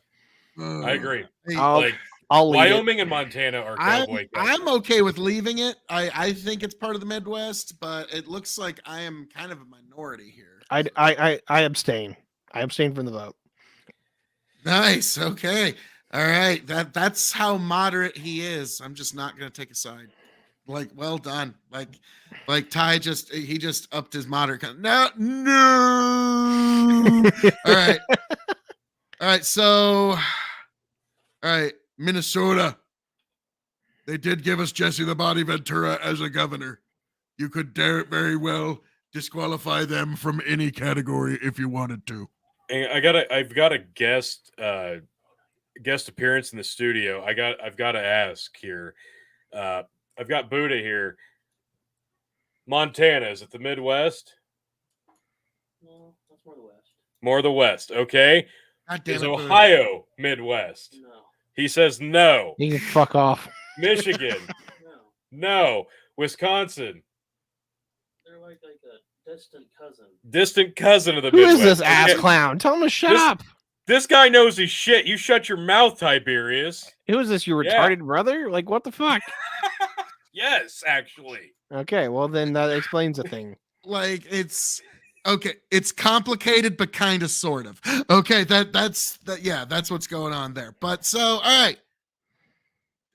[SPEAKER 3] I agree.
[SPEAKER 1] Hey,
[SPEAKER 2] I'll leave it.
[SPEAKER 3] Wyoming and Montana are cowboy.
[SPEAKER 1] I'm okay with leaving it. I think it's part of the Midwest, but it looks like I am kind of a minority here.
[SPEAKER 2] I abstain. I abstain from the vote.
[SPEAKER 1] Nice. Okay. All right. That's how moderate he is. I'm just not gonna take a side. Like, well done. Like Ty just upped his moderate. No. All right. All right. So, all right, Minnesota. They did give us Jesse the Body Ventura as a governor. You could very well disqualify them from any category if you wanted to.
[SPEAKER 3] And I've got a guest appearance in the studio. I've got to ask here. I've got Buddha here. Montana, is it the Midwest?
[SPEAKER 6] No, that's more the West.
[SPEAKER 3] More the West. Okay.
[SPEAKER 1] God damn
[SPEAKER 3] Is
[SPEAKER 1] it, Boo.
[SPEAKER 3] Ohio Midwest?
[SPEAKER 6] No,
[SPEAKER 3] He says no.
[SPEAKER 2] You can fuck off.
[SPEAKER 3] Michigan,
[SPEAKER 6] no.
[SPEAKER 3] no. Wisconsin,
[SPEAKER 6] They're like a distant cousin.
[SPEAKER 3] distant cousin of the
[SPEAKER 2] Who
[SPEAKER 3] Midwest.
[SPEAKER 2] is this ass
[SPEAKER 3] Okay,
[SPEAKER 2] clown? Tell him to shut
[SPEAKER 3] This-
[SPEAKER 2] up.
[SPEAKER 3] This guy knows his shit. You shut your mouth, Tiberius.
[SPEAKER 2] Who is this? Your
[SPEAKER 3] Yeah.
[SPEAKER 2] retarded brother? Like, what the fuck?
[SPEAKER 3] Yes, actually.
[SPEAKER 2] Okay, well then that explains the thing.
[SPEAKER 1] Like it's okay. It's complicated, but kind of sort of. Okay, that's what's going on there. But so all right.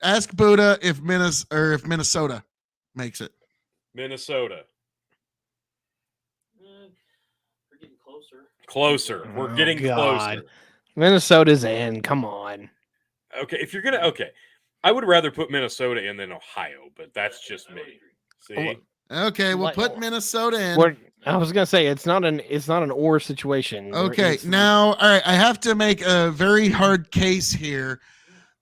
[SPEAKER 1] Ask Buddha if Minnesota makes it.
[SPEAKER 3] Minnesota.
[SPEAKER 6] We're getting closer.
[SPEAKER 3] Closer. We're
[SPEAKER 2] Oh,
[SPEAKER 3] getting
[SPEAKER 2] God.
[SPEAKER 3] closer.
[SPEAKER 2] Minnesota's in. Come on.
[SPEAKER 3] Okay, if you're gonna I would rather put Minnesota in than Ohio, but that's just
[SPEAKER 6] I would
[SPEAKER 3] me.
[SPEAKER 6] agree.
[SPEAKER 3] See?
[SPEAKER 1] Okay, we'll
[SPEAKER 2] Like-
[SPEAKER 1] put Minnesota in.
[SPEAKER 2] I was gonna say it's not an or situation.
[SPEAKER 1] Okay,
[SPEAKER 2] It's-
[SPEAKER 1] now, all right, I have to make a very hard case here.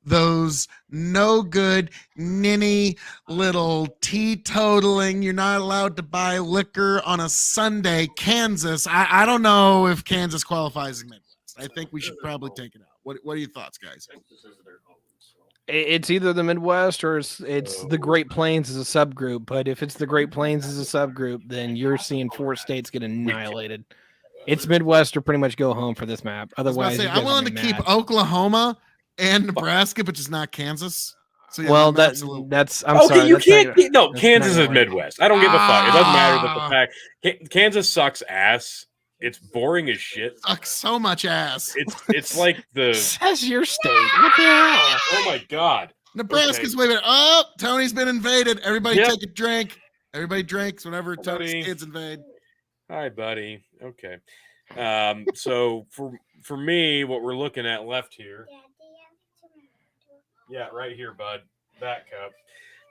[SPEAKER 1] Those no good, ninny little teetotaling, you're not allowed to buy liquor on a Sunday, Kansas. I don't know if Kansas qualifies in Midwest. I think we should probably take it out. What are your thoughts, guys?
[SPEAKER 6] Texas is their home. So.
[SPEAKER 2] It's either the Midwest or it's the Great Plains as a subgroup. But if it's the Great Plains as a subgroup, then you're seeing 4 states get annihilated. It's Midwest or pretty much go home for this map.
[SPEAKER 1] I was about to
[SPEAKER 2] Otherwise,
[SPEAKER 1] say,
[SPEAKER 2] you
[SPEAKER 1] I'm
[SPEAKER 2] guys
[SPEAKER 1] willing
[SPEAKER 2] will
[SPEAKER 1] to
[SPEAKER 2] be
[SPEAKER 1] keep
[SPEAKER 2] mad.
[SPEAKER 1] Oklahoma and Nebraska, but just not Kansas. So yeah,
[SPEAKER 2] Well,
[SPEAKER 1] the map's a little-
[SPEAKER 2] that's I'm
[SPEAKER 3] Okay,
[SPEAKER 2] sorry.
[SPEAKER 3] you
[SPEAKER 2] that's not
[SPEAKER 3] can't.
[SPEAKER 2] gonna-
[SPEAKER 3] No,
[SPEAKER 2] that's
[SPEAKER 3] Kansas
[SPEAKER 2] not
[SPEAKER 3] is
[SPEAKER 2] gonna work.
[SPEAKER 3] Midwest. I don't give a fuck. It doesn't matter that
[SPEAKER 1] Ah.
[SPEAKER 3] the fact Kansas sucks ass. It's boring as shit.
[SPEAKER 1] sucks so much ass.
[SPEAKER 3] It's like the
[SPEAKER 2] Says your state. What the hell?
[SPEAKER 3] oh my god.
[SPEAKER 1] Nebraska's way better. Oh, Tony's been invaded. Everybody
[SPEAKER 3] Yep.
[SPEAKER 1] take a drink. Everybody drinks whenever Tony's
[SPEAKER 3] Buddy.
[SPEAKER 1] kids invade.
[SPEAKER 3] Hi, buddy. Okay. So for me, what we're looking at left here. Yeah, right here, bud. That cup.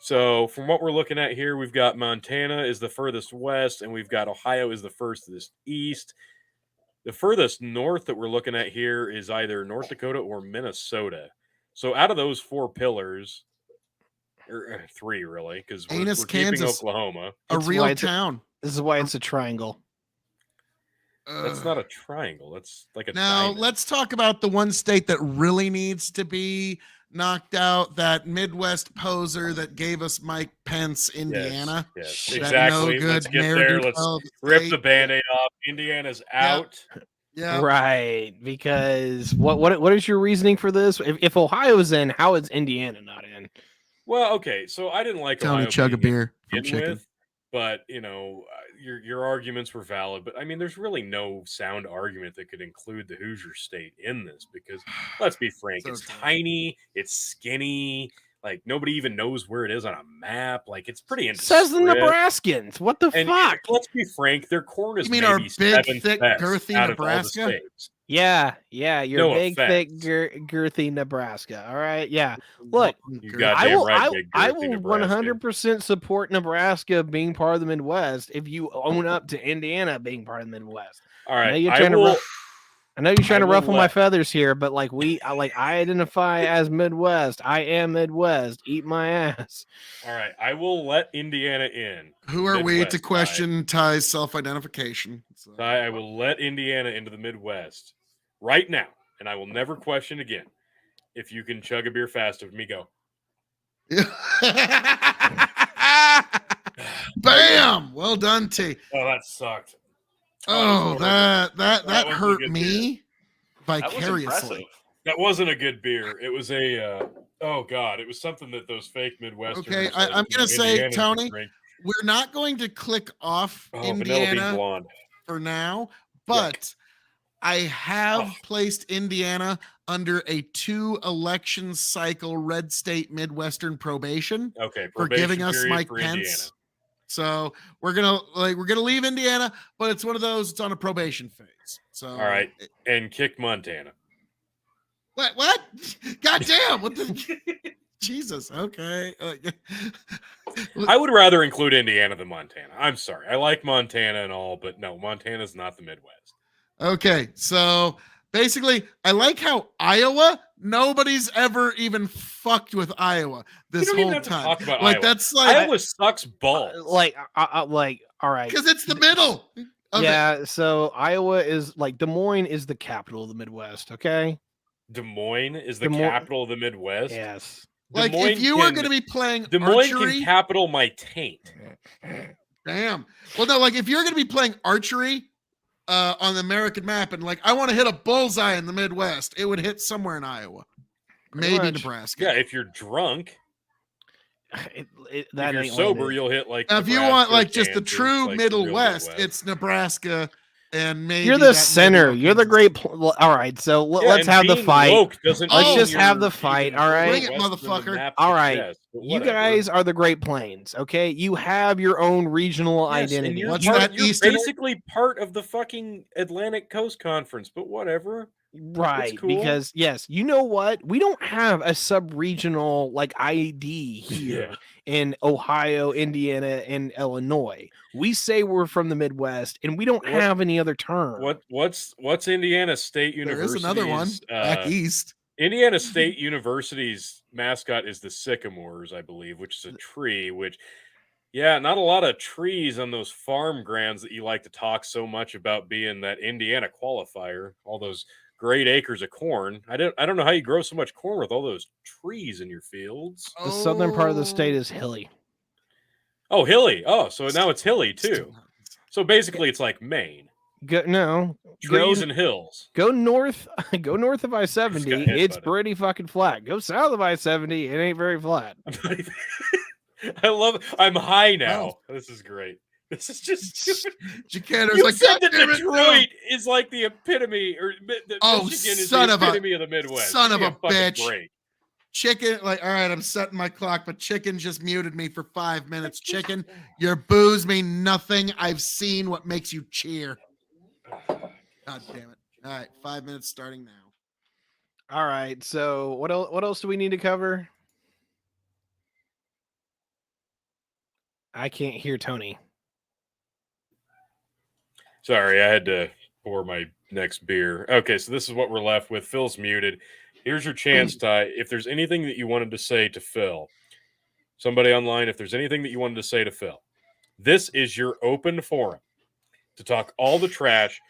[SPEAKER 3] So from what we're looking at here, we've got Montana is the furthest west, and we've got Ohio is the furthest east. The furthest north that we're looking at here is either North Dakota or Minnesota. So out of those 4 pillars, or 3 really, because we're
[SPEAKER 1] Anus,
[SPEAKER 3] keeping
[SPEAKER 1] Kansas.
[SPEAKER 3] Oklahoma.
[SPEAKER 1] A
[SPEAKER 2] It's
[SPEAKER 1] real
[SPEAKER 2] why it's a-
[SPEAKER 1] town.
[SPEAKER 2] This is why it's a triangle.
[SPEAKER 3] That's
[SPEAKER 1] Ugh.
[SPEAKER 3] not a triangle. That's like a
[SPEAKER 1] Now
[SPEAKER 3] diamond.
[SPEAKER 1] let's talk about the one state that really needs to be knocked out. That Midwest poser that gave us Mike Pence, Indiana.
[SPEAKER 3] Yes,
[SPEAKER 1] That
[SPEAKER 3] exactly.
[SPEAKER 1] no
[SPEAKER 3] Let's
[SPEAKER 1] good
[SPEAKER 3] get there. Let's
[SPEAKER 1] ne'er-do-well
[SPEAKER 3] rip
[SPEAKER 1] state.
[SPEAKER 3] the band-aid off. Indiana's out.
[SPEAKER 1] Yeah.
[SPEAKER 2] Right, because what is your reasoning for this? If Ohio's in, how is Indiana not in?
[SPEAKER 3] Well, okay. So I didn't like
[SPEAKER 1] Tony,
[SPEAKER 3] Ohio
[SPEAKER 1] chug a
[SPEAKER 3] being in
[SPEAKER 1] beer from
[SPEAKER 3] begin
[SPEAKER 1] chicken.
[SPEAKER 3] with, but your arguments were valid. But I mean, there's really no sound argument that could include the Hoosier State in this because let's be frank,
[SPEAKER 1] So
[SPEAKER 3] it's
[SPEAKER 1] true.
[SPEAKER 3] tiny, it's skinny. Like nobody even knows where it is on a map. Like it's pretty
[SPEAKER 2] Says the
[SPEAKER 3] indescript.
[SPEAKER 2] Nebraskans. What the
[SPEAKER 3] And
[SPEAKER 2] fuck?
[SPEAKER 3] let's be frank, their corn is
[SPEAKER 1] You mean
[SPEAKER 3] maybe
[SPEAKER 1] our big,
[SPEAKER 3] seventh
[SPEAKER 1] thick,
[SPEAKER 3] best
[SPEAKER 1] girthy
[SPEAKER 3] out of all the
[SPEAKER 1] Nebraska?
[SPEAKER 3] states.
[SPEAKER 2] Yeah, your
[SPEAKER 3] No
[SPEAKER 2] big, thick,
[SPEAKER 3] offense.
[SPEAKER 2] girthy Nebraska. All right, yeah. Look,
[SPEAKER 3] You
[SPEAKER 1] Girthy.
[SPEAKER 3] goddamn right,
[SPEAKER 2] I
[SPEAKER 3] big
[SPEAKER 2] I
[SPEAKER 3] girthy
[SPEAKER 2] will
[SPEAKER 3] Nebraska.
[SPEAKER 2] 100% support Nebraska being part of the Midwest if you own up to Indiana being part of the Midwest.
[SPEAKER 3] All
[SPEAKER 2] I know
[SPEAKER 3] right,
[SPEAKER 2] you're
[SPEAKER 3] I
[SPEAKER 2] trying to
[SPEAKER 3] will.
[SPEAKER 2] I know you're trying to
[SPEAKER 3] will
[SPEAKER 2] ruffle my
[SPEAKER 3] let-
[SPEAKER 2] feathers here, but like I identify as Midwest. I am Midwest. Eat my ass.
[SPEAKER 3] All right, I will let Indiana in.
[SPEAKER 1] Who are we
[SPEAKER 3] Midwest,
[SPEAKER 1] to question Ty's self-identification? So-
[SPEAKER 3] I will let Indiana into the Midwest right now, and I will never question again. If you can chug a beer faster than me, go.
[SPEAKER 1] Bam! Well done, T.
[SPEAKER 3] Oh, that sucked.
[SPEAKER 1] Oh, that
[SPEAKER 3] That wasn't a
[SPEAKER 1] hurt
[SPEAKER 3] good
[SPEAKER 1] me
[SPEAKER 4] That was impressive.
[SPEAKER 1] vicariously.
[SPEAKER 3] That wasn't a good beer. It was a oh god, it was something that those fake Midwesterners.
[SPEAKER 1] Okay,
[SPEAKER 3] that,
[SPEAKER 1] I'm
[SPEAKER 3] you know,
[SPEAKER 1] gonna say,
[SPEAKER 3] Indianans would
[SPEAKER 1] Tony,
[SPEAKER 3] drink.
[SPEAKER 1] we're not going to click off
[SPEAKER 3] Oh, Vanilla Bean
[SPEAKER 1] Indiana
[SPEAKER 3] Blonde.
[SPEAKER 1] for now, but I have
[SPEAKER 3] Oh.
[SPEAKER 1] placed Indiana under a 2 election cycle red state Midwestern probation
[SPEAKER 3] Okay,
[SPEAKER 1] for giving
[SPEAKER 3] probation
[SPEAKER 1] us
[SPEAKER 3] period
[SPEAKER 1] Mike
[SPEAKER 3] for
[SPEAKER 1] Pence.
[SPEAKER 3] Indiana.
[SPEAKER 1] So we're gonna leave Indiana, but it's one of those. It's on a probation phase. So
[SPEAKER 3] All right, and kick Montana.
[SPEAKER 1] What? God damn! What the? Jesus. Okay.
[SPEAKER 3] I would rather include Indiana than Montana. I'm sorry. I like Montana and all, but no, Montana's not the Midwest.
[SPEAKER 1] Okay. So basically, I like how Iowa. Nobody's ever even fucked with Iowa this
[SPEAKER 3] don't even
[SPEAKER 1] whole
[SPEAKER 3] have to
[SPEAKER 1] time.
[SPEAKER 3] talk about
[SPEAKER 1] Like
[SPEAKER 3] Iowa.
[SPEAKER 1] that's like
[SPEAKER 3] Iowa sucks balls.
[SPEAKER 2] Like all right.
[SPEAKER 1] because it's the middle. of it.
[SPEAKER 2] Yeah, so Iowa is like Des Moines is the capital of the Midwest, okay?
[SPEAKER 3] Des Moines is the
[SPEAKER 2] Des Moines-
[SPEAKER 3] capital of the Midwest.
[SPEAKER 2] Yes.
[SPEAKER 3] Des
[SPEAKER 1] Like
[SPEAKER 3] Moines
[SPEAKER 1] if you were
[SPEAKER 3] can-
[SPEAKER 1] going to be playing
[SPEAKER 3] Des Moines
[SPEAKER 1] archery,
[SPEAKER 3] can capital my taint.
[SPEAKER 1] damn. Well, no, like if you're going to be playing archery on the American map, and like I want to hit a bullseye in the Midwest, it would hit somewhere in Iowa, maybe
[SPEAKER 2] much.
[SPEAKER 1] Nebraska.
[SPEAKER 3] Yeah, if you're drunk,
[SPEAKER 2] That
[SPEAKER 3] if you're
[SPEAKER 2] ain't
[SPEAKER 3] sober,
[SPEAKER 2] what it is.
[SPEAKER 3] you'll hit like.
[SPEAKER 1] Now, if you
[SPEAKER 3] Nebraska,
[SPEAKER 1] want like just the
[SPEAKER 3] Kansas,
[SPEAKER 1] true
[SPEAKER 3] like the
[SPEAKER 1] Middle
[SPEAKER 3] real
[SPEAKER 1] West,
[SPEAKER 3] Midwest.
[SPEAKER 1] it's Nebraska and maybe
[SPEAKER 2] You're the
[SPEAKER 1] that
[SPEAKER 2] center.
[SPEAKER 1] middle
[SPEAKER 2] You're the
[SPEAKER 1] Kansas.
[SPEAKER 2] great. All right, so
[SPEAKER 3] Yeah,
[SPEAKER 2] let's
[SPEAKER 3] and
[SPEAKER 2] have the
[SPEAKER 3] being
[SPEAKER 2] fight.
[SPEAKER 3] woke doesn't
[SPEAKER 1] Let's
[SPEAKER 3] mean
[SPEAKER 1] just
[SPEAKER 3] you're
[SPEAKER 2] have the
[SPEAKER 3] even
[SPEAKER 2] fight, all right?
[SPEAKER 1] Bring it,
[SPEAKER 3] west of the
[SPEAKER 1] motherfucker.
[SPEAKER 3] map
[SPEAKER 2] All right.
[SPEAKER 3] suggests, but
[SPEAKER 2] You
[SPEAKER 3] whatever.
[SPEAKER 2] guys are the Great Plains, okay? You have your own regional
[SPEAKER 3] Yes, and
[SPEAKER 2] identity.
[SPEAKER 3] you're,
[SPEAKER 1] What's
[SPEAKER 3] part-
[SPEAKER 1] that
[SPEAKER 3] you're
[SPEAKER 1] Eastern-
[SPEAKER 3] basically part of the fucking Atlantic Coast Conference, but whatever.
[SPEAKER 2] Right,
[SPEAKER 3] cool.
[SPEAKER 2] because yes, you know what? We don't have a sub-regional like ID here
[SPEAKER 3] Yeah.
[SPEAKER 2] in Ohio, Indiana, and Illinois. We say we're from the Midwest, and we don't
[SPEAKER 3] What-
[SPEAKER 2] have any other term.
[SPEAKER 3] What's Indiana State
[SPEAKER 1] There
[SPEAKER 3] University?
[SPEAKER 1] is another one back east.
[SPEAKER 3] Indiana State University's mascot is the sycamores, I believe, which is a tree. Which, yeah, not a lot of trees on those farm grounds that you like to talk so much about being that Indiana qualifier. All those great acres of corn. I don't know how you grow so much corn with all those trees in your fields.
[SPEAKER 2] The southern part of the state is hilly.
[SPEAKER 3] Oh, hilly. Oh, so now it's hilly
[SPEAKER 1] Still
[SPEAKER 3] too.
[SPEAKER 1] not-
[SPEAKER 3] So basically, it's like Maine,
[SPEAKER 2] Go
[SPEAKER 3] trees and hills.
[SPEAKER 2] go north. Go north of I-70.
[SPEAKER 3] Just got hit
[SPEAKER 2] It's
[SPEAKER 3] by it.
[SPEAKER 2] pretty fucking flat. Go south of I-70. It ain't very flat.
[SPEAKER 3] I'm not even- I love. I'm high now. This is great. This is just stupid.
[SPEAKER 1] Chicaner's
[SPEAKER 3] You
[SPEAKER 1] like,
[SPEAKER 3] said
[SPEAKER 1] "God
[SPEAKER 3] that
[SPEAKER 1] damn it, no."
[SPEAKER 3] Detroit is like the epitome, or that
[SPEAKER 1] Oh,
[SPEAKER 3] Michigan is
[SPEAKER 1] son
[SPEAKER 3] the
[SPEAKER 1] of a-
[SPEAKER 3] epitome of the Midwest.
[SPEAKER 1] son
[SPEAKER 3] Give
[SPEAKER 1] of
[SPEAKER 3] me
[SPEAKER 1] a
[SPEAKER 3] fucking
[SPEAKER 1] bitch.
[SPEAKER 3] break.
[SPEAKER 1] Chicken, like, all right, I'm setting my clock, but Chicken just muted me for 5 minutes. Chicken, your boos mean nothing. I've seen what makes you cheer. God damn it. All right, 5 minutes starting now.
[SPEAKER 2] All right. So what else? What else do we need to cover? I can't hear Tony.
[SPEAKER 3] Sorry, I had to pour my next beer. Okay, so this is what we're left with. Phil's muted. Here's your chance, Ty. If there's anything that you wanted to say to Phil, somebody online, if there's anything that you wanted to say to Phil, this is your open forum to talk all the trash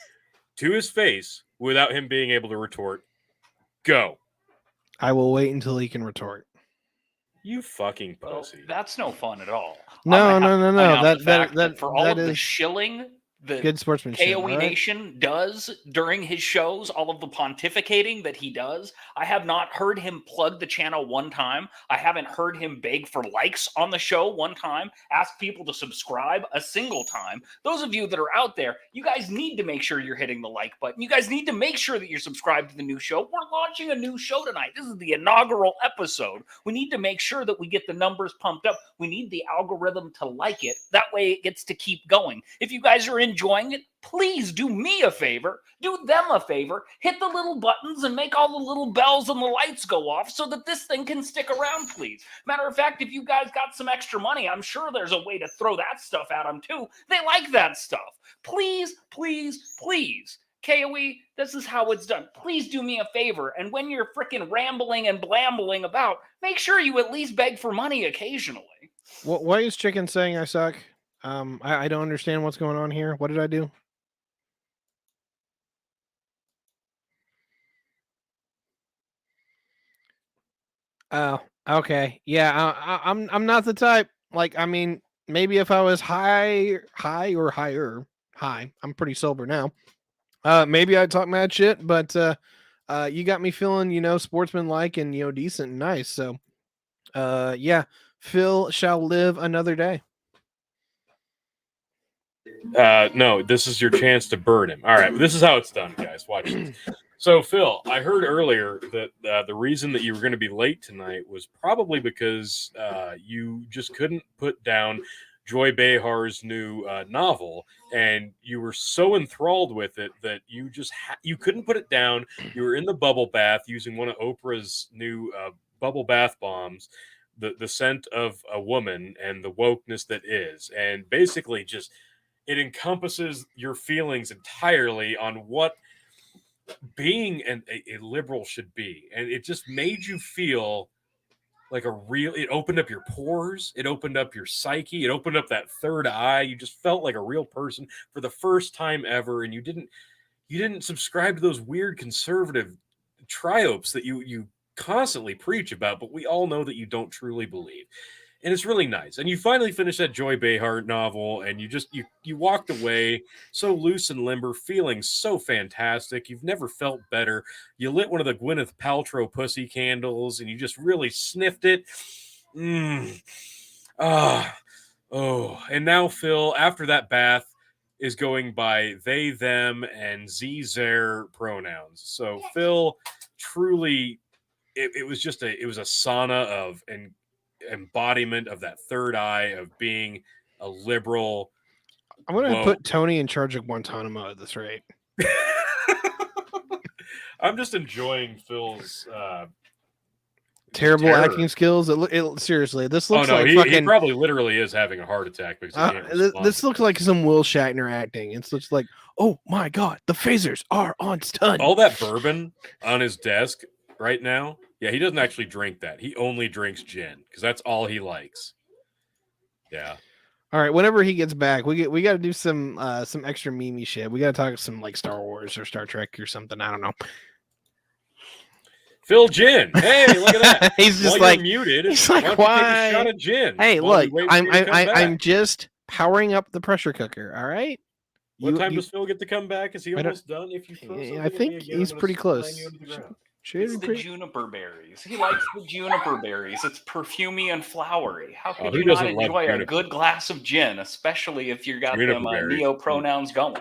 [SPEAKER 3] to his face without him being able to retort. Go.
[SPEAKER 2] I will wait until he can retort.
[SPEAKER 3] You fucking
[SPEAKER 4] Oh,
[SPEAKER 3] pussy.
[SPEAKER 4] that's no fun at all.
[SPEAKER 2] No,
[SPEAKER 4] I'm gonna
[SPEAKER 2] no,
[SPEAKER 4] have
[SPEAKER 2] no,
[SPEAKER 4] to
[SPEAKER 2] no.
[SPEAKER 4] point out the
[SPEAKER 2] That
[SPEAKER 4] fact
[SPEAKER 2] that
[SPEAKER 4] for all
[SPEAKER 2] that
[SPEAKER 4] of the
[SPEAKER 2] is
[SPEAKER 4] shilling the
[SPEAKER 2] Good sportsmanship.
[SPEAKER 4] KOE
[SPEAKER 2] all right?
[SPEAKER 4] Nation does during his shows, all of the pontificating that he does. I have not heard him plug the channel one time. I haven't heard him beg for likes on the show one time, ask people to subscribe a single time. Those of you that are out there, you guys need to make sure you're hitting the like button. You guys need to make sure that you're subscribed to the new show. We're launching a new show tonight. This is the inaugural episode. We need to make sure that we get the numbers pumped up. We need the algorithm to like it. That way it gets to keep going. If you guys are enjoying it, please do me a favor, do them a favor, hit the little buttons and make all the little bells and the lights go off so that this thing can stick around, please. Matter of fact, if you guys got some extra money, I'm sure there's a way to throw that stuff at them too. They like that stuff. Please, please, please. KOE, this is how it's done. Please do me a favor. And when you're freaking rambling and blambling about, make sure you at least beg for money occasionally.
[SPEAKER 2] Why is Chicken saying I suck? I don't understand what's going on here. What did I do? Oh, okay. Yeah, I'm not the type. Like, I mean, maybe if I was high or higher, high. I'm pretty sober now. Maybe I'd talk mad shit, but you got me feeling, sportsmanlike and decent and nice. So, yeah, Phil shall live another day.
[SPEAKER 3] No, this is your chance to burn him. All right, this is how it's done, guys. Watch this. So, Phil, I heard earlier that the reason that you were going to be late tonight was probably because you just couldn't put down Joy Behar's new novel, and you were so enthralled with it that you just you couldn't put it down. You were in the bubble bath using one of Oprah's new bubble bath bombs, the scent of a woman and the wokeness that is, and basically just it encompasses your feelings entirely on what being a liberal should be, and it just made you feel like it opened up your pores, it opened up your psyche, it opened up that third eye. You just felt like a real person for the first time ever, and you didn't subscribe to those weird conservative tropes that you constantly preach about, but we all know that you don't truly believe. And it's really nice. And you finally finished that Joy Behar novel, and you walked away so loose and limber, feeling so fantastic. You've never felt better. You lit one of the Gwyneth Paltrow pussy candles, and you just really sniffed it. And now Phil, after that bath, is going by they, them, and Z-Zer pronouns. So Phil, truly, it was a sauna of an embodiment of that third eye of being a liberal.
[SPEAKER 2] I'm going to put Tony in charge of Guantanamo at this rate.
[SPEAKER 3] I'm just enjoying Phil's
[SPEAKER 2] terrible
[SPEAKER 3] terror.
[SPEAKER 2] acting skills. Seriously, this looks
[SPEAKER 3] he probably literally is having a heart attack because he can't respond.
[SPEAKER 2] This looks like some Will Shatner acting. It's just like, oh my god, the phasers are on stun.
[SPEAKER 3] All that bourbon on his desk right now. Yeah, he doesn't actually drink that. He only drinks gin because that's all he likes. Yeah.
[SPEAKER 2] All right. Whenever he gets back, we got to do some extra meme shit. We got to talk some like Star Wars or Star Trek or something. I don't know.
[SPEAKER 3] Phil Gin. Hey, look at that.
[SPEAKER 2] He's just
[SPEAKER 3] while
[SPEAKER 2] like
[SPEAKER 3] you're muted.
[SPEAKER 2] He's like,
[SPEAKER 3] why?
[SPEAKER 2] Why?
[SPEAKER 3] Take a shot of gin.
[SPEAKER 2] Hey,
[SPEAKER 3] while
[SPEAKER 2] look,
[SPEAKER 3] we wait for you to come back?
[SPEAKER 2] I'm just powering up the pressure cooker. All right.
[SPEAKER 3] What time does Phil get to come back? Is he almost done? If you throw
[SPEAKER 2] I think he's pretty close.
[SPEAKER 4] It's the juniper berries. He likes the juniper berries. It's perfumey and flowery. How could you not enjoy a good glass of gin, especially if you got them neo pronouns going?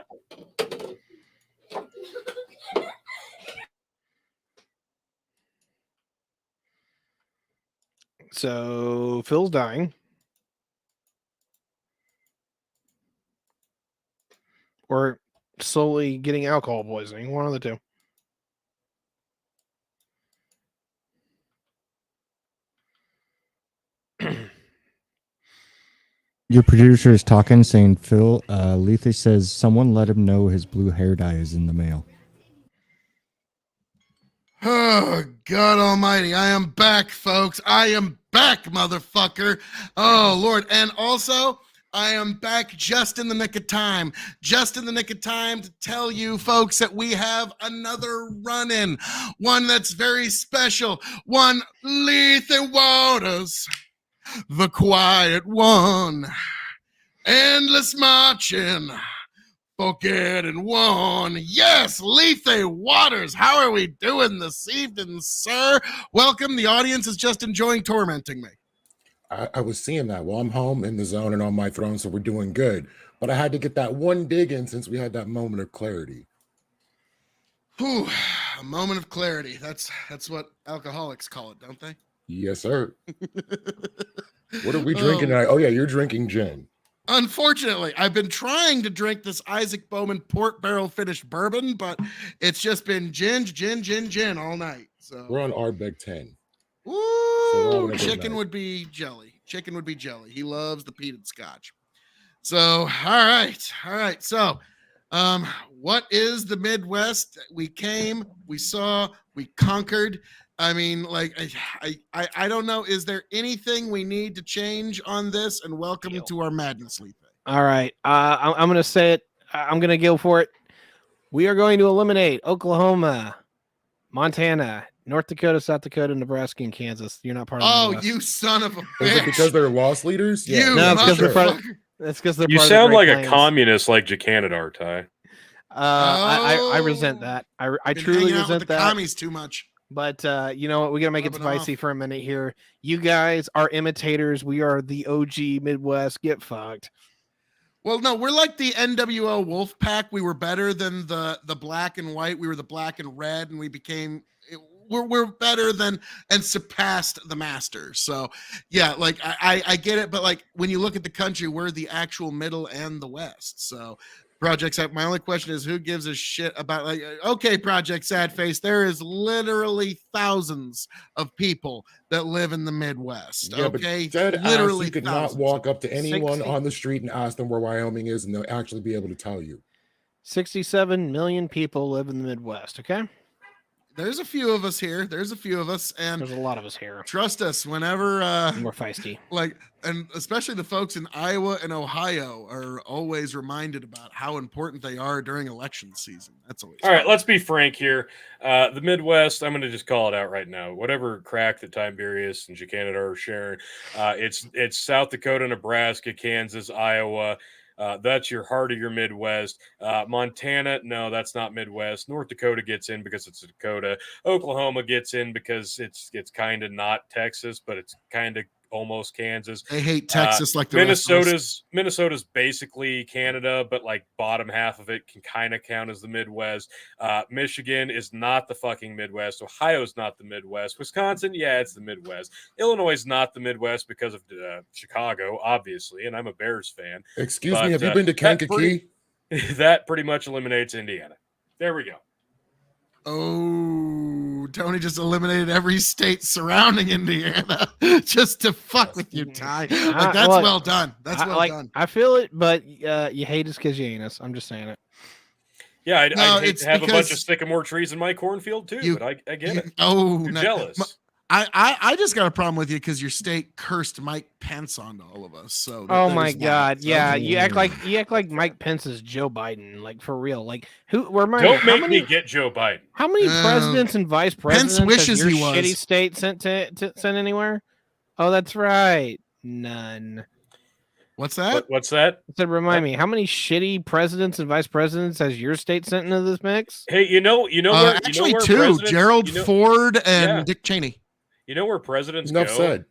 [SPEAKER 2] So Phil's dying. Or slowly getting alcohol poisoning. One of the two.
[SPEAKER 5] Your producer is talking, saying Phil Lethe says someone let him know his blue hair dye is in the mail.
[SPEAKER 1] Oh, God almighty. I am back, folks. I am back, motherfucker. Oh, Lord. And also, I am back just in the nick of time. Just in the nick of time to tell you, folks, that we have another run-in. One that's very special. One Lethe Waters, the quiet one. Endless marching Bucket and one. Yes, Lethe Waters. How are we doing this evening, sir? Welcome. The audience is just enjoying tormenting me.
[SPEAKER 7] I was seeing that. Well, I'm home in the zone and on my throne, so we're doing good. But I had to get that one dig in since we had that moment of clarity.
[SPEAKER 1] Whew, a moment of clarity. That's what alcoholics call it, don't they?
[SPEAKER 7] Yes, sir. What are we drinking tonight? Oh, yeah, you're drinking gin.
[SPEAKER 1] Unfortunately, I've been trying to drink this Isaac Bowman port barrel finished bourbon, but it's just been gin all night. So
[SPEAKER 7] We're on Ardbeg 10.
[SPEAKER 1] Ooh,
[SPEAKER 7] So
[SPEAKER 1] chicken would be jelly. Chicken would be jelly. He loves the peated scotch. So, all right. So, what is the Midwest? We came, we saw, we conquered. I mean, like, I don't know. Is there anything we need to change on this? And welcome to our madness, Lethe.
[SPEAKER 2] All right. I'm going to say it. I'm going to go for it. We are going to eliminate Oklahoma, Montana, North Dakota, South Dakota, Nebraska, and Kansas. You're not part of the
[SPEAKER 1] Oh,
[SPEAKER 2] Midwest.
[SPEAKER 1] you son of a
[SPEAKER 7] Is it
[SPEAKER 1] bitch.
[SPEAKER 7] because they're loss leaders?
[SPEAKER 1] You
[SPEAKER 2] No, it's 'cause they're part of-
[SPEAKER 1] motherfucker.
[SPEAKER 2] That's because they're
[SPEAKER 3] You
[SPEAKER 2] part of the
[SPEAKER 3] sound
[SPEAKER 2] Great
[SPEAKER 3] like a
[SPEAKER 2] Plains.
[SPEAKER 3] communist like Jacanadar, Ty.
[SPEAKER 2] I resent that. I
[SPEAKER 1] Been
[SPEAKER 2] truly
[SPEAKER 1] hanging out with
[SPEAKER 2] resent
[SPEAKER 1] the
[SPEAKER 2] that.
[SPEAKER 1] commies too much.
[SPEAKER 2] But you know what? We gotta make it
[SPEAKER 1] Rubbing off.
[SPEAKER 2] spicy for a minute here. You guys are imitators. We are the OG Midwest. Get fucked.
[SPEAKER 1] Well, no, we're like the NWO Wolf Pack. We were better than the black and white. We were the black and red, and we became we're better than and surpassed the Masters. So yeah, like I get it, but like when you look at the country, we're the actual middle and the West. So Project Sad, my only question is who gives a shit about like okay, Project Sad Face, there is literally thousands of people that live in the Midwest.
[SPEAKER 7] Yeah,
[SPEAKER 1] Okay,
[SPEAKER 7] but dead
[SPEAKER 1] literally
[SPEAKER 7] ass, you could not
[SPEAKER 1] thousands.
[SPEAKER 7] walk up to anyone
[SPEAKER 2] 60.
[SPEAKER 7] on the street and ask them where Wyoming is, and they'll actually be able to tell you.
[SPEAKER 2] 67 million people live in the Midwest. Okay,
[SPEAKER 1] There's a few of us here. There's a few of us, and
[SPEAKER 2] there's a lot of us here.
[SPEAKER 1] trust us, whenever
[SPEAKER 2] We're feisty.
[SPEAKER 1] like, and especially the folks in Iowa and Ohio are always reminded about how important they are during election season. That's always
[SPEAKER 3] All right, let's be frank here. The Midwest, I'm going to just call it out right now. Whatever crack that Tiberius and Jacanadar are sharing, it's South Dakota, Nebraska, Kansas, Iowa. That's your heart of your Midwest. Montana, no, that's not Midwest. North Dakota gets in because it's a Dakota. Oklahoma gets in because it's kind of not Texas, but it's kind of almost Kansas.
[SPEAKER 1] They hate Texas like the rest of us.
[SPEAKER 3] Minnesota's basically Canada, but like bottom half of it can kind of count as the Midwest. Michigan is not the fucking Midwest. Ohio's not the Midwest. Wisconsin, yeah, it's the Midwest. Illinois is not the Midwest because of Chicago, obviously, and I'm a Bears fan.
[SPEAKER 7] Excuse
[SPEAKER 3] But,
[SPEAKER 7] me, have you been to
[SPEAKER 3] that
[SPEAKER 7] Kankakee?
[SPEAKER 3] That pretty much eliminates Indiana. There we go.
[SPEAKER 1] Oh, Tony just eliminated every state surrounding Indiana just to fuck with you, Ty. Like, that's
[SPEAKER 2] look,
[SPEAKER 1] well done. That's well done.
[SPEAKER 2] I feel it, but you hate us because you ain't us. I'm just saying it.
[SPEAKER 3] Yeah, I'd
[SPEAKER 1] No,
[SPEAKER 3] hate
[SPEAKER 1] it's
[SPEAKER 3] to have a bunch of
[SPEAKER 1] because
[SPEAKER 3] sycamore trees in my cornfield too,
[SPEAKER 1] you-
[SPEAKER 3] but I get it.
[SPEAKER 1] Oh,
[SPEAKER 3] You're
[SPEAKER 1] no.
[SPEAKER 3] jealous.
[SPEAKER 1] I just got a problem with you because your state cursed Mike Pence onto all of us. So
[SPEAKER 2] Oh
[SPEAKER 1] there's
[SPEAKER 2] my
[SPEAKER 1] that.
[SPEAKER 2] God!
[SPEAKER 1] So-
[SPEAKER 2] Yeah, you act like Mike Pence is Joe Biden, like for real. Like who? Remind
[SPEAKER 3] Don't
[SPEAKER 2] me,
[SPEAKER 3] make me get Joe Biden.
[SPEAKER 2] How many presidents and vice presidents
[SPEAKER 1] wishes
[SPEAKER 2] has your
[SPEAKER 1] he was.
[SPEAKER 2] shitty state sent sent anywhere? Oh, that's right, none.
[SPEAKER 1] What's that?
[SPEAKER 3] What's that?
[SPEAKER 2] I said, remind me, how many shitty presidents and vice presidents has your state sent into this mix?
[SPEAKER 3] Hey, you know where,
[SPEAKER 1] Actually,
[SPEAKER 3] you know where
[SPEAKER 1] two:
[SPEAKER 3] presidents-
[SPEAKER 1] Gerald
[SPEAKER 3] you know,
[SPEAKER 1] Ford and
[SPEAKER 3] Yeah.
[SPEAKER 1] Dick Cheney.
[SPEAKER 3] You know where presidents
[SPEAKER 7] Enough
[SPEAKER 3] go?
[SPEAKER 7] said.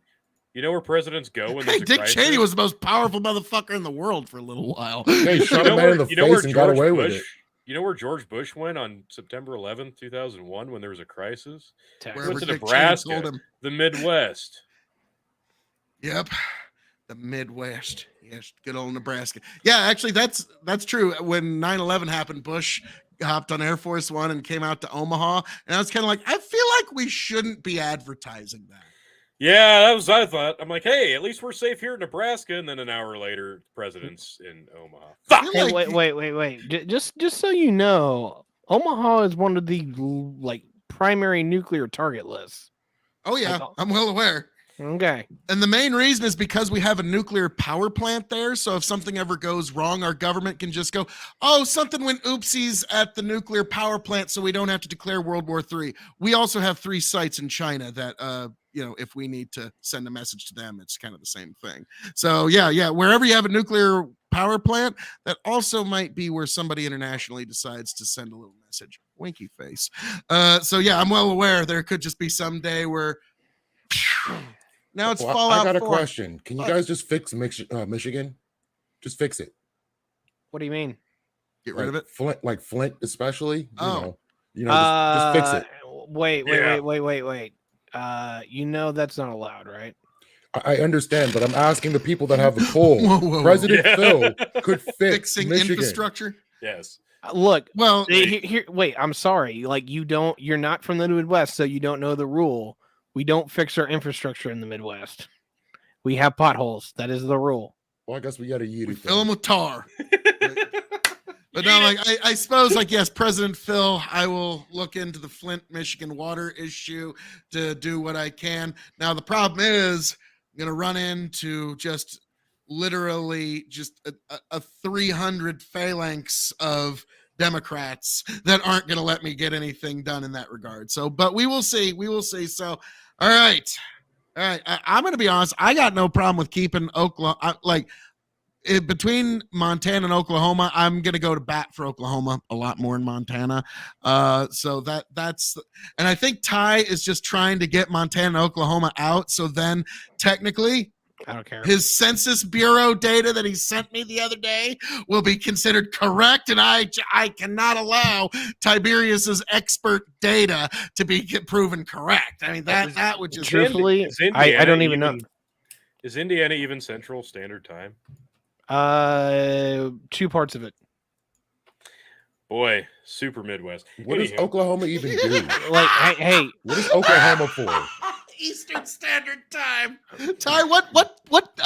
[SPEAKER 3] You know where presidents go when
[SPEAKER 1] Hey,
[SPEAKER 3] there's a
[SPEAKER 1] Dick
[SPEAKER 3] crisis?
[SPEAKER 1] Cheney was the most powerful motherfucker in the world for a little while.
[SPEAKER 7] Hey,
[SPEAKER 3] You
[SPEAKER 7] shot
[SPEAKER 3] know
[SPEAKER 7] a man
[SPEAKER 3] where,
[SPEAKER 7] in the
[SPEAKER 3] you know where
[SPEAKER 7] face and got
[SPEAKER 3] George
[SPEAKER 7] away
[SPEAKER 3] Bush?
[SPEAKER 7] with it.
[SPEAKER 3] You know where George Bush went on September 11th, 2001, when there was a crisis?
[SPEAKER 2] Texas.
[SPEAKER 3] Went to
[SPEAKER 1] Dick Cheney
[SPEAKER 3] Nebraska,
[SPEAKER 1] told him.
[SPEAKER 3] the Midwest.
[SPEAKER 1] Yep, the Midwest. Yes, good old Nebraska. Yeah, actually, that's true. When 9/11 happened, Bush hopped on Air Force One and came out to Omaha, and I was kind of like, I feel like we shouldn't be advertising that.
[SPEAKER 3] Yeah, that was what I thought. I'm like, hey, at least we're safe here in Nebraska. And then an hour later, president's in Omaha.
[SPEAKER 1] I feel
[SPEAKER 2] Hey,
[SPEAKER 1] like
[SPEAKER 2] wait. Just so you know, Omaha is one of the like primary nuclear target lists.
[SPEAKER 1] Oh yeah, I'm well aware.
[SPEAKER 2] Okay.
[SPEAKER 1] And the main reason is because we have a nuclear power plant there. So if something ever goes wrong, our government can just go, oh, something went oopsies at the nuclear power plant, so we don't have to declare World War III. We also have 3 sites in China that if we need to send a message to them, it's kind of the same thing. So yeah, wherever you have a nuclear power plant, that also might be where somebody internationally decides to send a little message. Winky face. So yeah, I'm well aware there could just be some day where now it's
[SPEAKER 7] Well,
[SPEAKER 1] Fallout
[SPEAKER 7] I got a
[SPEAKER 1] 4.
[SPEAKER 7] question. Can you guys just fix Michigan? Just fix it.
[SPEAKER 2] What do you mean?
[SPEAKER 1] Get rid of it.
[SPEAKER 7] Flint, especially.
[SPEAKER 1] Oh.
[SPEAKER 7] Just fix it.
[SPEAKER 2] Wait. That's not allowed, right?
[SPEAKER 7] I understand, but I'm asking the people that have the pull.
[SPEAKER 1] Whoa.
[SPEAKER 7] President
[SPEAKER 3] Yeah.
[SPEAKER 7] Phil could fix
[SPEAKER 1] Fixing
[SPEAKER 7] Michigan.
[SPEAKER 1] infrastructure.
[SPEAKER 3] Yes.
[SPEAKER 2] Look,
[SPEAKER 1] Well,
[SPEAKER 2] wait, I'm sorry. Like you're not from the Midwest, so you don't know the rule. We don't fix our infrastructure in the Midwest. We have potholes. That is the rule.
[SPEAKER 7] Well, I guess we got to eat
[SPEAKER 1] we
[SPEAKER 7] it.
[SPEAKER 1] fill them with tar. But no, like I suppose, like yes, President Phil, I will look into the Flint, Michigan water issue to do what I can. Now the problem is, I'm gonna run into just literally just a 300 phalanx of Democrats that aren't gonna let me get anything done in that regard. So, but we will see. We will see. So, all right. I'm gonna be honest. I got no problem with keeping Oklahoma. Between Montana and Oklahoma, I'm gonna go to bat for Oklahoma a lot more in Montana. So that's, and I think Ty is just trying to get Montana and Oklahoma out. So then technically,
[SPEAKER 2] I don't care.
[SPEAKER 1] his Census Bureau data that he sent me the other day will be considered correct, and I cannot allow Tiberius's expert data to be proven correct. I mean that would just
[SPEAKER 2] Truthfully,
[SPEAKER 3] Is
[SPEAKER 2] I don't even know.
[SPEAKER 3] Is Indiana even Central Standard Time?
[SPEAKER 2] 2 parts of it.
[SPEAKER 3] Boy, super Midwest.
[SPEAKER 7] What does
[SPEAKER 3] Anyhow.
[SPEAKER 7] Oklahoma even do?
[SPEAKER 2] Like, hey,
[SPEAKER 7] What is Oklahoma for?
[SPEAKER 1] Eastern Standard Time. Ty, what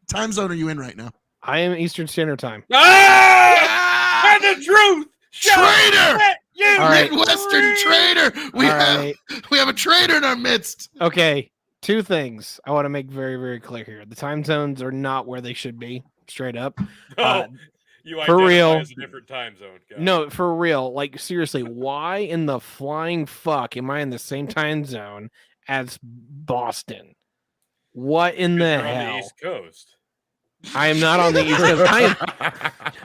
[SPEAKER 1] time zone are you in right now?
[SPEAKER 2] I am Eastern Standard Time.
[SPEAKER 3] Ah! And the truth.
[SPEAKER 1] Traitor!
[SPEAKER 3] You
[SPEAKER 2] All right.
[SPEAKER 1] Midwestern traitor. We
[SPEAKER 2] All
[SPEAKER 1] have
[SPEAKER 2] right.
[SPEAKER 1] we have a traitor in our midst.
[SPEAKER 2] Okay, 2 things I want to make very, very clear here. The time zones are not where they should be, straight up.
[SPEAKER 3] Oh, you
[SPEAKER 2] for
[SPEAKER 3] identify
[SPEAKER 2] real.
[SPEAKER 3] as a different time zone. Got it.
[SPEAKER 2] No, for real. Like, seriously, why in the flying fuck am I in the same time zone as Boston? What in the
[SPEAKER 3] You're on the
[SPEAKER 2] hell?
[SPEAKER 3] East Coast.
[SPEAKER 2] I am not on the East Coast.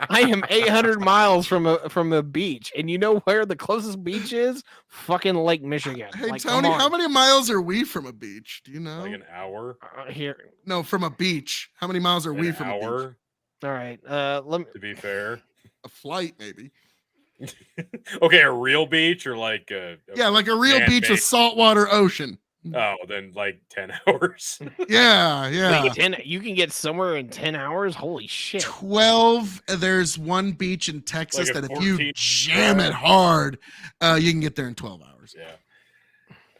[SPEAKER 2] I am 800 miles from a beach, and you know where the closest beach is? Fucking Lake Michigan.
[SPEAKER 1] Hey
[SPEAKER 2] like,
[SPEAKER 1] Tony,
[SPEAKER 2] come on.
[SPEAKER 1] how many miles are we from a beach? Do you know?
[SPEAKER 3] Like an hour.
[SPEAKER 2] Here?
[SPEAKER 1] No, from a beach. How many miles are we
[SPEAKER 3] An
[SPEAKER 1] from a beach?
[SPEAKER 3] hour,
[SPEAKER 2] All right. Let me.
[SPEAKER 3] to be fair.
[SPEAKER 1] A flight, maybe.
[SPEAKER 3] Okay, a real beach or like
[SPEAKER 1] Yeah, like a real beach
[SPEAKER 3] man-made-
[SPEAKER 1] with saltwater ocean.
[SPEAKER 3] Oh, then like 10 hours.
[SPEAKER 1] Yeah.
[SPEAKER 2] Wait, 10. You can get somewhere in 10 hours. Holy shit!
[SPEAKER 1] 12. There's one beach in Texas
[SPEAKER 3] Like a
[SPEAKER 1] that if you
[SPEAKER 3] 14
[SPEAKER 1] jam it hard, you can get there in 12 hours.
[SPEAKER 3] Yeah.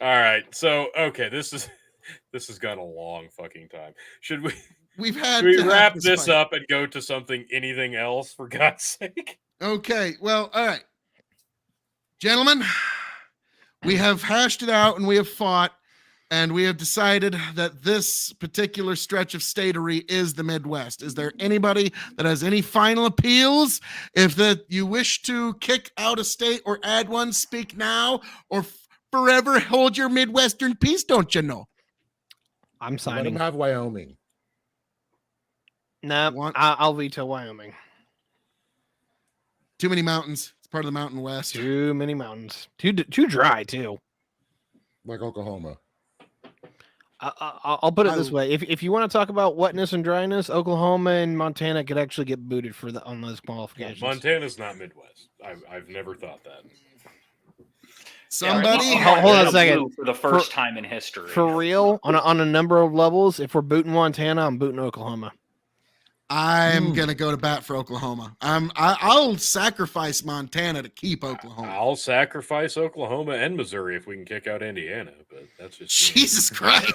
[SPEAKER 3] All right. So okay, this has gone a long fucking time. Should
[SPEAKER 1] We've had
[SPEAKER 3] we
[SPEAKER 1] to have
[SPEAKER 3] wrap this
[SPEAKER 1] fight.
[SPEAKER 3] up and go to anything else for God's sake?
[SPEAKER 1] Okay, well, all right. Gentlemen, we have hashed it out and we have fought, and we have decided that this particular stretch of statery is the Midwest. Is there anybody that has any final appeals? If that you wish to kick out a state or add one, speak now or forever hold your Midwestern peace, don't you know?
[SPEAKER 2] I'm
[SPEAKER 7] Let
[SPEAKER 2] signing.
[SPEAKER 7] him have Wyoming.
[SPEAKER 2] No,
[SPEAKER 1] Want-
[SPEAKER 2] I'll veto Wyoming.
[SPEAKER 1] Too many mountains. It's part of the Mountain West.
[SPEAKER 2] Too many mountains. Too dry too.
[SPEAKER 7] Like Oklahoma.
[SPEAKER 2] I'll put it this way: if you want to talk about wetness and dryness, Oklahoma and Montana could actually get booted on those qualifications.
[SPEAKER 3] Montana's not Midwest. I've never thought that.
[SPEAKER 1] Somebody,
[SPEAKER 2] Yeah, hold on a second.
[SPEAKER 4] Blue for the first time in history.
[SPEAKER 2] For real, on a number of levels, if we're booting Montana, I'm booting Oklahoma.
[SPEAKER 1] I'm gonna go to bat for Oklahoma. I'll sacrifice Montana to keep Oklahoma.
[SPEAKER 3] I'll sacrifice Oklahoma and Missouri if we can kick out Indiana, but that's just me.
[SPEAKER 1] Jesus Christ!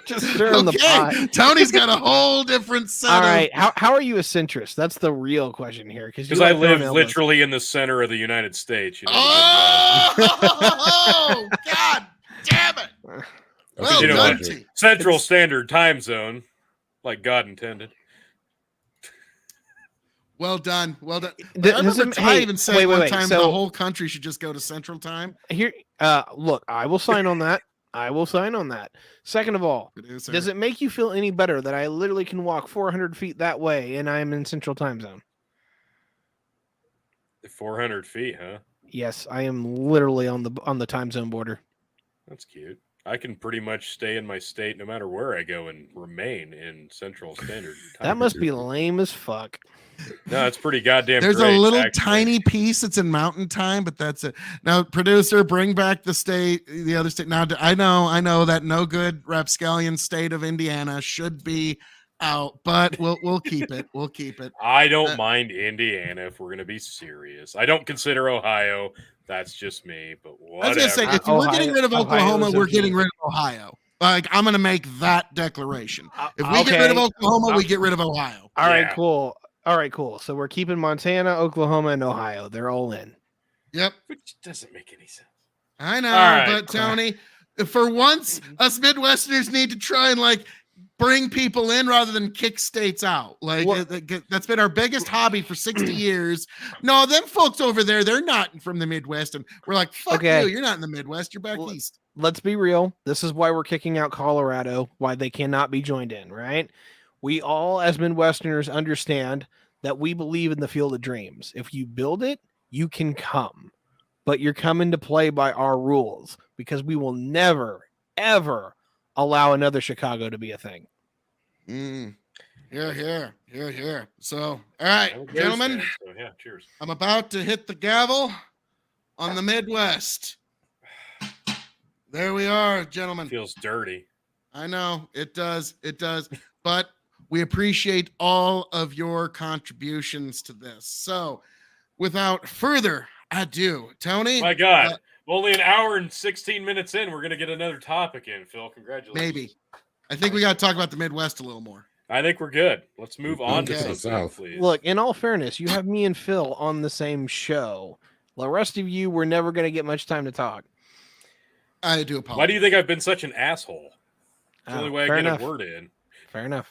[SPEAKER 2] Just stirring the pot.
[SPEAKER 1] Tony's got a whole different set.
[SPEAKER 2] All right, how are you a centrist? That's the real question here.
[SPEAKER 3] Because I live literally in the center of the United States. You know,
[SPEAKER 1] Oh God damn it! Well
[SPEAKER 3] You know
[SPEAKER 1] done,
[SPEAKER 3] what?
[SPEAKER 1] T.
[SPEAKER 3] Central Standard Time Zone, like God intended.
[SPEAKER 1] Well done. Well done.
[SPEAKER 2] Does
[SPEAKER 1] I remember
[SPEAKER 2] it-
[SPEAKER 1] Ty
[SPEAKER 2] hey,
[SPEAKER 1] even said
[SPEAKER 2] wait,
[SPEAKER 1] one
[SPEAKER 2] wait,
[SPEAKER 1] time
[SPEAKER 2] so-
[SPEAKER 1] the whole country should just go to Central Time.
[SPEAKER 2] Here, look, I will sign on that. I will sign on that. Second of all,
[SPEAKER 1] Producer.
[SPEAKER 2] does it make you feel any better that I literally can walk 400 feet that way and I am in Central Time Zone?
[SPEAKER 3] 400 feet, huh?
[SPEAKER 2] Yes, I am literally on the time zone border.
[SPEAKER 3] That's cute. I can pretty much stay in my state no matter where I go and remain in Central Standard Time.
[SPEAKER 2] That must be lame as fuck.
[SPEAKER 3] No, it's pretty goddamn
[SPEAKER 1] There's
[SPEAKER 3] great,
[SPEAKER 1] a little
[SPEAKER 3] actually.
[SPEAKER 1] tiny piece that's in Mountain Time, but that's it. Now, producer, bring back the other state. Now, I know that no good rapscallion state of Indiana should be out, but we'll keep it. We'll keep it.
[SPEAKER 3] I don't mind Indiana if we're going to be serious. I don't consider Ohio. That's just me, but whatever.
[SPEAKER 1] I was gonna say, if we're getting rid of Oklahoma,
[SPEAKER 2] Ohio's
[SPEAKER 1] we're
[SPEAKER 2] okay.
[SPEAKER 1] getting rid of Ohio. Like, I'm gonna make that declaration. If we get
[SPEAKER 2] Okay.
[SPEAKER 1] rid of Oklahoma, we get rid of Ohio.
[SPEAKER 2] All right,
[SPEAKER 3] Yeah.
[SPEAKER 2] cool. All right, cool. So we're keeping Montana, Oklahoma, and Ohio. They're all in.
[SPEAKER 1] Yep,
[SPEAKER 3] Which doesn't make any sense.
[SPEAKER 1] I know.
[SPEAKER 3] All right.
[SPEAKER 1] But Tony, for once, us Midwesterners need to try and like bring people in rather than kick states out. Like
[SPEAKER 2] Well-
[SPEAKER 1] that's been our biggest hobby for 60 years. No, them folks over there, they're not from the Midwest, and we're like, fuck
[SPEAKER 2] Okay.
[SPEAKER 1] you. You're not in the Midwest. You're back
[SPEAKER 2] Well,
[SPEAKER 1] east.
[SPEAKER 2] Let's be real. This is why we're kicking out Colorado, why they cannot be joined in, right? We all, as Midwesterners, understand that we believe in the field of dreams. If you build it, you can come, but you're coming to play by our rules because we will never, ever allow another Chicago to be a thing.
[SPEAKER 1] Here. So, all right,
[SPEAKER 3] I'm a Bears
[SPEAKER 1] gentlemen,
[SPEAKER 3] fan, so yeah, cheers.
[SPEAKER 1] I'm about to hit the gavel on the Midwest. There we are, gentlemen.
[SPEAKER 3] Feels dirty.
[SPEAKER 1] I know it does. But we appreciate all of your contributions to this. So, without further ado, Tony,
[SPEAKER 3] My God. Only an hour and 16 minutes in, we're going to get another topic in, Phil. Congratulations.
[SPEAKER 1] maybe. I think we got to talk about the Midwest a little more.
[SPEAKER 3] I think we're good. Let's move on to
[SPEAKER 1] Okay.
[SPEAKER 3] something,
[SPEAKER 7] South.
[SPEAKER 3] please.
[SPEAKER 2] Look, in all fairness, you have me and Phil on the same show. The rest of you, we're never going to get much time to talk.
[SPEAKER 1] I do apologize.
[SPEAKER 3] Why do you think I've been such an asshole? It's the only way I
[SPEAKER 2] fair
[SPEAKER 3] get
[SPEAKER 2] enough.
[SPEAKER 3] a word in.
[SPEAKER 2] Fair enough.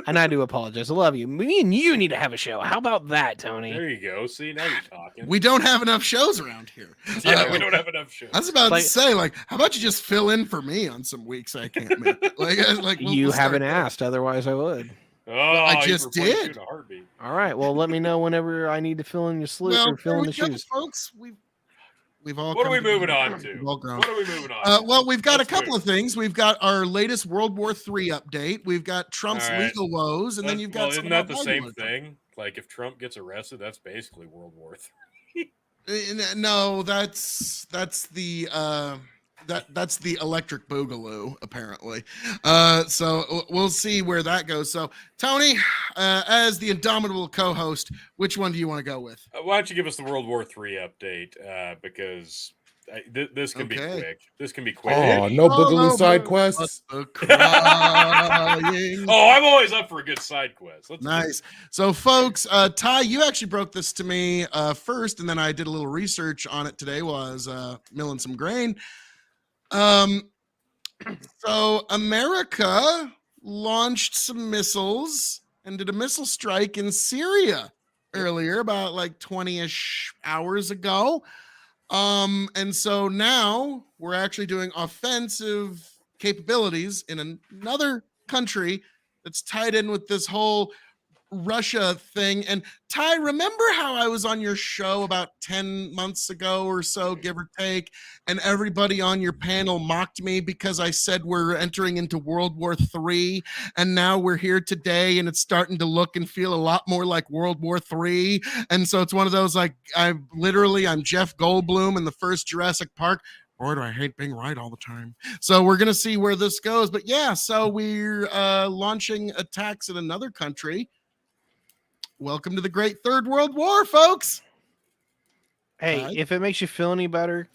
[SPEAKER 2] And I do apologize. I love you. Me and you need to have a show. How about that, Tony?
[SPEAKER 3] There you go. See, now you're talking.
[SPEAKER 1] We don't have enough shows around here.
[SPEAKER 3] yeah, we don't have enough shows.
[SPEAKER 1] I was about
[SPEAKER 2] Like-
[SPEAKER 1] to say, like, how about you just fill in for me on some weeks I can't make it? Like
[SPEAKER 2] You
[SPEAKER 1] we'll start
[SPEAKER 2] haven't
[SPEAKER 1] there.
[SPEAKER 2] asked, otherwise I would.
[SPEAKER 3] Oh,
[SPEAKER 1] I
[SPEAKER 3] you
[SPEAKER 1] just
[SPEAKER 3] replaced you
[SPEAKER 1] did.
[SPEAKER 3] in a heartbeat.
[SPEAKER 2] All right. Well, let me know whenever I need to fill in your sleeve
[SPEAKER 1] Well,
[SPEAKER 2] or fill
[SPEAKER 1] there
[SPEAKER 2] in
[SPEAKER 1] we
[SPEAKER 2] the
[SPEAKER 1] go,
[SPEAKER 2] shoes.
[SPEAKER 1] folks. We've all.
[SPEAKER 3] What are
[SPEAKER 1] come
[SPEAKER 3] we
[SPEAKER 1] together.
[SPEAKER 3] moving on to?
[SPEAKER 1] We've all grown.
[SPEAKER 3] What are we moving on to?
[SPEAKER 1] Well, we've got
[SPEAKER 3] Let's
[SPEAKER 1] a couple
[SPEAKER 3] move.
[SPEAKER 1] of things. We've got our latest World War III update. We've got Trump's
[SPEAKER 3] All right.
[SPEAKER 1] legal woes, and then you've got.
[SPEAKER 3] Well,
[SPEAKER 1] some
[SPEAKER 3] isn't that
[SPEAKER 1] of
[SPEAKER 3] the
[SPEAKER 1] our
[SPEAKER 3] same
[SPEAKER 1] Biden
[SPEAKER 3] thing? Like, if Trump gets arrested, that's basically World War III.
[SPEAKER 1] No, that's the that's the electric boogaloo apparently. So we'll see where that goes. So Tony, as the indomitable co-host, which one do you want to go with?
[SPEAKER 3] Why don't you give us the World War III update? Because this can be
[SPEAKER 1] Okay.
[SPEAKER 3] quick. This can be quick.
[SPEAKER 7] Oh, no Boogaloo
[SPEAKER 1] no,
[SPEAKER 7] side
[SPEAKER 1] but-
[SPEAKER 7] quests.
[SPEAKER 1] The crying.
[SPEAKER 3] Oh, I'm always up for a good side quest. Let's do it.
[SPEAKER 1] Nice. So, folks, Ty, you actually broke this to me first, and then I did a little research on it today while I was milling some grain. So, America launched some missiles and did a missile strike in Syria earlier, about like 20-ish hours ago. And so now we're actually doing offensive capabilities in another country that's tied in with this whole Russia thing. And Ty, remember how I was on your show about 10 months ago or so, give or take, and everybody on your panel mocked me because I said we're entering into World War III, and now we're here today and it's starting to look and feel a lot more like World War III. And so it's one of those, like, I'm Jeff Goldblum in the first Jurassic Park. Boy, do I hate being right all the time. So we're going to see where this goes. But yeah, so we're launching attacks in another country. Welcome to the Great Third World War, folks.
[SPEAKER 2] Hey,
[SPEAKER 1] Right.
[SPEAKER 2] if it makes you feel any better,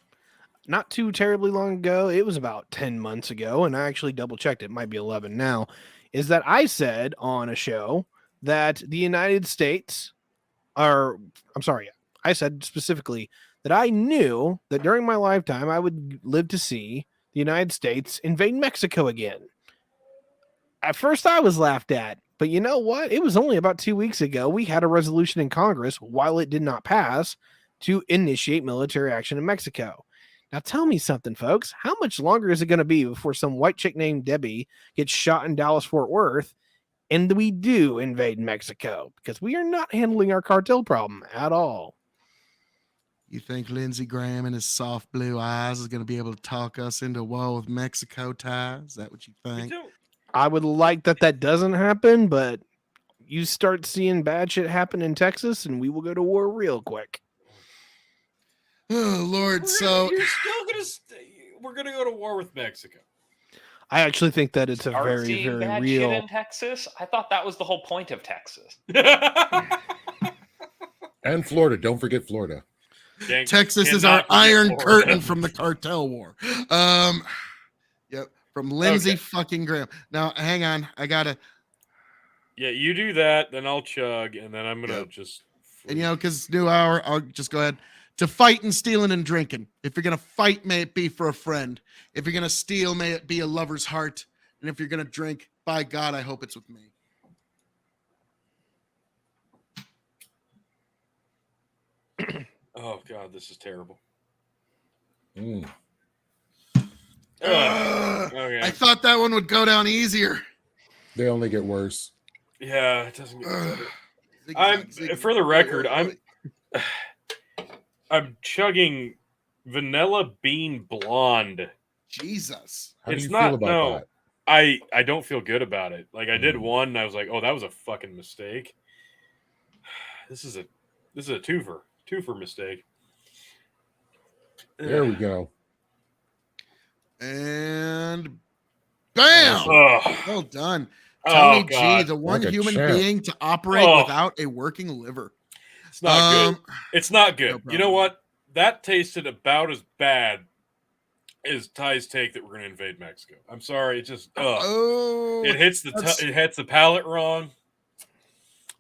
[SPEAKER 2] not too terribly long ago, it was about 10 months ago, and I actually double checked, it might be 11 now, is that I said on a show that the United States I said specifically that I knew that during my lifetime I would live to see the United States invade Mexico again. At first I was laughed at, but you know what? It was only about 2 weeks ago we had a resolution in Congress, while it did not pass, to initiate military action in Mexico. Now tell me something, folks. How much longer is it going to be before some white chick named Debbie gets shot in Dallas Fort Worth and we do invade Mexico? Because we are not handling our cartel problem at all.
[SPEAKER 1] You think Lindsey Graham and his soft blue eyes is going to be able to talk us into a war with Mexico, Ty? Is that what you
[SPEAKER 3] We
[SPEAKER 1] think?
[SPEAKER 3] don't.
[SPEAKER 2] I would like that doesn't happen, but you start seeing bad shit happen in Texas and we will go to war real quick.
[SPEAKER 1] Oh, Lord. So
[SPEAKER 3] You're still gonna. We're gonna go to war with Mexico.
[SPEAKER 2] I actually think that it's a
[SPEAKER 4] Start
[SPEAKER 2] very,
[SPEAKER 4] seeing
[SPEAKER 2] very
[SPEAKER 4] bad
[SPEAKER 2] real.
[SPEAKER 4] shit in Texas. I thought that was the whole point of Texas.
[SPEAKER 7] And Florida. Don't forget Florida.
[SPEAKER 1] Texas is our iron curtain from the cartel war. Yep, from Lindsey
[SPEAKER 3] Okay.
[SPEAKER 1] fucking Graham. Now, hang on. I got to,
[SPEAKER 3] Yeah, you do that, then I'll chug, and then I'm gonna
[SPEAKER 1] Yep.
[SPEAKER 3] just.
[SPEAKER 1] and because new hour, I'll just go ahead. To fighting, stealing, and drinking. If you're going to fight, may it be for a friend. If you're going to steal, may it be a lover's heart. And if you're going to drink, by God, I hope it's with me.
[SPEAKER 3] Oh God, this is terrible.
[SPEAKER 7] Mm.
[SPEAKER 3] Okay.
[SPEAKER 1] I thought that one would go down easier.
[SPEAKER 7] They only get worse.
[SPEAKER 3] Yeah, it doesn't get better.
[SPEAKER 1] Zig-zag, zig-zag.
[SPEAKER 3] For the record,
[SPEAKER 1] Wait.
[SPEAKER 3] I'm chugging vanilla bean blonde.
[SPEAKER 1] Jesus.
[SPEAKER 7] How do
[SPEAKER 3] It's
[SPEAKER 7] you
[SPEAKER 3] not-
[SPEAKER 7] feel about
[SPEAKER 3] no.
[SPEAKER 7] that?
[SPEAKER 3] I don't feel good about it. Like I did
[SPEAKER 7] Mm.
[SPEAKER 3] one, and I was like, oh, that was a fucking mistake. This is a twofer mistake.
[SPEAKER 7] There we go.
[SPEAKER 1] And bam.
[SPEAKER 3] Oh,
[SPEAKER 1] Well done.
[SPEAKER 3] oh
[SPEAKER 1] Tony G,
[SPEAKER 3] God,
[SPEAKER 1] the one
[SPEAKER 7] Like a
[SPEAKER 1] human
[SPEAKER 7] champ.
[SPEAKER 1] being to operate
[SPEAKER 3] Oh.
[SPEAKER 1] without a working liver.
[SPEAKER 3] it's not good.
[SPEAKER 1] Um,
[SPEAKER 3] It's not good.
[SPEAKER 1] no
[SPEAKER 3] You know
[SPEAKER 1] problem.
[SPEAKER 3] what? That tasted about as bad as Ty's take that we're going to invade Mexico. I'm sorry. It just
[SPEAKER 1] Oh,
[SPEAKER 3] it hits
[SPEAKER 1] that's-
[SPEAKER 3] it hits the palate wrong.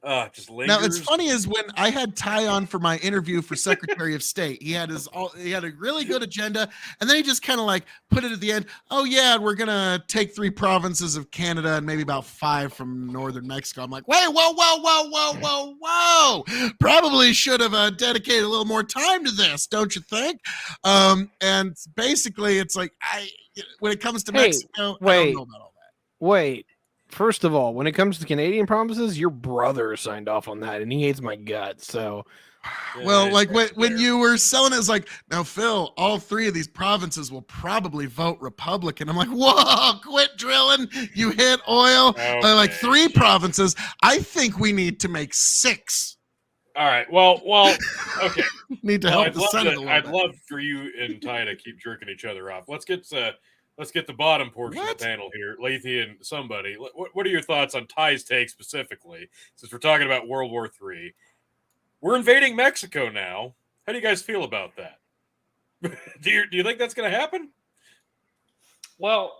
[SPEAKER 3] It just lingers.
[SPEAKER 1] now it's funny is when I had Ty on for my interview for Secretary of State, he had a really good agenda, and then he just kind of like put it at the end. Oh yeah, we're gonna take 3 provinces of Canada and maybe about 5 from northern Mexico. I'm like, wait, whoa! Probably should have dedicated a little more time to this, don't you think? And basically, it's like when it comes to
[SPEAKER 2] Hey,
[SPEAKER 1] Mexico, I
[SPEAKER 2] wait.
[SPEAKER 1] don't know about all that.
[SPEAKER 2] Wait. First of all, when it comes to Canadian promises, your brother signed off on that and he hates my guts. So
[SPEAKER 3] Yeah,
[SPEAKER 1] Well, like
[SPEAKER 3] that's
[SPEAKER 1] when
[SPEAKER 3] fair.
[SPEAKER 1] you were selling it, it's like, now, Phil, all 3 of these provinces will probably vote Republican. I'm like, whoa, quit drilling. You hit oil. Like
[SPEAKER 3] Okay,
[SPEAKER 1] 3
[SPEAKER 3] jeez.
[SPEAKER 1] provinces. I think we need to make 6.
[SPEAKER 3] All right. Well, okay.
[SPEAKER 1] Need to
[SPEAKER 3] Well,
[SPEAKER 1] help the Senate a little
[SPEAKER 3] I'd
[SPEAKER 1] bit.
[SPEAKER 3] love for you and Ty to keep jerking each other off. Let's get the bottom portion
[SPEAKER 1] What?
[SPEAKER 3] of the panel here. Lethe and somebody. What are your thoughts on Ty's take specifically? Since we're talking about World War III, we're invading Mexico now. How do you guys feel about that? do you think that's going to happen?
[SPEAKER 4] Well,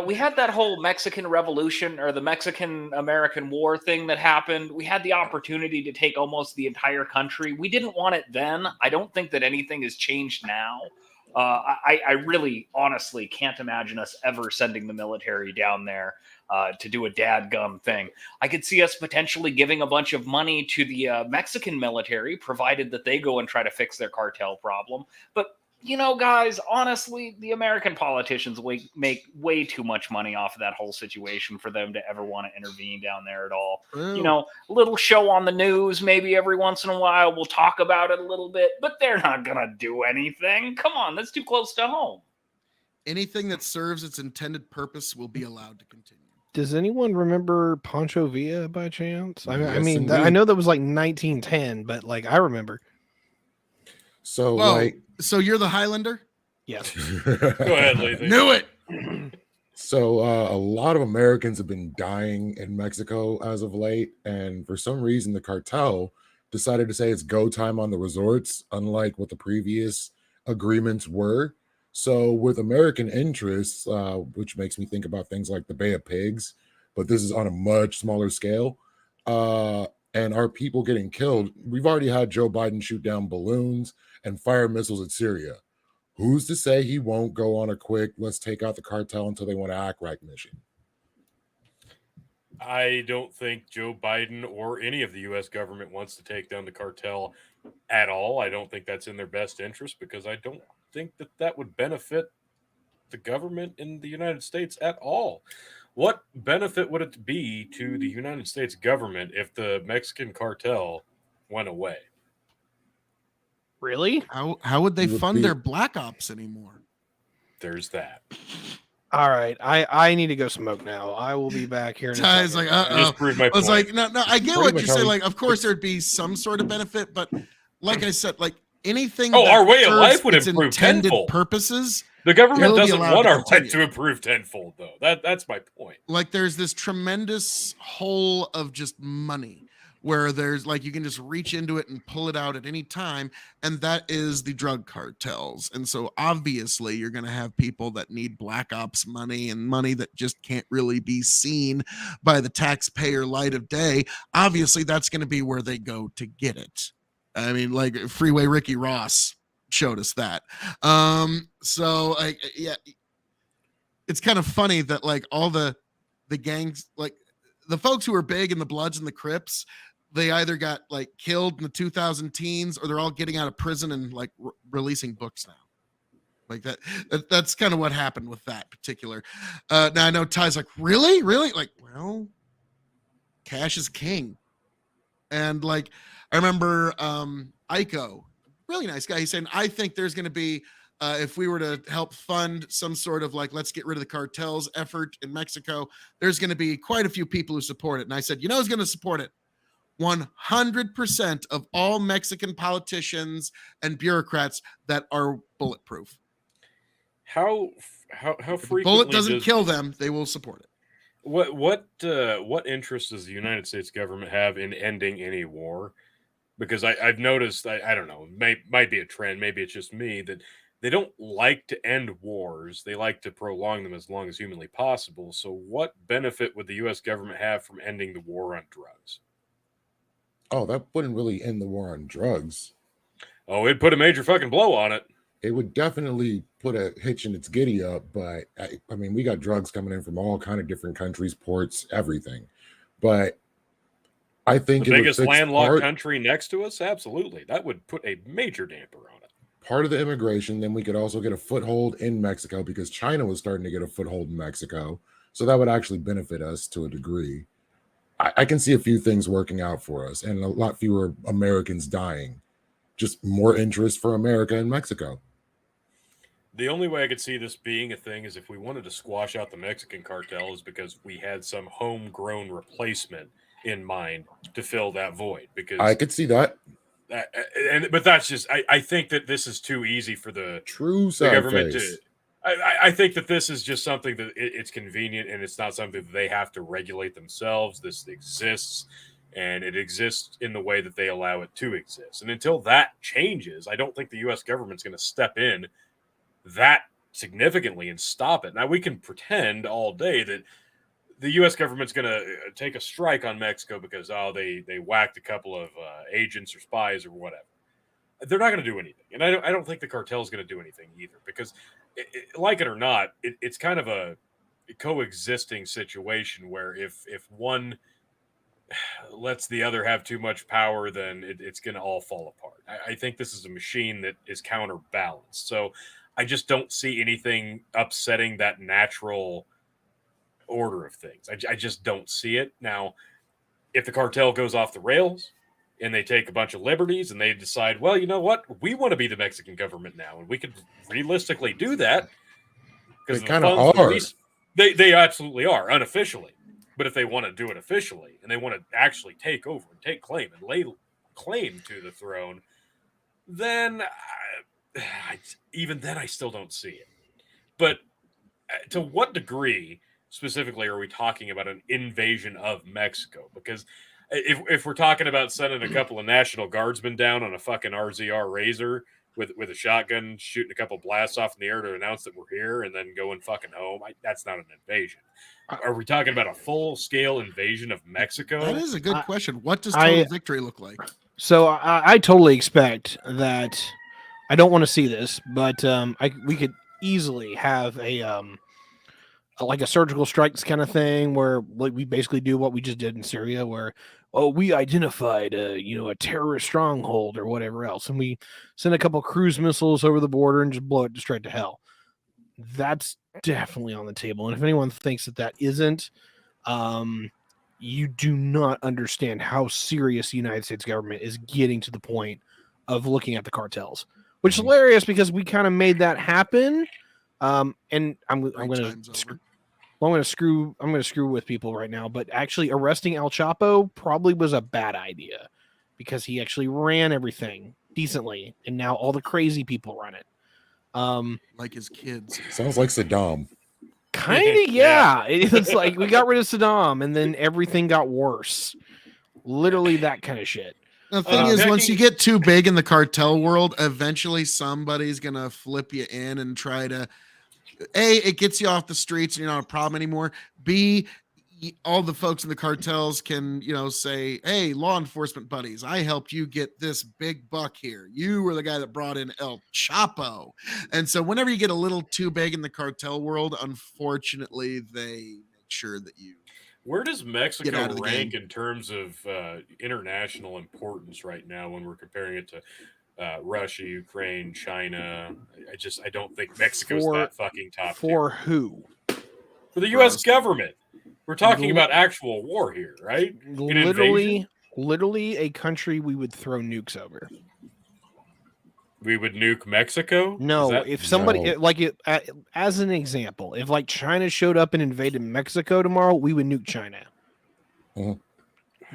[SPEAKER 4] we had that whole Mexican Revolution or the Mexican-American War thing that happened. We had the opportunity to take almost the entire country. We didn't want it then. I don't think that anything has changed now. I really, honestly can't imagine us ever sending the military down there to do a dadgum thing. I could see us potentially giving a bunch of money to the Mexican military, provided that they go and try to fix their cartel problem. But guys, honestly, the American politicians make way too much money off of that whole situation for them to ever want to intervene down there at all.
[SPEAKER 1] True.
[SPEAKER 4] A little show on the news, maybe every once in a while, we'll talk about it a little bit, but they're not going to do anything. Come on, that's too close to home.
[SPEAKER 1] Anything that serves its intended purpose will be allowed to continue.
[SPEAKER 2] does anyone remember Pancho Villa by chance? I
[SPEAKER 7] Yes,
[SPEAKER 2] mean, I
[SPEAKER 7] indeed.
[SPEAKER 2] know that was like 1910, but like I remember.
[SPEAKER 7] So
[SPEAKER 1] Whoa.
[SPEAKER 7] like
[SPEAKER 1] So you're the Highlander?
[SPEAKER 2] Yes.
[SPEAKER 3] Go ahead, Lethe.
[SPEAKER 1] Knew it.
[SPEAKER 7] So a lot of Americans have been dying in Mexico as of late, and for some reason the cartel decided to say it's go time on the resorts, unlike what the previous agreements were. So with American interests, which makes me think about things like the Bay of Pigs, but this is on a much smaller scale, and our people getting killed. We've already had Joe Biden shoot down balloons and fire missiles at Syria. Who's to say he won't go on a quick, let's take out the cartel until they want to act right mission?
[SPEAKER 3] I don't think Joe Biden or any of the U.S. government wants to take down the cartel at all. I don't think that's in their best interest because I don't think that that would benefit the government in the United States at all. What benefit would it be to the United States government if the Mexican cartel went away?
[SPEAKER 2] Really?
[SPEAKER 1] How would they
[SPEAKER 7] It would
[SPEAKER 1] fund
[SPEAKER 7] be-
[SPEAKER 1] their black ops anymore?
[SPEAKER 3] There's that.
[SPEAKER 2] All right. I need to go smoke now. I will be back here. In a
[SPEAKER 1] Ty's
[SPEAKER 2] second.
[SPEAKER 1] like,
[SPEAKER 3] Just prove my
[SPEAKER 1] I was
[SPEAKER 3] point.
[SPEAKER 1] like, no, I get
[SPEAKER 7] Pretty
[SPEAKER 1] what
[SPEAKER 7] much
[SPEAKER 1] you're
[SPEAKER 7] how
[SPEAKER 1] saying.
[SPEAKER 7] we-
[SPEAKER 1] Like, of course there'd be some sort of benefit, but like I said, like anything.
[SPEAKER 3] Oh,
[SPEAKER 1] that
[SPEAKER 3] our way of
[SPEAKER 1] serves
[SPEAKER 3] life would
[SPEAKER 1] its
[SPEAKER 3] improve
[SPEAKER 1] intended
[SPEAKER 3] tenfold.
[SPEAKER 1] purposes.
[SPEAKER 3] The government
[SPEAKER 1] It'll be
[SPEAKER 3] doesn't
[SPEAKER 1] allowed
[SPEAKER 3] want
[SPEAKER 1] to
[SPEAKER 3] our life
[SPEAKER 1] continue.
[SPEAKER 3] to improve tenfold, though. That's my point.
[SPEAKER 1] Like, there's this tremendous hole of just money where there's like you can just reach into it and pull it out at any time, and that is the drug cartels. And so obviously you're going to have people that need black ops money and money that just can't really be seen by the taxpayer light of day. Obviously that's going to be where they go to get it. I mean, like Freeway Ricky Ross showed us that. So like, yeah, it's kind of funny that like all the gangs, like the folks who are big in the Bloods and the Crips, they either got like killed in the 2000 teens or they're all getting out of prison and like releasing books now. Like that's kind of what happened with that particular. Now I know Ty's like, really? Like, well, cash is king. And like, I remember Aiko, really nice guy. He's saying, I think there's going to be, if we were to help fund some sort of like, let's get rid of the cartels effort in Mexico, there's going to be quite a few people who support it. And I said, you know who's going to support it? 100% of all Mexican politicians and bureaucrats that are bulletproof.
[SPEAKER 3] How
[SPEAKER 1] If the
[SPEAKER 3] frequently
[SPEAKER 1] bullet doesn't
[SPEAKER 3] does,
[SPEAKER 1] kill them, they will support it.
[SPEAKER 3] what interest does the United States government have in ending any war? Because I've noticed, I don't know, might be a trend, maybe it's just me, that they don't like to end wars. They like to prolong them as long as humanly possible. So what benefit would the U.S. government have from ending the war on drugs?
[SPEAKER 7] Oh, that wouldn't really end the war on drugs.
[SPEAKER 3] Oh, it'd put a major fucking blow on it.
[SPEAKER 7] It would definitely put a hitch in its giddy up, but I mean, we got drugs coming in from all kind of different countries, ports, everything. But I think
[SPEAKER 3] The
[SPEAKER 7] it would
[SPEAKER 3] biggest
[SPEAKER 7] fix
[SPEAKER 3] landlocked country next to us? Absolutely. That would put a major damper on it.
[SPEAKER 7] part of the immigration. Then we could also get a foothold in Mexico because China was starting to get a foothold in Mexico. So that would actually benefit us to a degree. I can see a few things working out for us and a lot fewer Americans dying. Just more interest for America in Mexico.
[SPEAKER 3] The only way I could see this being a thing is if we wanted to squash out the Mexican cartel is because we had some homegrown replacement in mind to fill that void. Because
[SPEAKER 7] I could see that.
[SPEAKER 3] but that's just I think that this is too easy for the
[SPEAKER 7] True
[SPEAKER 3] government
[SPEAKER 7] face.
[SPEAKER 3] to. I think that this is just something that it's convenient and it's not something that they have to regulate themselves. This exists and it exists in the way that they allow it to exist. And until that changes, I don't think the U.S. government's going to step in that significantly and stop it. Now, we can pretend all day that the U.S. government's going to take a strike on Mexico because, they whacked a couple of agents or spies or whatever. They're not going to do anything. And I don't think the cartel is going to do anything either because, like it or not, it's kind of a coexisting situation where if one lets the other have too much power, then it's going to all fall apart. I think this is a machine that is counterbalanced. So I just don't see anything upsetting that natural order of things. I just don't see it. Now, if the cartel goes off the rails and they take a bunch of liberties and they decide, well, you know what? We want to be the Mexican government now. And we could realistically do that.
[SPEAKER 7] They
[SPEAKER 3] the
[SPEAKER 7] kind of
[SPEAKER 3] funds
[SPEAKER 7] are.
[SPEAKER 3] released- They absolutely are, unofficially. But if they want to do it officially and they want to actually take over and take claim and lay claim to the throne, then even then I still don't see it. But to what degree specifically are we talking about an invasion of Mexico? Because if we're talking about sending a couple of National Guardsmen down on a fucking RZR Razor with a shotgun, shooting a couple blasts off in the air to announce that we're here and then going fucking home, that's not an invasion. Are we talking about a full-scale invasion of Mexico?
[SPEAKER 1] That is a good
[SPEAKER 2] I-
[SPEAKER 1] question. What does total victory look like?
[SPEAKER 2] So I totally expect that. I don't want to see this, but we could easily have like a surgical strikes kind of thing, where like we basically do what we just did in Syria, where we identified a terrorist stronghold or whatever else, and we send a couple cruise missiles over the border and just blow it straight to hell. That's definitely on the table, and if anyone thinks that isn't, you do not understand how serious the United States government is getting to the point of looking at the cartels, which is hilarious because we kind of made that happen. And I'm going to screw with people right now, but actually arresting El Chapo probably was a bad idea because he actually ran everything decently, and now all the crazy people run it.
[SPEAKER 1] Like his kids.
[SPEAKER 7] Sounds like Saddam.
[SPEAKER 2] Kind of, yeah. It's like we got rid of Saddam, and then everything got worse. Literally that kind of shit.
[SPEAKER 1] The thing is, once you get too big in the cartel world, eventually somebody's gonna flip you in and try to. A, it gets you off the streets and you're not a problem anymore. B, all the folks in the cartels can, say, hey, law enforcement buddies, I helped you get this big buck here. You were the guy that brought in El Chapo. And so whenever you get a little too big in the cartel world, unfortunately, they make sure that you.
[SPEAKER 3] Where does Mexico rank
[SPEAKER 1] game.
[SPEAKER 3] in terms of international importance right now when we're comparing it to Russia, Ukraine, China? I don't think Mexico's that fucking top.
[SPEAKER 2] For who?
[SPEAKER 3] For the U.S. government. We're talking about actual war here, right?
[SPEAKER 2] Literally a country we would throw nukes over.
[SPEAKER 3] We would nuke Mexico?
[SPEAKER 2] No, if somebody as an example, if like China showed up and invaded Mexico tomorrow, we would nuke China.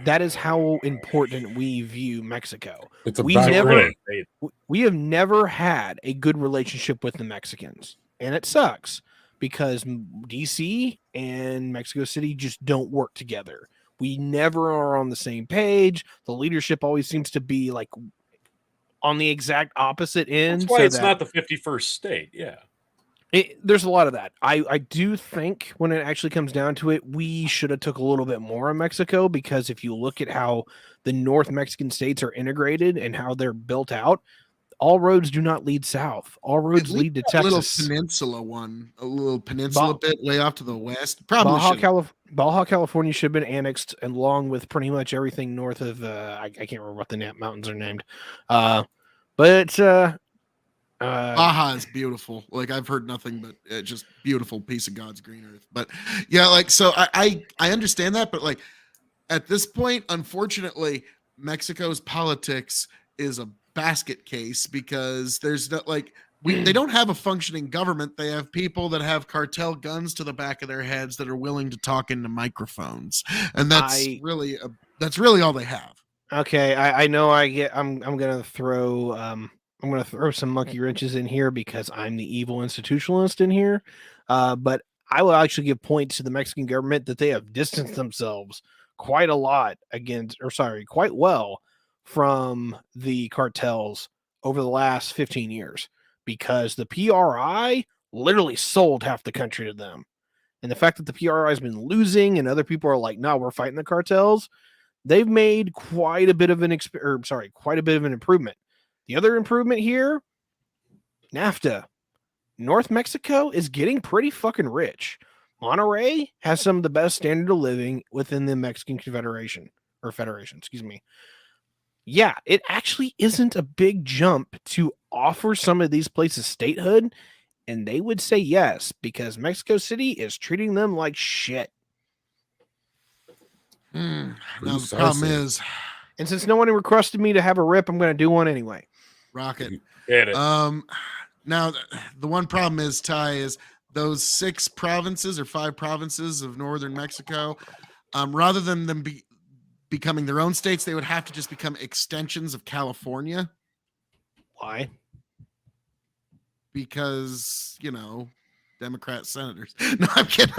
[SPEAKER 2] That is how important we view Mexico. We have never had a good relationship with the Mexicans, and it sucks because DC and Mexico City just don't work together. We never are on the same page. The leadership always seems to be like on the exact opposite end.
[SPEAKER 3] That's why it's not the 51st state. Yeah.
[SPEAKER 2] There's a lot of that. I do think when it actually comes down to it, we should have took a little bit more in Mexico, because if you look at how the North Mexican states are integrated and how they're built out, all roads do not lead south. All roads lead to Texas.
[SPEAKER 1] A little peninsula bit way off to the west. Probably
[SPEAKER 2] Baja California should have been annexed along with pretty much everything north of I can't remember what the mountains are named.
[SPEAKER 1] Baja is beautiful. Like, I've heard nothing but just beautiful piece of God's green earth. But yeah, like, so I understand that, but like at this point, unfortunately, Mexico's politics is a basket case, because there's not they don't have a functioning government. They have people that have cartel guns to the back of their heads that are willing to talk into microphones, and that's really all they have.
[SPEAKER 2] Okay, I know I'm gonna throw some monkey wrenches in here because I'm the evil institutionalist in here, but I will actually give points to the Mexican government that they have distanced themselves quite well from the cartels over the last 15 years, because the PRI literally sold half the country to them. And the fact that the PRI has been losing and other people are like, no, we're fighting the cartels, they've made quite a bit of an improvement. The other improvement here, NAFTA. North Mexico is getting pretty fucking rich. Monterrey has some of the best standard of living within the Mexican Federation. Yeah, it actually isn't a big jump to offer some of these places statehood, and they would say yes, because Mexico City is treating them like shit.
[SPEAKER 1] Now the problem is,
[SPEAKER 2] and since no one requested me to have a rip, I'm going to do one anyway.
[SPEAKER 1] Rocket.
[SPEAKER 3] Get it.
[SPEAKER 1] Now the one problem is, Ty, is those 6 provinces or 5 provinces of northern Mexico, rather than them becoming their own states, they would have to just become extensions of California.
[SPEAKER 2] Why?
[SPEAKER 1] Because, Democrat senators. No, I'm kidding.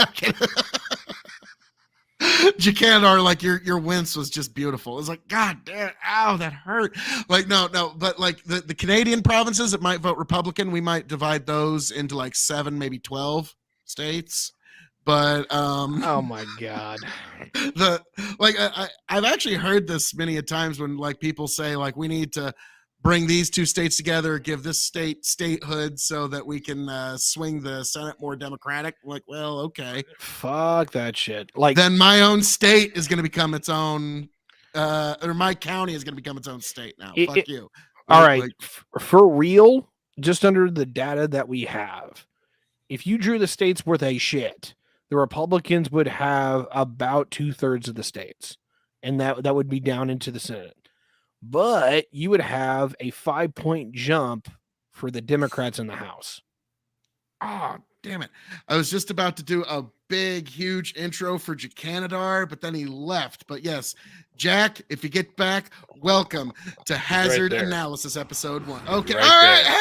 [SPEAKER 1] Jacandar, like your wince was just beautiful. It's like, God damn, ow, that hurt. Like, no, but like the Canadian provinces that might vote Republican, we might divide those into like 7, maybe 12 states. But
[SPEAKER 2] oh my God,
[SPEAKER 1] I've actually heard this many a times when like people say like we need to bring these two states together, give this state statehood so that we can swing the Senate more Democratic. I'm like, well, okay.
[SPEAKER 2] Fuck that shit. Like,
[SPEAKER 1] Then my own state is going to become its own, or my county is going to become its own state now. Fuck you.
[SPEAKER 2] all
[SPEAKER 1] Like-
[SPEAKER 2] right,
[SPEAKER 1] like,
[SPEAKER 2] for real, just under the data that we have, if you drew the states worth a shit, the Republicans would have about 2/3 of the states, and that would be down into the Senate. But you would have a 5-point jump for the Democrats in the House.
[SPEAKER 1] oh, damn it. I was just about to do a big, huge intro for Jacanadar, but then he left. But yes, Jack, if you get back, welcome to Hazard
[SPEAKER 3] there.
[SPEAKER 1] Analysis Episode 1. Okay.
[SPEAKER 3] Right
[SPEAKER 1] All right.
[SPEAKER 3] there.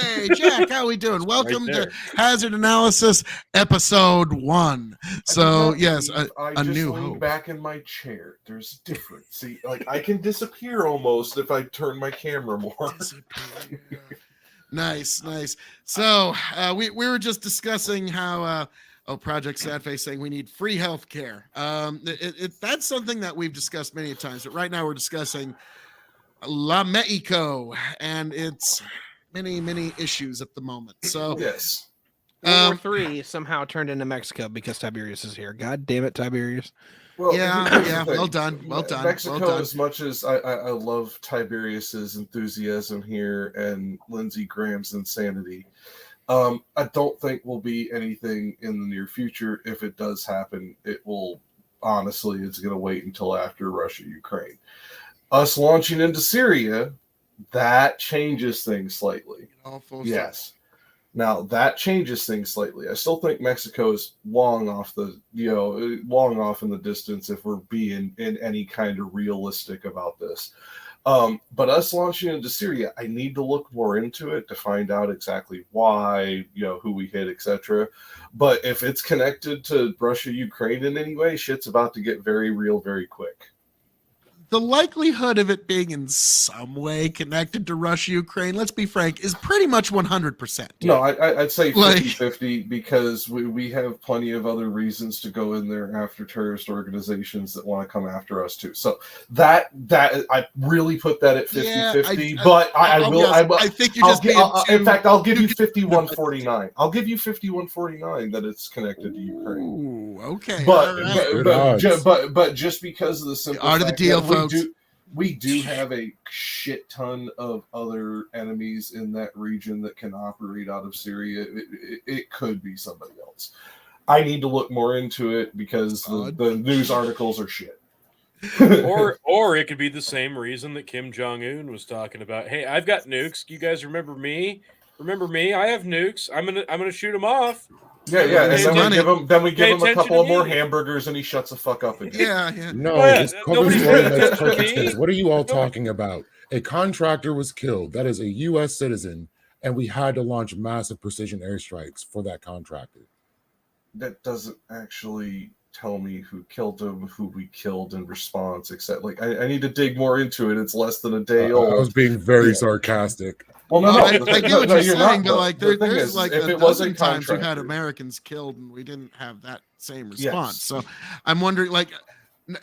[SPEAKER 1] Hey, Jack, how we doing? Welcome
[SPEAKER 3] there.
[SPEAKER 1] to Hazard Analysis Episode 1. So,
[SPEAKER 8] I
[SPEAKER 1] yes,
[SPEAKER 8] just
[SPEAKER 1] new
[SPEAKER 8] leaned
[SPEAKER 1] hope.
[SPEAKER 8] back in my chair. There's a difference. See, like I can disappear almost if I turn my camera more.
[SPEAKER 1] Nice. So we were just discussing how Project Sadface saying we need free health care. That's something that we've discussed many times, but right now we're discussing La Mexico and its many issues at the moment. So
[SPEAKER 8] Yes.
[SPEAKER 2] World War III somehow turned into Mexico because Tiberius is here. God damn it, Tiberius.
[SPEAKER 8] Well,
[SPEAKER 1] Yeah,
[SPEAKER 8] here's the
[SPEAKER 1] yeah,
[SPEAKER 8] thing.
[SPEAKER 1] well done, well done,
[SPEAKER 8] Mexico,
[SPEAKER 1] well done.
[SPEAKER 8] as much as I love Tiberius's enthusiasm here and Lindsey Graham's insanity, I don't think will be anything in the near future. If it does happen, it will honestly, it's going to wait until after Russia, Ukraine. Us launching into Syria, that changes things slightly.
[SPEAKER 1] all full
[SPEAKER 8] Yes. Now that changes things slightly. I still think Mexico is long off in the distance if we're being in any kind of realistic about this. But us launching into Syria, I need to look more into it to find out exactly why, who we hit, etc. But if it's connected to Russia, Ukraine in any way, shit's about to get very real very quick.
[SPEAKER 1] The likelihood of it being in some way connected to Russia, Ukraine, let's be frank, is pretty much 100%.
[SPEAKER 8] No, I'd say
[SPEAKER 1] Like-
[SPEAKER 8] 50-50 because we have plenty of other reasons to go in there after terrorist organizations that want to come after us too. So that I really put that at 50-50, but I will.
[SPEAKER 1] I think you're just being
[SPEAKER 8] In fact, I'll give you 51-49. I'll give you 51-49 that it's connected to Ukraine.
[SPEAKER 1] Ooh, okay.
[SPEAKER 8] But
[SPEAKER 1] all right.
[SPEAKER 7] Good odds.
[SPEAKER 8] but just because of the simple
[SPEAKER 1] art of the
[SPEAKER 8] fact
[SPEAKER 1] deal,
[SPEAKER 8] that
[SPEAKER 1] folks.
[SPEAKER 8] we do have a shit ton of other enemies in that region that can operate out of Syria. It could be somebody else. I need to look more into it because the news articles are shit.
[SPEAKER 3] or it could be the same reason that Kim Jong-un was talking about. Hey, I've got nukes. You guys remember me? Remember me? I have nukes. I'm gonna shoot them off.
[SPEAKER 8] Yeah, and
[SPEAKER 1] Pay
[SPEAKER 8] then we give
[SPEAKER 3] Pay
[SPEAKER 8] him a
[SPEAKER 3] attention
[SPEAKER 8] couple
[SPEAKER 3] to
[SPEAKER 8] of more
[SPEAKER 3] me.
[SPEAKER 8] hamburgers and he shuts the fuck up again.
[SPEAKER 1] Yeah.
[SPEAKER 7] No,
[SPEAKER 3] Oh, yeah,
[SPEAKER 7] this covers
[SPEAKER 3] nobody's
[SPEAKER 7] story
[SPEAKER 3] paying
[SPEAKER 7] makes
[SPEAKER 3] attention to
[SPEAKER 7] perfect
[SPEAKER 3] me.
[SPEAKER 7] sense. What are you all talking about? A contractor was killed. That is a U.S. citizen, and we had to launch massive precision airstrikes for that contractor.
[SPEAKER 8] That doesn't actually tell me who killed him, who we killed in response, except like I need to dig more into it. It's less than a day
[SPEAKER 7] I
[SPEAKER 8] old.
[SPEAKER 7] was being very
[SPEAKER 8] Yeah.
[SPEAKER 7] sarcastic.
[SPEAKER 8] Well,
[SPEAKER 1] No, I
[SPEAKER 8] the-
[SPEAKER 1] get
[SPEAKER 8] no,
[SPEAKER 1] what
[SPEAKER 8] no,
[SPEAKER 1] you're
[SPEAKER 8] you're
[SPEAKER 1] saying,
[SPEAKER 8] not,
[SPEAKER 1] but like
[SPEAKER 8] the thing
[SPEAKER 1] there's
[SPEAKER 8] is,
[SPEAKER 1] like
[SPEAKER 8] if
[SPEAKER 1] a
[SPEAKER 8] it was a
[SPEAKER 1] dozen times we've had
[SPEAKER 8] contractor-
[SPEAKER 1] Americans killed and we didn't have that same
[SPEAKER 8] Yes.
[SPEAKER 1] response. So I'm wondering, like,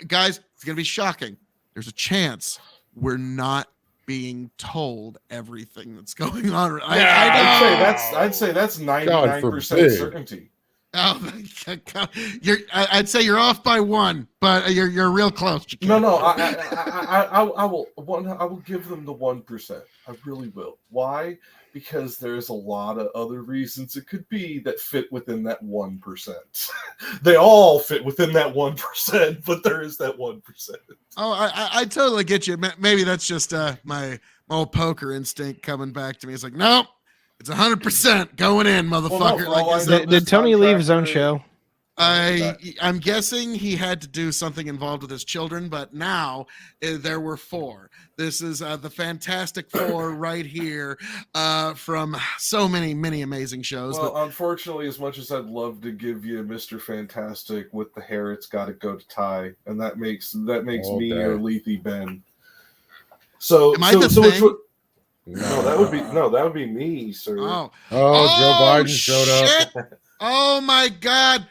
[SPEAKER 1] guys, it's gonna be shocking. There's a chance we're not being told everything that's going on. I know.
[SPEAKER 8] I'd say that's 99%
[SPEAKER 7] forbid.
[SPEAKER 8] certainty.
[SPEAKER 1] Oh, I'd say you're off by one, but you're real close.
[SPEAKER 8] No, I will give them the 1%. I really will. Why? Because there's a lot of other reasons it could be that fit within that 1%. They all fit within that 1%, but there is that 1%.
[SPEAKER 1] Oh, I totally get you. Maybe that's just my old poker instinct coming back to me. It's like, nope, it's 100% going in, motherfucker.
[SPEAKER 8] for all I
[SPEAKER 1] is
[SPEAKER 8] know,
[SPEAKER 1] that-
[SPEAKER 2] Did Tony leave his own
[SPEAKER 8] contractor-
[SPEAKER 2] show?
[SPEAKER 1] I'm guessing he had to do something involved with his children, but now there were 4. This is the Fantastic Four right here from so many amazing shows.
[SPEAKER 8] Well,
[SPEAKER 1] but
[SPEAKER 8] unfortunately, as much as I'd love to give you Mr. Fantastic with the hair, it's got to go to Ty, and that makes
[SPEAKER 7] All
[SPEAKER 8] me
[SPEAKER 7] day.
[SPEAKER 8] your Lethy Ben. So,
[SPEAKER 1] Am I the
[SPEAKER 8] which
[SPEAKER 1] thing?
[SPEAKER 8] would, no, that would be me, sir.
[SPEAKER 1] oh,
[SPEAKER 7] Oh, Joe Biden showed up.
[SPEAKER 1] shit. Oh my God.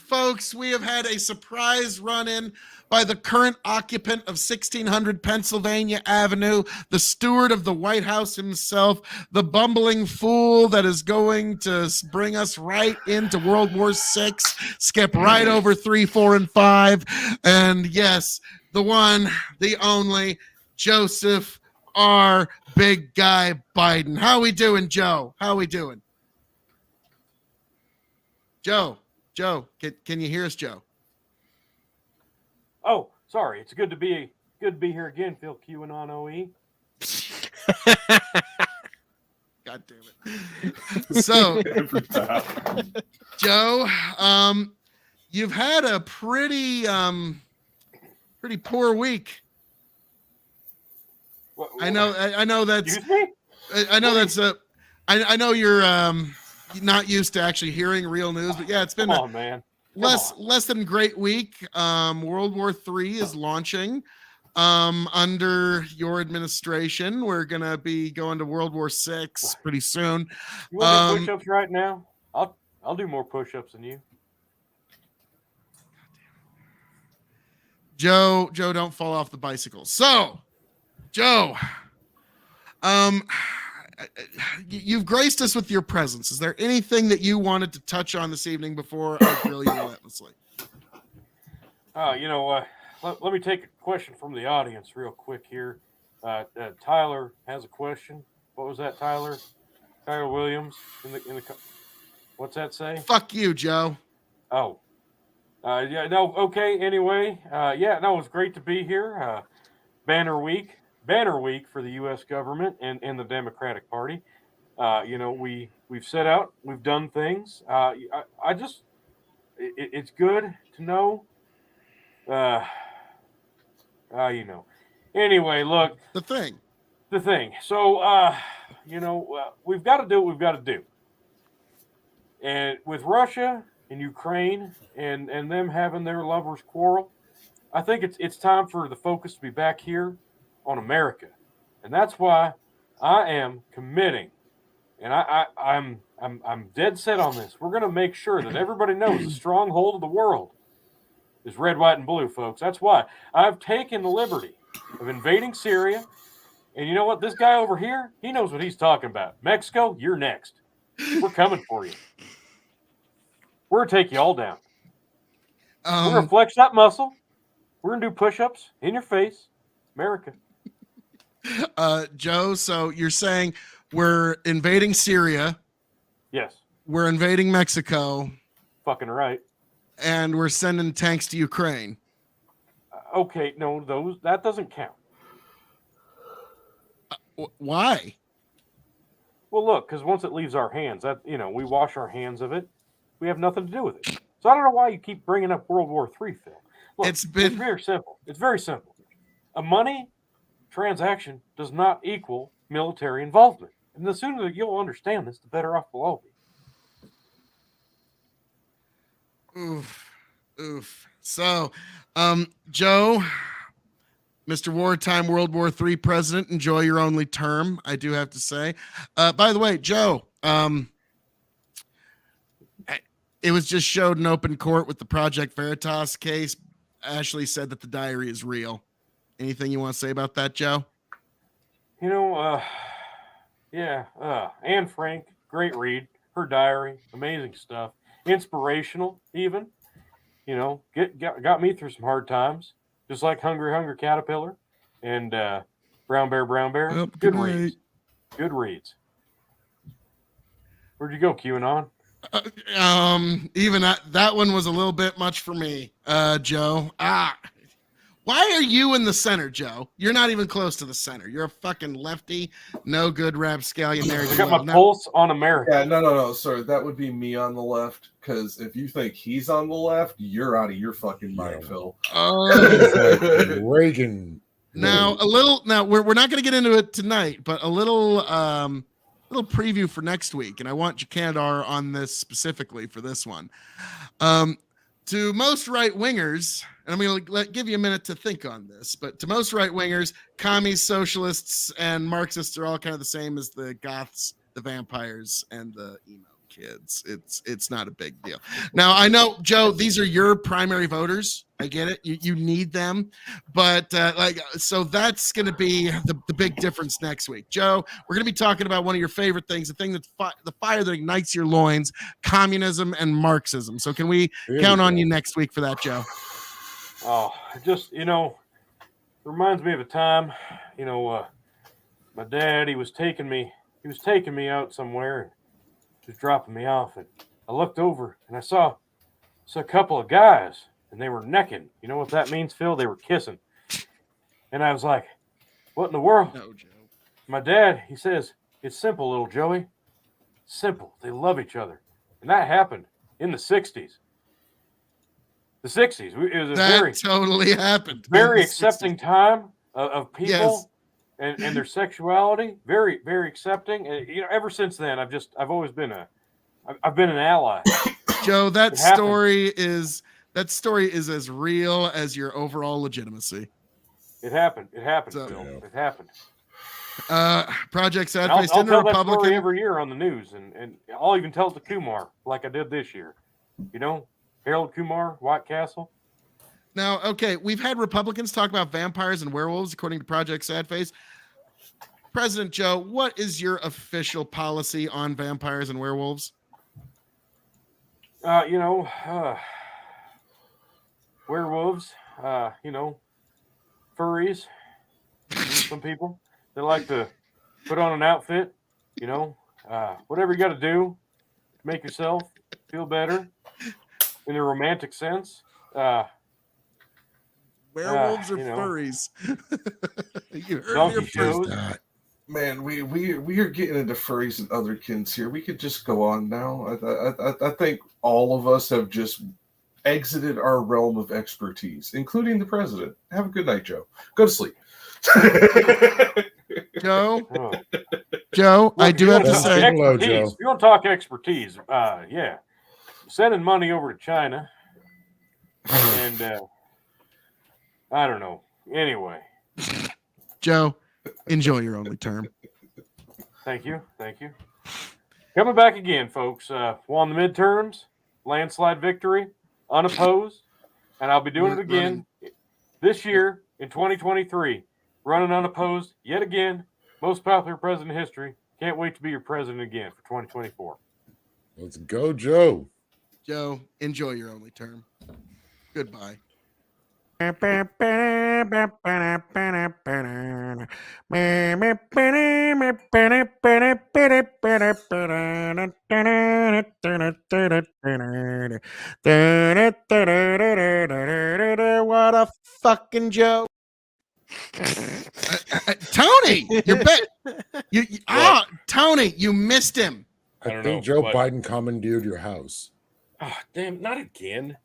[SPEAKER 1] folks, we have had a surprise run-in by the current occupant of 1600 Pennsylvania Avenue, the steward of the White House himself, the bumbling fool that is going to bring us right into World War VI, skip right over 3, 4, and 5. And yes, the one, the only, Joseph R. Big Guy Biden. How we doing, Joe? How we doing? Joe, can you hear us, Joe?
[SPEAKER 3] Oh, sorry. It's good to be here again, Phil QAnon OE.
[SPEAKER 1] God damn it. So,
[SPEAKER 8] Every time.
[SPEAKER 1] Joe, you've had a pretty poor week. I know that's
[SPEAKER 3] Excuse me?
[SPEAKER 1] I know that's I know you're not used to actually hearing real news, but yeah, it's been
[SPEAKER 3] Come on, man.
[SPEAKER 1] less than great week. World War III is launching under your administration. We're gonna be going to World War VI pretty soon.
[SPEAKER 3] You want to do push-ups right now? I'll do more push-ups than you.
[SPEAKER 1] Joe, don't fall off the bicycle. So, Joe, you've graced us with your presence. Is there anything that you wanted to touch on this evening before I grill you relentlessly?
[SPEAKER 3] Let me take a question from the audience real quick here. Tyler has a question. What was that, Tyler? Tyler Williams in the what's that say?
[SPEAKER 1] Fuck you, Joe.
[SPEAKER 3] Oh. Okay. Anyway, it was great to be here. Banner week for the U.S. government and the Democratic Party. We've set out, we've done things. It's good to know. Anyway, look.
[SPEAKER 1] The thing.
[SPEAKER 3] So, we've got to do what we've got to do. And with Russia and Ukraine and them having their lovers quarrel, I think it's time for the focus to be back here on America. And that's why I am committing, and I'm dead set on this. We're going to make sure that everybody knows the stronghold of the world is red, white, and blue, folks. That's why I've taken the liberty of invading Syria. And you know what? This guy over here, he knows what he's talking about. Mexico, you're next. We're coming for you. We're going to take you all down. We're going to flex that muscle. We're going to do push-ups in your face. America.
[SPEAKER 1] Joe, so you're saying we're invading Syria.
[SPEAKER 3] Yes.
[SPEAKER 1] We're invading Mexico.
[SPEAKER 3] Fucking right.
[SPEAKER 1] And we're sending tanks to Ukraine.
[SPEAKER 3] Okay, no, that doesn't count.
[SPEAKER 1] Why?
[SPEAKER 3] Well, look, because once it leaves our hands, we wash our hands of it. We have nothing to do with it. So I don't know why you keep bringing up World War III, Phil. Look, it's very simple. It's very simple. A money transaction does not equal military involvement. And the sooner that you'll understand this, the better off we'll all be.
[SPEAKER 1] Oof. So, Joe, Mr. Wartime World War III president, enjoy your only term, I do have to say. By the way, Joe, it was just showed in open court with the Project Veritas case. Ashley said that the diary is real. Anything you want to say about that, Joe?
[SPEAKER 3] Anne Frank, great read. Her diary, amazing stuff. Inspirational, even. Got me through some hard times. Just like Hungry Caterpillar and Brown Bear.
[SPEAKER 1] Yep,
[SPEAKER 3] good reads. Good reads. Where'd you go, QAnon?
[SPEAKER 1] Even that one was a little bit much for me, Joe. Why are you in the center, Joe? You're not even close to the center. You're a fucking lefty, no good rapscallion there.
[SPEAKER 3] I got my pulse on America.
[SPEAKER 8] Yeah, no. Sorry, that would be me on the left. Because if you think he's on the left, you're out of your fucking mind, Phil.
[SPEAKER 7] Reagan.
[SPEAKER 1] Now we're not going to get into it tonight, but a little preview for next week, and I want Jacandar on this specifically for this one. To most right wingers, and I'm going to give you a minute to think on this, but to most right wingers, commies, socialists, and Marxists are all kind of the same as the goths, the vampires, and the emo kids. It's not a big deal. Now I know, Joe, these are your primary voters. I get it. You need them, but so that's going to be the big difference next week. Joe, we're going to be talking about one of your favorite things, the thing that the fire that ignites your loins, communism and Marxism. So can we count on you next week for that, Joe?
[SPEAKER 3] Oh, just, reminds me of a time, my dad, he was taking me out somewhere and just dropping me off. And I looked over and I saw a couple of guys and they were necking. You know what that means, Phil? They were kissing. And I was like, what in the world?
[SPEAKER 1] No, Joe.
[SPEAKER 3] My dad, he says, it's simple, little Joey. Simple. They love each other. And that happened in the 60s. The 60s. It was
[SPEAKER 1] That totally happened.
[SPEAKER 3] very
[SPEAKER 1] In the 60s.
[SPEAKER 3] accepting time of people.
[SPEAKER 1] Yes.
[SPEAKER 3] And their sexuality, very, very accepting. And, ever since then, I've always been I've been an ally.
[SPEAKER 1] Joe, that
[SPEAKER 3] It happened.
[SPEAKER 1] story is as real as your overall legitimacy.
[SPEAKER 3] It happened.
[SPEAKER 1] So-
[SPEAKER 3] Phil. It happened.
[SPEAKER 1] Project
[SPEAKER 3] And I'll
[SPEAKER 1] Sadface,
[SPEAKER 3] tell
[SPEAKER 1] didn't a
[SPEAKER 3] that story
[SPEAKER 1] Republican?
[SPEAKER 3] every year on the news, and I'll even tell it to Kumar like I did this year. Harold Kumar, White Castle.
[SPEAKER 1] Now, okay, we've had Republicans talk about vampires and werewolves, according to Project Sadface. President Joe, what is your official policy on vampires and werewolves?
[SPEAKER 3] Werewolves, furries. Some people, they like to put on an outfit, whatever you got to do to make yourself feel better in a romantic sense.
[SPEAKER 1] Werewolves or
[SPEAKER 3] you know.
[SPEAKER 1] furries? You heard
[SPEAKER 3] Donkey
[SPEAKER 1] me first.
[SPEAKER 3] shows.
[SPEAKER 8] Man, we are getting into furries and otherkins here. We could just go on now. I think all of us have just exited our realm of expertise, including the president. Have a good night, Joe. Go to sleep.
[SPEAKER 1] Joe,
[SPEAKER 3] Oh.
[SPEAKER 1] Joe, I
[SPEAKER 3] Look,
[SPEAKER 1] do
[SPEAKER 3] if you
[SPEAKER 1] have to
[SPEAKER 3] wanna talk
[SPEAKER 1] say,
[SPEAKER 7] Hello,
[SPEAKER 3] expertise,
[SPEAKER 7] Joe.
[SPEAKER 3] if you want to talk expertise, yeah, sending money over to China, and I don't know. Anyway,
[SPEAKER 1] Joe, enjoy your only term.
[SPEAKER 3] thank you. Coming back again, folks. Won the midterms, landslide victory, unopposed, and I'll be doing it again this year in 2023. Running unopposed yet again. Most popular president in history. Can't wait to be your president again for 2024.
[SPEAKER 7] Let's go, Joe.
[SPEAKER 1] Joe, enjoy your only term. Goodbye. What a fucking joke. Tony, you're Tony, you missed him.
[SPEAKER 3] I
[SPEAKER 7] I
[SPEAKER 3] don't
[SPEAKER 7] think
[SPEAKER 3] know,
[SPEAKER 7] Joe
[SPEAKER 3] but-
[SPEAKER 7] Biden commandeered your house.
[SPEAKER 3] Oh, damn, not again.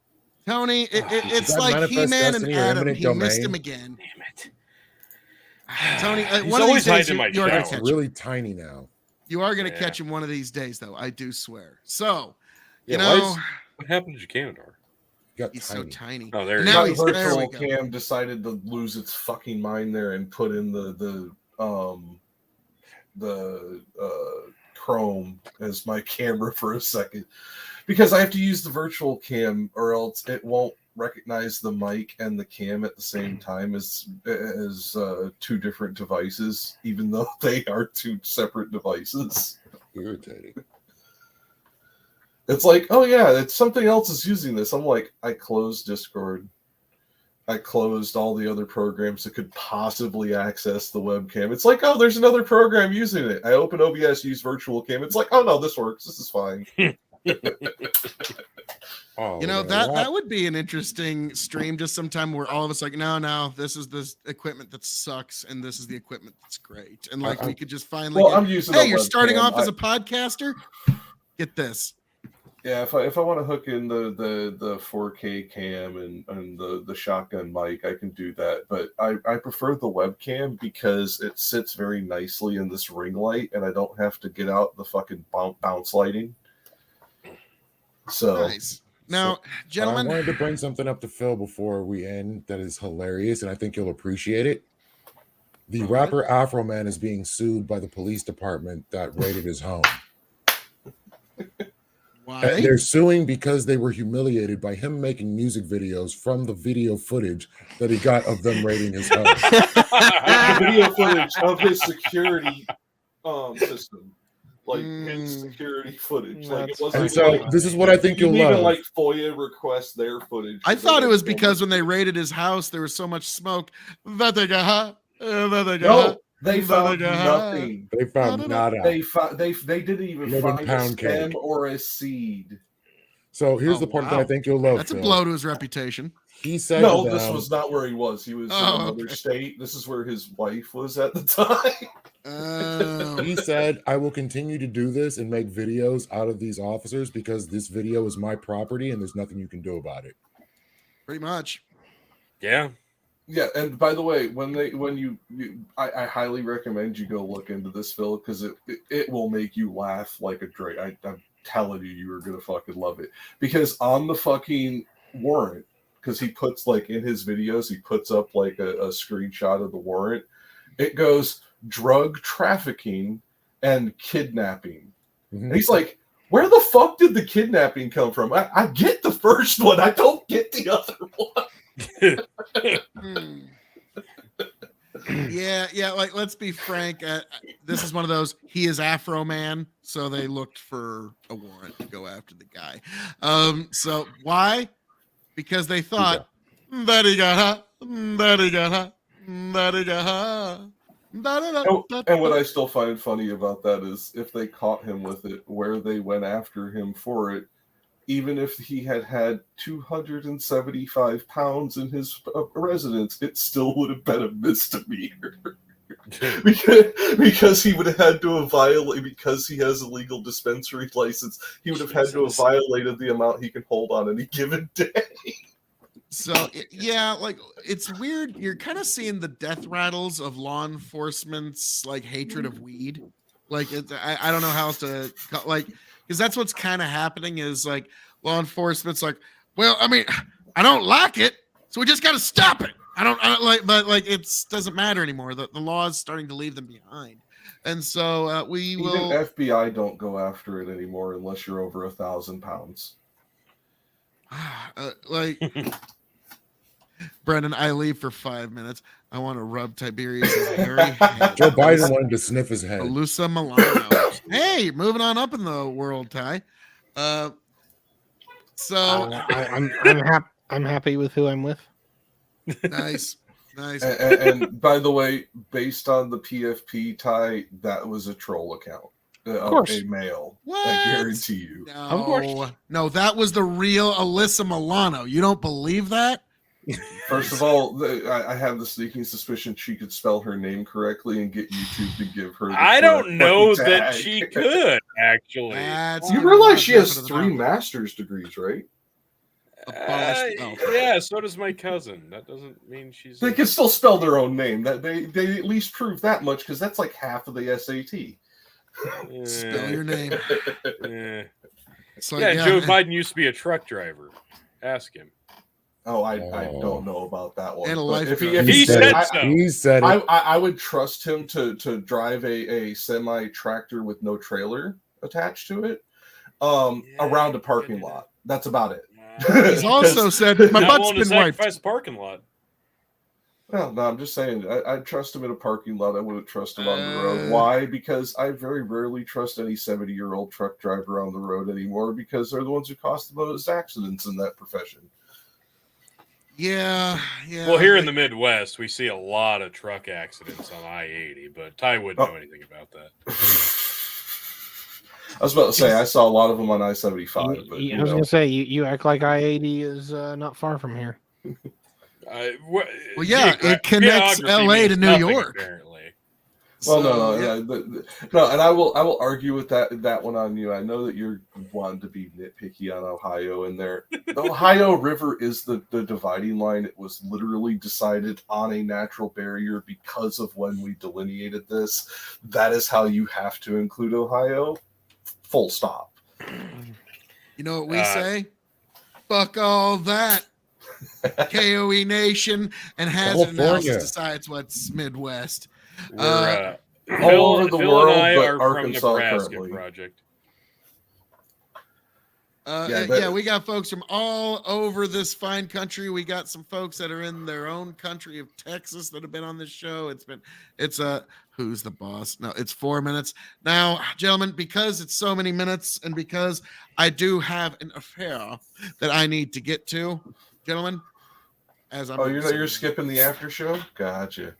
[SPEAKER 1] Tony, it's
[SPEAKER 7] that
[SPEAKER 1] like
[SPEAKER 7] Manifest
[SPEAKER 1] He-Man and
[SPEAKER 7] Destiny or
[SPEAKER 1] Adam.
[SPEAKER 7] Eminent
[SPEAKER 1] He missed
[SPEAKER 7] Domain?
[SPEAKER 1] him again.
[SPEAKER 3] Damn it.
[SPEAKER 1] Tony,
[SPEAKER 3] He's
[SPEAKER 1] one of
[SPEAKER 3] always
[SPEAKER 1] these days
[SPEAKER 3] hiding in my
[SPEAKER 1] you are going to
[SPEAKER 3] shower.
[SPEAKER 1] catch him.
[SPEAKER 7] Really tiny now.
[SPEAKER 1] You are going to
[SPEAKER 3] Yeah.
[SPEAKER 1] catch him one of these days, though. I do swear. So,
[SPEAKER 3] Yeah,
[SPEAKER 1] you
[SPEAKER 3] why
[SPEAKER 1] know,
[SPEAKER 3] what happened to Jacanadar?
[SPEAKER 7] Got
[SPEAKER 1] he's
[SPEAKER 7] tiny.
[SPEAKER 1] so tiny.
[SPEAKER 3] Oh, there
[SPEAKER 1] Now
[SPEAKER 3] he
[SPEAKER 1] he's
[SPEAKER 3] is.
[SPEAKER 1] there. We
[SPEAKER 8] Virtual
[SPEAKER 1] go.
[SPEAKER 8] Cam decided to lose its fucking mind there and put in the Chrome as my camera for a second because I have to use the virtual cam or else it won't recognize the mic and the cam at the same time as two different devices, even though they are two separate devices.
[SPEAKER 7] Irritating.
[SPEAKER 8] It's like, oh yeah, it's something else is using this. I'm like, I closed Discord. I closed all the other programs that could possibly access the webcam. It's like, oh, there's another program using it. I open OBS, use virtual cam. It's like, oh no, this works. This is fine.
[SPEAKER 7] Oh,
[SPEAKER 1] You know,
[SPEAKER 7] yeah,
[SPEAKER 1] that would be an interesting stream just sometime where all of us like, no, this is this equipment that sucks and this is the equipment that's great. And like we could just finally
[SPEAKER 8] Well,
[SPEAKER 1] get,
[SPEAKER 8] I'm using.
[SPEAKER 1] hey,
[SPEAKER 8] a
[SPEAKER 1] you're starting
[SPEAKER 8] webcam.
[SPEAKER 1] off as a podcaster? Get this.
[SPEAKER 8] Yeah, if I want to hook in the 4K cam and the shotgun mic, I can do that. But I prefer the webcam because it sits very nicely in this ring light, and I don't have to get out the fucking bounce lighting. So
[SPEAKER 1] Nice. Now,
[SPEAKER 7] I
[SPEAKER 1] gentlemen,
[SPEAKER 7] wanted to bring something up to Phil before we end that is hilarious, and I think you'll appreciate it. The
[SPEAKER 1] Okay.
[SPEAKER 7] rapper Afro Man is being sued by the police department that raided his home.
[SPEAKER 1] Why?
[SPEAKER 7] They're suing because they were humiliated by him making music videos from the video footage that he got of them raiding his house.
[SPEAKER 8] The video footage of his security system, like his
[SPEAKER 1] Mm.
[SPEAKER 8] security footage. Like it
[SPEAKER 2] That's
[SPEAKER 8] wasn't.
[SPEAKER 7] And so
[SPEAKER 8] like,
[SPEAKER 7] this is what I think
[SPEAKER 8] you
[SPEAKER 7] you'll
[SPEAKER 8] can even
[SPEAKER 7] love.
[SPEAKER 8] like FOIA request their footage.
[SPEAKER 1] I thought it was
[SPEAKER 8] They-
[SPEAKER 1] because when they raided his house, there was so much smoke that they got.
[SPEAKER 8] No, they found
[SPEAKER 1] They
[SPEAKER 8] nothing.
[SPEAKER 7] They found nada.
[SPEAKER 8] They didn't even
[SPEAKER 7] 11
[SPEAKER 8] find a
[SPEAKER 7] pound
[SPEAKER 8] stem
[SPEAKER 7] cake.
[SPEAKER 8] or a seed.
[SPEAKER 7] So here's
[SPEAKER 1] Oh,
[SPEAKER 7] the part that
[SPEAKER 1] wow.
[SPEAKER 7] I think you'll love.
[SPEAKER 1] That's a
[SPEAKER 7] Phil.
[SPEAKER 1] blow to his reputation.
[SPEAKER 7] He said
[SPEAKER 8] No,
[SPEAKER 7] to
[SPEAKER 8] this
[SPEAKER 7] them,
[SPEAKER 8] was not where he was. He was in
[SPEAKER 1] Oh,
[SPEAKER 8] another
[SPEAKER 1] okay.
[SPEAKER 8] state. This is where his wife was at the time.
[SPEAKER 7] he said, I will continue to do this and make videos out of these officers because this video is my property and there's nothing you can do about it.
[SPEAKER 1] Pretty much.
[SPEAKER 3] Yeah.
[SPEAKER 8] Yeah, and by the way, I highly recommend you go look into this, Phil, because it will make you laugh like a drake. I'm telling you, you are gonna fucking love it. Because on the fucking warrant, because he puts like in his videos, he puts up like a screenshot of the warrant. It goes drug trafficking and kidnapping.
[SPEAKER 7] Mhm.
[SPEAKER 8] And he's like, where the fuck did the kidnapping come from? I get the first one, I don't get the other one.
[SPEAKER 1] Hmm. Yeah. Like, let's be frank. This is one of those. He is Afro Man, so they looked for a warrant to go after the guy. So why? Because they thought that he got
[SPEAKER 8] And what I still find funny about that is if they caught him with it, where they went after him for it, even if he had 275 pounds in his residence, it still would have been a misdemeanor. because he would have had to have violated, because he has a legal dispensary license, he would have had to have violated the amount he can hold on any given day.
[SPEAKER 1] So yeah, like it's weird. You're kind of seeing the death rattles of law enforcement's like hatred of weed. Like I don't know how else to like, because that's what's kind of happening is like law enforcement's like, well, I mean, I don't like it, so we just got to stop it. I don't like, but like it doesn't matter anymore. The law is starting to leave them behind, and so we
[SPEAKER 8] Even
[SPEAKER 1] will.
[SPEAKER 8] FBI don't go after it anymore unless you're over 1,000 pounds.
[SPEAKER 1] Like Brendan, I leave for 5 minutes. I want to rub Tiberius's hairy head.
[SPEAKER 7] Joe Biden wanted to sniff his head.
[SPEAKER 1] Alyssa Milano. Hey, moving on up in the world, Ty. So
[SPEAKER 2] I'm happy with who I'm with.
[SPEAKER 1] nice.
[SPEAKER 8] And by the way, based on the PFP tie, that was a troll account. Of
[SPEAKER 2] course.
[SPEAKER 8] A male.
[SPEAKER 1] What?
[SPEAKER 8] I guarantee you.
[SPEAKER 2] Of course.
[SPEAKER 1] No, that was the real Alyssa Milano. You don't believe that?
[SPEAKER 8] First of all, I have the sneaking suspicion she could spell her name correctly and get YouTube to give her. The
[SPEAKER 3] I don't
[SPEAKER 8] correct
[SPEAKER 3] know
[SPEAKER 8] fucking
[SPEAKER 3] that
[SPEAKER 8] tag.
[SPEAKER 3] she could, actually.
[SPEAKER 1] That's
[SPEAKER 8] You
[SPEAKER 1] gonna
[SPEAKER 8] realize
[SPEAKER 1] knock
[SPEAKER 8] she has
[SPEAKER 1] Jeff into the
[SPEAKER 8] 3
[SPEAKER 1] mouth.
[SPEAKER 8] master's degrees, right?
[SPEAKER 1] Abolished- oh.
[SPEAKER 3] Yeah, so does my cousin. That doesn't mean she's.
[SPEAKER 8] They can still spell their own name. That they at least prove that much because that's like half of the SAT.
[SPEAKER 1] Spell your name.
[SPEAKER 3] Yeah,
[SPEAKER 1] It's like,
[SPEAKER 3] yeah, Joe Biden used to be a truck driver. Ask him.
[SPEAKER 8] Oh, I don't know about that one.
[SPEAKER 1] And a
[SPEAKER 8] But
[SPEAKER 1] life
[SPEAKER 8] if
[SPEAKER 1] coach.
[SPEAKER 3] He said
[SPEAKER 8] I,
[SPEAKER 3] so.
[SPEAKER 7] He said it.
[SPEAKER 8] I would trust him to drive a semi tractor with no trailer attached to it around a parking lot. That's about it.
[SPEAKER 1] He's also said my
[SPEAKER 3] Not
[SPEAKER 1] butt's
[SPEAKER 3] willing to
[SPEAKER 1] been wiped.
[SPEAKER 3] sacrifice the parking lot.
[SPEAKER 8] Well, no, I'm just saying. I'd trust him in a parking lot. I wouldn't trust him on the
[SPEAKER 1] Uh.
[SPEAKER 8] road. Why? Because I very rarely trust any 70-year-old truck driver on the road anymore because they're the ones who cause the most accidents in that profession.
[SPEAKER 1] Yeah.
[SPEAKER 3] Well, here in the Midwest, we see a lot of truck accidents on I-80, but Ty wouldn't know anything about that.
[SPEAKER 8] I was about to say I saw a lot of them on I-75, but
[SPEAKER 2] I was gonna say you act like I-80 is not far from here.
[SPEAKER 1] Well, yeah, it connects
[SPEAKER 3] geography
[SPEAKER 1] LA to
[SPEAKER 3] means
[SPEAKER 1] New
[SPEAKER 3] nothing,
[SPEAKER 1] York.
[SPEAKER 3] Apparently.
[SPEAKER 8] Well,
[SPEAKER 1] So,
[SPEAKER 8] no, no, and I will argue with that one on you. I know that you're wanting to be nitpicky on Ohio, and there, the Ohio River is the dividing line. It was literally decided on a natural barrier because of when we delineated this. That is how you have to include Ohio. Full stop.
[SPEAKER 1] You know what we say? Fuck all that. KOE Nation and Hazard
[SPEAKER 7] California.
[SPEAKER 1] Analysis decides what's Midwest.
[SPEAKER 3] We're,
[SPEAKER 8] all
[SPEAKER 3] Phil,
[SPEAKER 8] over the
[SPEAKER 3] Phil
[SPEAKER 8] world,
[SPEAKER 3] and I
[SPEAKER 8] but
[SPEAKER 3] are from
[SPEAKER 8] Arkansas
[SPEAKER 3] Nebraska
[SPEAKER 8] currently.
[SPEAKER 3] Project.
[SPEAKER 1] Yeah, we got folks from all over this fine country. We got some folks that are in their own country of Texas that have been on this show. It's who's the boss? No, it's 4 minutes. Now, gentlemen, because it's so many minutes and because I do have an affair that I need to get to, gentlemen, as I'm
[SPEAKER 8] you're skipping the after show? Gotcha.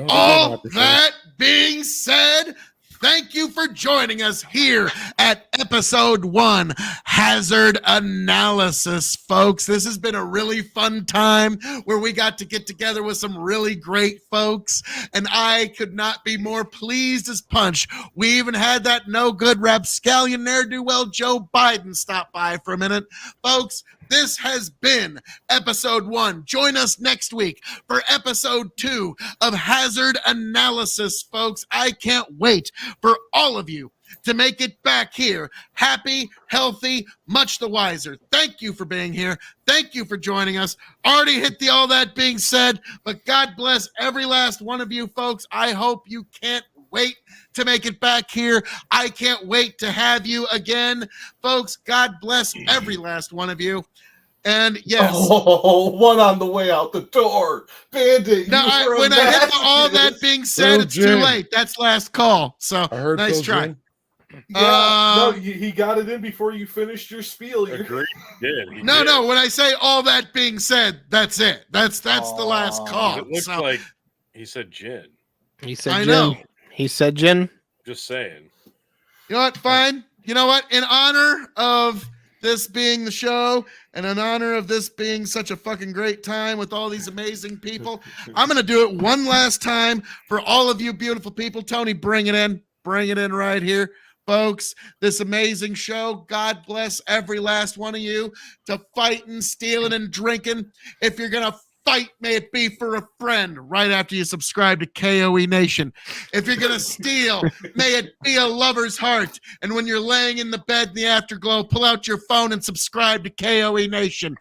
[SPEAKER 1] All that being said, thank you for joining us here at episode 1, Hazard Analysis, folks. This has been a really fun time where we got to get together with some really great folks, and I could not be more pleased as punch. We even had that no-good rapscallion ne'er-do-well Joe Biden stop by for a minute. Folks, this has been episode 1. Join us next week for episode 2 of Hazard Analysis, folks. I can't wait for all of you to make it back here happy, healthy, much the wiser. Thank you for being here. Thank you for joining us. Already hit the all that being said, but God bless every last one of you folks. I hope you can't wait to make it back here. I can't wait to have you again. Folks, God bless every last one of you. And yes.
[SPEAKER 8] Oh, one on the way out the door. Bandit.
[SPEAKER 1] Now, when I hit the all that being said, it's too late. That's last call. So nice try.
[SPEAKER 8] Yeah, he got it in before you finished your spiel.
[SPEAKER 3] Agreed.
[SPEAKER 1] No. When I say all that being said, that's it. That's the last call.
[SPEAKER 3] It looks like he said gin.
[SPEAKER 2] He said
[SPEAKER 1] I
[SPEAKER 2] gin.
[SPEAKER 1] know.
[SPEAKER 2] He said gin.
[SPEAKER 3] Just saying.
[SPEAKER 1] You know what? Fine. You know what? In honor of this being the show and in honor of this being such a fucking great time with all these amazing people, I'm going to do it one last time for all of you beautiful people. Tony, bring it in. Bring it in right here. Folks, this amazing show, God bless every last one of you to fighting, stealing, and drinking. If you're going to fight, may it be for a friend right after you subscribe to KOE Nation. If you're going to steal, may it be a lover's heart. And when you're laying in the bed in the afterglow, pull out your phone and subscribe to KOE Nation.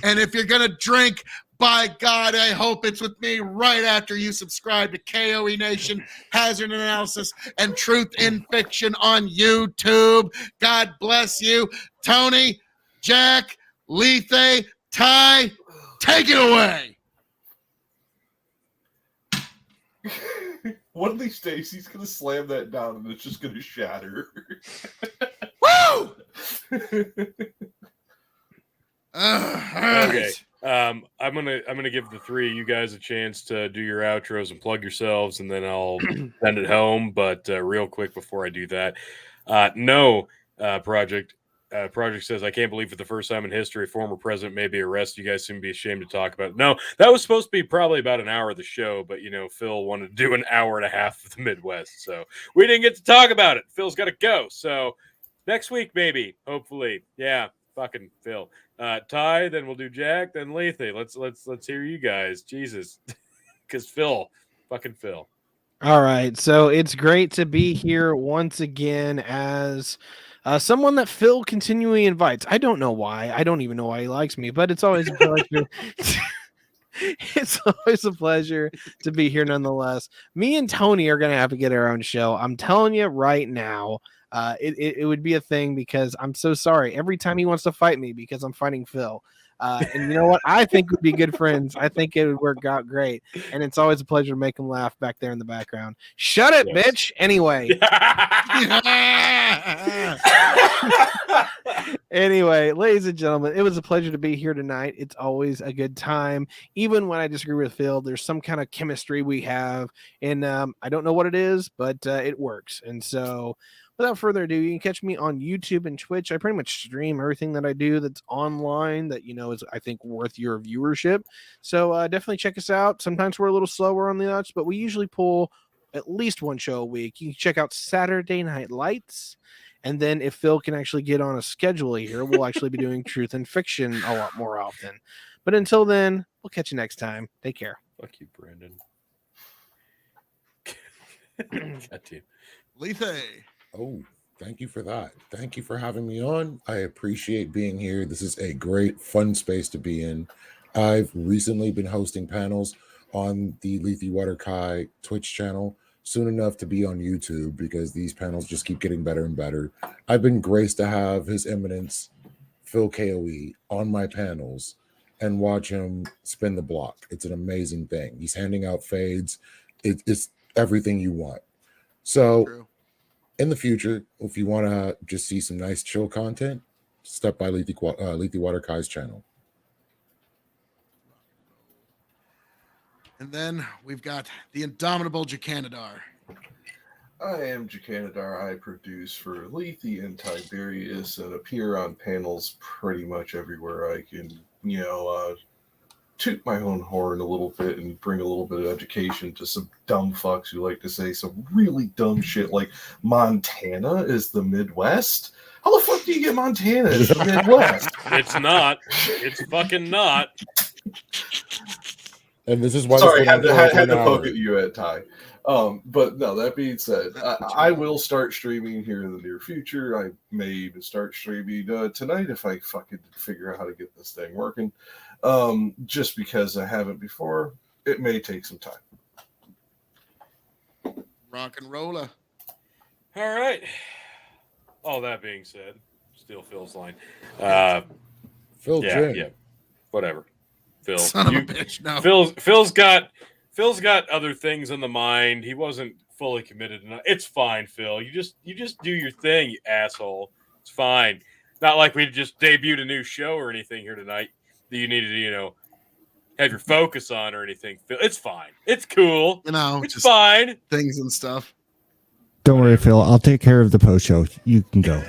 [SPEAKER 1] And if you're going to drink, by God, I hope it's with me right after you subscribe to KOE Nation, Hazard Analysis, and Truth in Fiction on YouTube. God bless you. Tony, Jack, Lethe, Ty, take it away.
[SPEAKER 8] One of these days, he's going to slam that down and it's just going to shatter.
[SPEAKER 1] Woo!
[SPEAKER 3] Okay. I'm gonna give the three of you guys a chance to do your outros and plug yourselves, and then I'll send it home. But real quick before I do that, Project says, I can't believe for the first time in history a former president may be arrested. You guys seem to be ashamed to talk about it. No, that was supposed to be probably about an hour of the show, but Phil wanted to do an hour and a half of the Midwest, so we didn't get to talk about it. Phil's got to go, so next week maybe, hopefully, yeah. Fucking Phil. Ty, then we'll do Jack, then Lethe. Let's hear you guys. Jesus. Because fucking Phil.
[SPEAKER 2] All right. So it's great to be here once again as someone that Phil continually invites. I don't know why. I don't even know why he likes me, but it's always a pleasure. It's always a pleasure to be here nonetheless. Me and Tony are going to have to get our own show. I'm telling you right now. It would be a thing because I'm so sorry every time he wants to fight me because I'm fighting Phil. And you know what? I think we'd be good friends. I think it would work out great. And it's always a pleasure to make him laugh back there in the background. Shut it, bitch. Anyway. Anyway, ladies and gentlemen, it was a pleasure to be here tonight. It's always a good time. Even when I disagree with Phil, there's some kind of chemistry we have. And I don't know what it is, but it works. And so without further ado, you can catch me on YouTube and Twitch. I pretty much stream everything that I do that's online that, is, I think, worth your viewership. So definitely check us out. Sometimes we're a little slower on the odds, but we usually pull at least one show a week. You can check out Saturday Night Lights. And then if Phil can actually get on a schedule here, we'll actually be doing Truth and Fiction a lot more often. But until then, we'll catch you next time. Take care.
[SPEAKER 3] Fuck you, Brandon. Got you.
[SPEAKER 1] Lethe.
[SPEAKER 7] Oh, thank you for that. Thank you for having me on. I appreciate being here. This is a great, fun space to be in. I've recently been hosting panels on the Lethe Water Kai Twitch channel, soon enough to be on YouTube because these panels just keep getting better and better. I've been graced to have His Eminence Phil KOE on my panels and watch him spin the block. It's an amazing thing. He's handing out fades. It's everything you want. So
[SPEAKER 1] True.
[SPEAKER 7] in the future, if you want to just see some nice chill content, step by Lethe Water Kai's channel.
[SPEAKER 1] And then we've got the indomitable Jacanadar.
[SPEAKER 8] I am Jacanadar. I produce for Lethe and Tiberius and appear on panels pretty much everywhere I can, toot my own horn a little bit and bring a little bit of education to some dumb fucks who like to say some really dumb shit like Montana is the Midwest. How the fuck do you get Montana as the Midwest?
[SPEAKER 3] It's not. It's fucking not.
[SPEAKER 7] And this is why.
[SPEAKER 8] Sorry,
[SPEAKER 7] this
[SPEAKER 8] had to poke at you at Ty. But no, that being said, I will start streaming here in the near future. I may even start streaming tonight if I fucking figure out how to get this thing working. Just because I haven't before, it may take some time.
[SPEAKER 1] Rock and roller.
[SPEAKER 3] All right. All that being said, still Phil's line.
[SPEAKER 7] Phil Jim.
[SPEAKER 3] Yeah. Whatever. Phil.
[SPEAKER 1] Son of a bitch. No.
[SPEAKER 3] Phil's got other things in the mind. He wasn't fully committed enough. It's fine, Phil. You just do your thing, you asshole. It's fine. Not like we just debuted a new show or anything here tonight that you needed to, have your focus on or anything. Phil, it's fine. It's cool. It's
[SPEAKER 1] just
[SPEAKER 3] fine.
[SPEAKER 1] things and stuff.
[SPEAKER 5] Don't worry, Phil. I'll take care of the post show. You can go.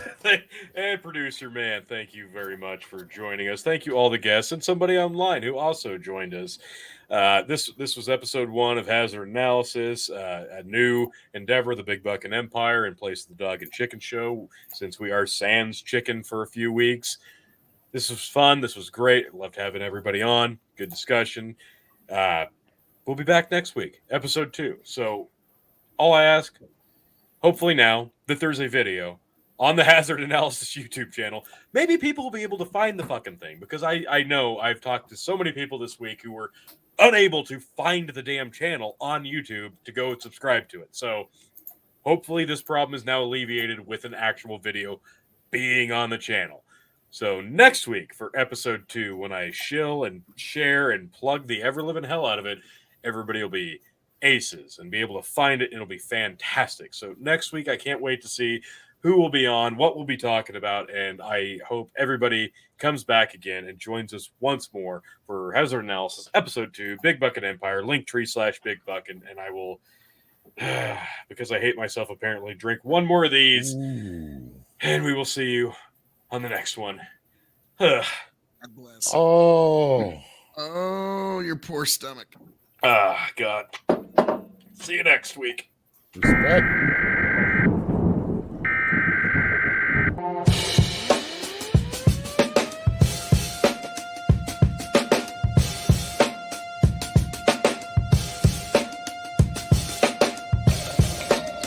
[SPEAKER 3] And producer man, thank you very much for joining us. Thank you all the guests and somebody online who also joined us. This was episode 1 of Hazard Analysis, a new endeavor, the Big Buckin' Empire, in place of the Dog and Chicken Show, since we are sans chicken for a few weeks. This was fun. This was great. I loved having everybody on. Good discussion. We'll be back next week, episode 2. So all I ask, hopefully now that there's a video on the Hazard Analysis YouTube channel, maybe people will be able to find the fucking thing, because I know I've talked to so many people this week who were unable to find the damn channel on YouTube to go and subscribe to it. So hopefully this problem is now alleviated with an actual video being on the channel. So next week for episode 2, when I shill and share and plug the ever-living hell out of it, everybody will be aces and be able to find it, and it'll be fantastic. So next week, I can't wait to see who will be on, what we'll be talking about, and I hope everybody comes back again and joins us once more for Hazard Analysis, episode 2, Big Buckin' Empire, Linktree/Big Buckin', and I will, because I hate myself apparently, drink one more of these, and we will see you on the next one.
[SPEAKER 1] God bless.
[SPEAKER 7] Oh,
[SPEAKER 1] your poor stomach.
[SPEAKER 3] God. See you next week.
[SPEAKER 7] respect.